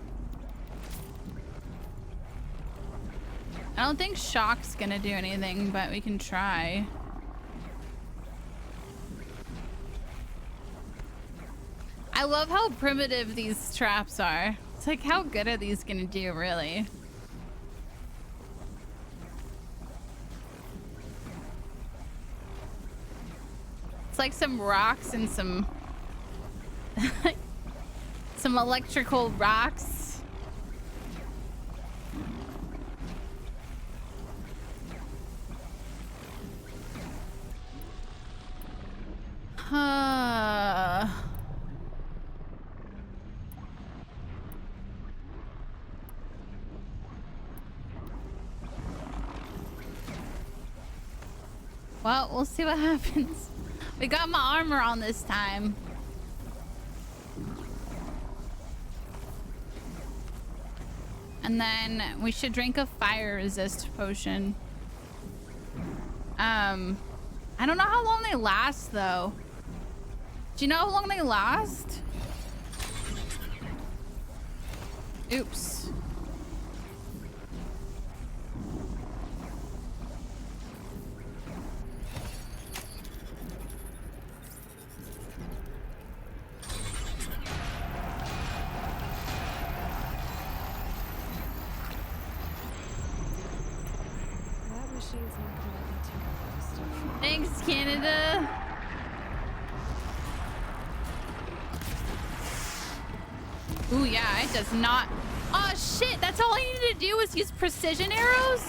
I don't think shock's gonna do anything, but we can try. I love how primitive these traps are. It's like, how good are these gonna do, really? It's like some rocks and some some electrical rocks. Well, we'll see what happens. We got my armor on this time. And then we should drink a fire resist potion. I don't know how long they last, though. Do you know how long they last? Oops. That machine's not gonna let me take all this stuff. Thanks, Canada. Ooh, yeah, it does not. Oh, shit. That's all I needed to do was use precision arrows?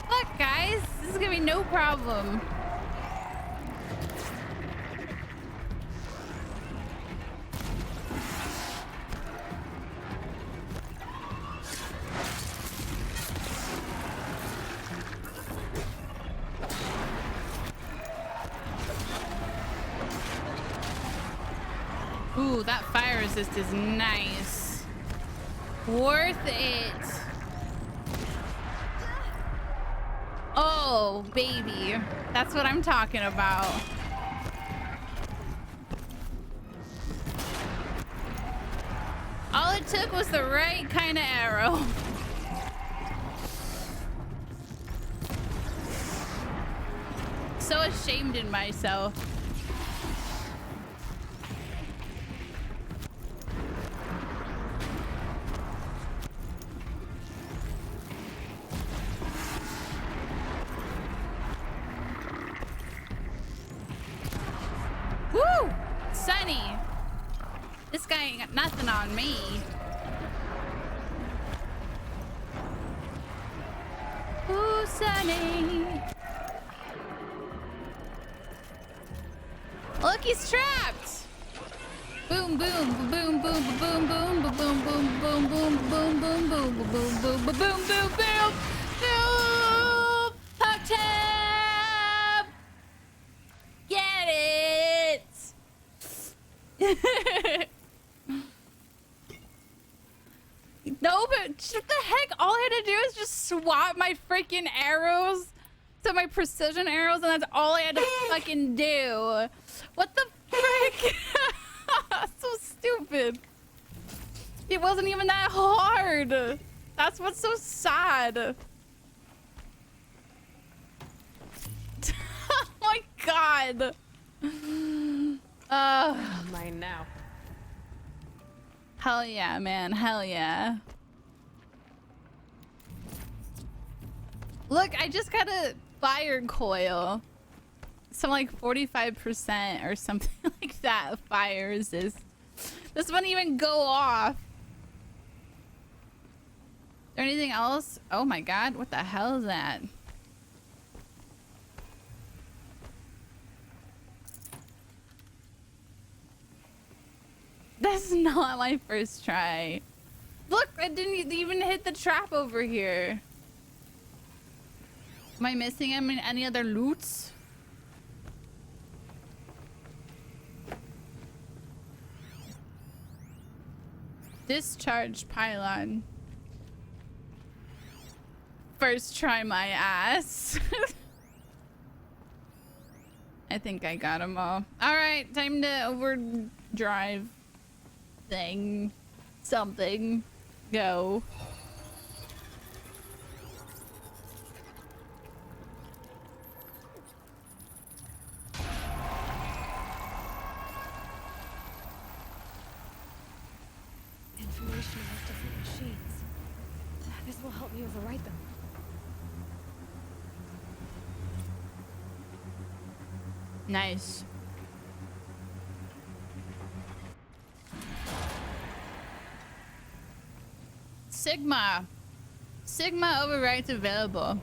Fuck, guys. This is gonna be no problem. Ooh, that fire resist is nice. Worth it. Oh, baby. That's what I'm talking about. All it took was the right kind of arrow. So ashamed in myself. Woo! Sunny! This guy ain't got nothing on me. Ooh, sunny. Look, he's trapped. Boom, boom, boom, boom, boom, boom, boom, boom, boom, boom, boom, boom, boom, boom, boom, boom, boom, boom, boom, boom. Hot tub. Get it. No, but what the heck? All I had to do is just swap my freaking arrows to my precision arrows, and that's all I had to fucking do. What the frick? So stupid. It wasn't even that hard. That's what's so sad. Oh my god. Mine now. Hell yeah, man. Hell yeah. Look, I just got a fire coil. Some like 45% or something like that of fire resist. This wouldn't even go off. Is there anything else? Oh my god, what the hell is that? That's not my first try. Look, I didn't even hit the trap over here. Am I missing any other loots? Discharge pylon. First try my ass. I think I got them all. Alright, time to overdrive thing. Something. Go. Information about different machines. This will help me overwrite them. Nice. Sigma. Sigma overrides available.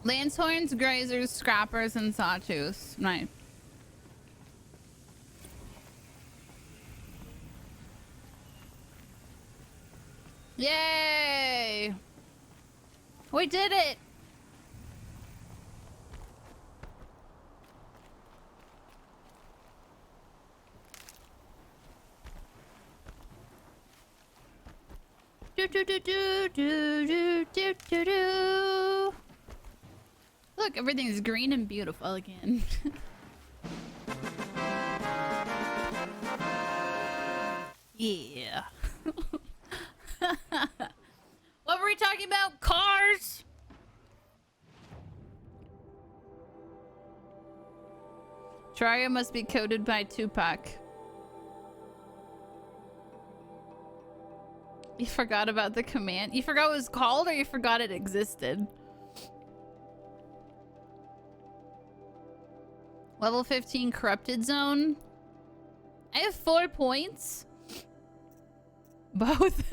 Lancehorns, grazers, scrappers, and sawtooths. Nice. Yay! We did it! Do do do do do do do do do. Look, everything's green and beautiful again. Yeah. What were we talking about? Cars? Terraria must be coded by Tupac. You forgot about the command? You forgot what it was called, or you forgot it existed? Level 15 corrupted zone. I have 4 points. Both.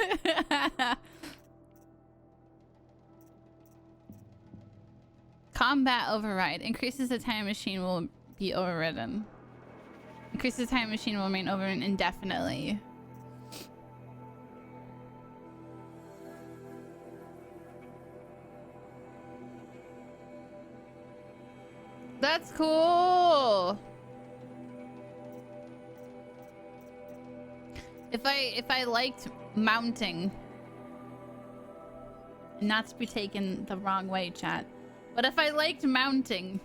Combat override. Increases the time machine will be overridden. Increases the time machine will remain overridden indefinitely. That's cool. If I liked mounting, not to be taken the wrong way, chat, but if I liked mounting,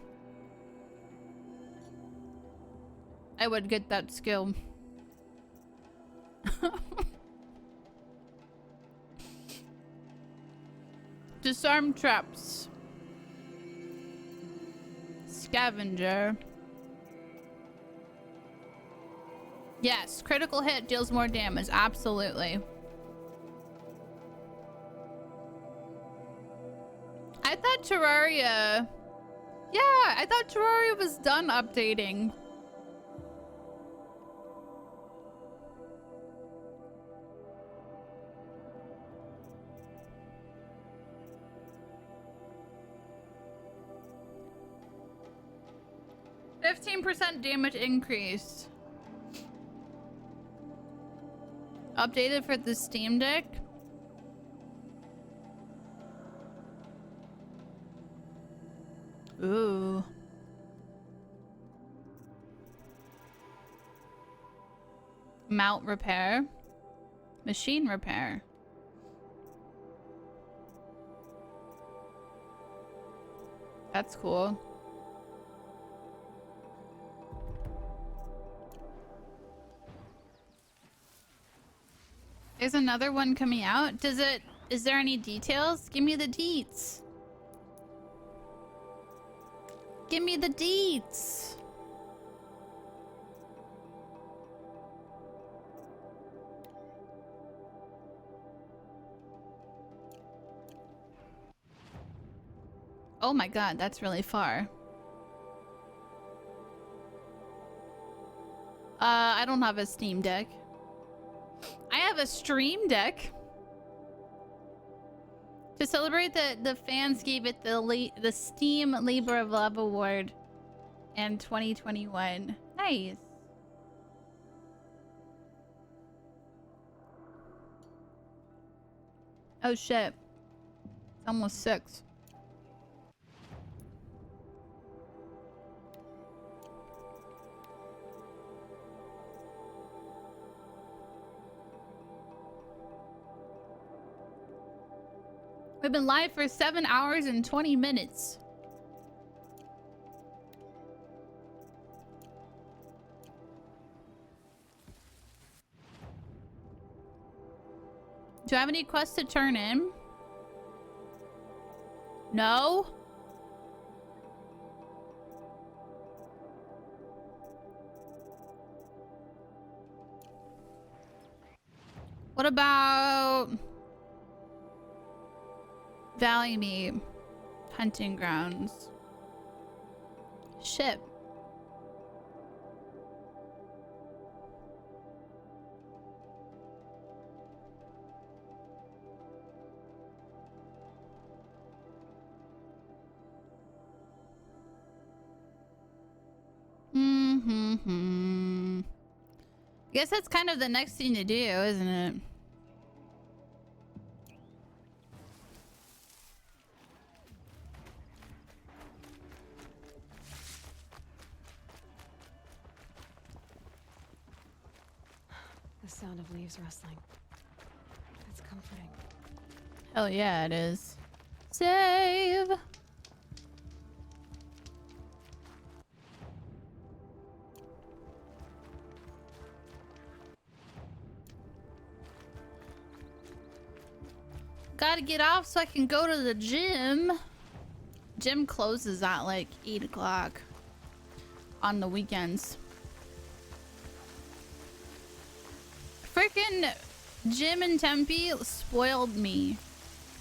I would get that skill. Disarm traps. Scavenger. Yes, critical hit deals more damage. Absolutely. I thought Terraria... Yeah, I thought Terraria was done updating. 15% damage increase. Updated for the Steam Deck. Ooh. Mount repair. Machine repair. That's cool. There's another one coming out. Is there any details? Give me the deets. Give me the deets. Oh my god, that's really far. I don't have a Steam Deck. I have a Stream Deck. To celebrate, the fans gave it the Steam Labor of Love Award in 2021. Nice. Oh shit. It's almost 6. We've been live for 7 hours and 20 minutes. Do I have any quests to turn in? No? What about Valley Meat Hunting Grounds? Ship. I guess that's kind of the next thing to do, isn't it? The sound of leaves rustling. It's comforting. Hell yeah, it is. Save! Gotta get off so I can go to the gym. Gym closes at like 8 o'clock on the weekends. Freaking gym in Tempe spoiled me.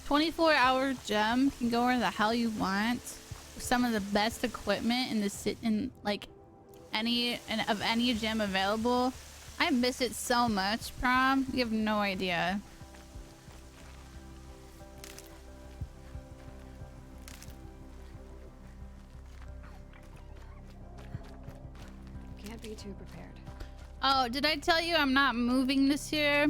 24-hour gym, can go where the hell you want. Some of the best equipment in like any gym available. I miss it so much, Prom. You have no idea. Can't be too prepared. Oh, did I tell you I'm not moving this year?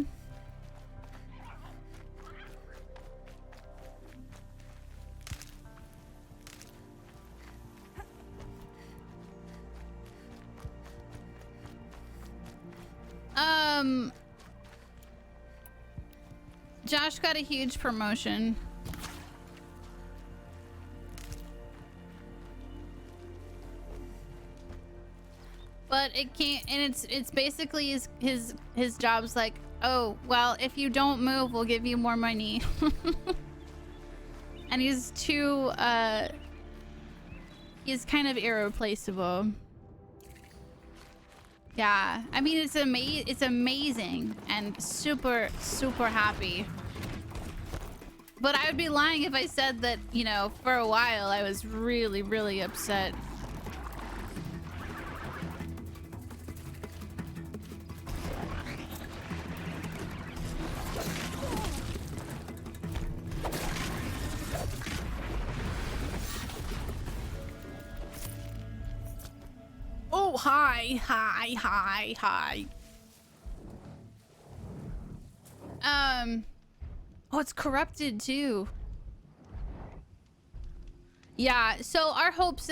Josh got a huge promotion. But it can't, and it's basically his job's like, oh, well, if you don't move, we'll give you more money. And he's too, he's kind of irreplaceable. Yeah, I mean, it's amazing and super, super happy. But I would be lying if I said that, you know, for a while I was really, really upset. hi. Oh, it's corrupted too. Yeah, so our hopes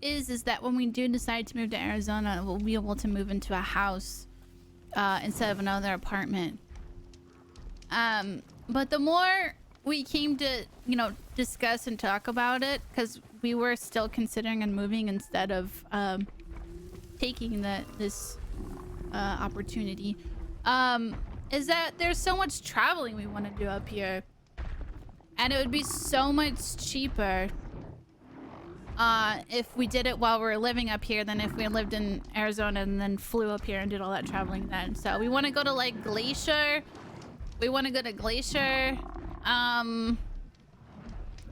is that when we do decide to move to Arizona, we'll be able to move into a house instead of another apartment. But the more we came to, you know, discuss and talk about it, because we were still considering on moving instead of taking this opportunity, is that there's so much traveling we want to do up here, and it would be so much cheaper if we did it while we were living up here than if we lived in Arizona and then flew up here and did all that traveling then. So we want to go to like Glacier. We want to go to Glacier.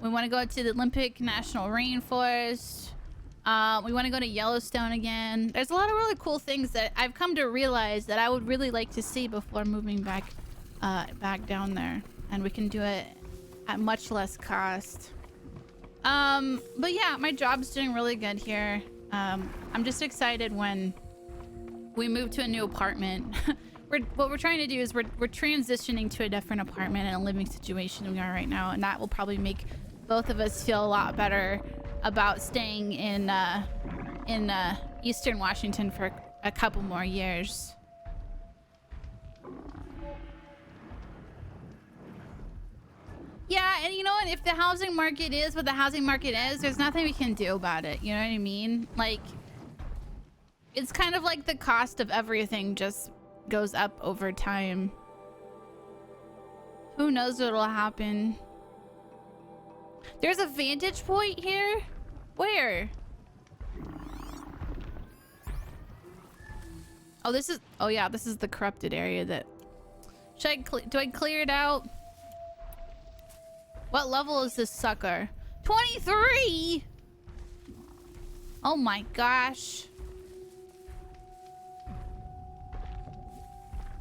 We want to go to the Olympic National Rainforest. We want to go to Yellowstone again. There's a lot of really cool things that I've come to realize that I would really like to see before moving back down there, and we can do it at much less cost. But yeah, my job's doing really good here. I'm just excited when we move to a new apartment. What we're trying to do is we're transitioning to a different apartment and a living situation than we are right now, and that will probably make both of us feel a lot better about staying in Eastern Washington for a couple more years. Yeah, and you know what? If the housing market is what the housing market is, there's nothing we can do about it. You know what I mean? Like, it's kind of like the cost of everything just goes up over time. Who knows what'll happen? There's a vantage point here? Where? Oh, this is... Oh, yeah, this is the corrupted area that... Do I clear it out? What level is this sucker? 23! Oh my gosh.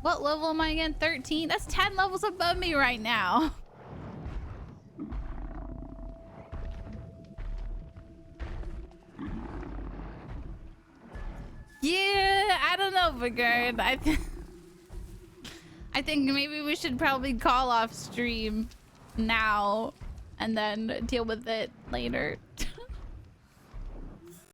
What level am I again? 13? That's 10 levels above me right now. Yeah, I don't know, Vigard. I think maybe we should probably call off stream now and then deal with it later.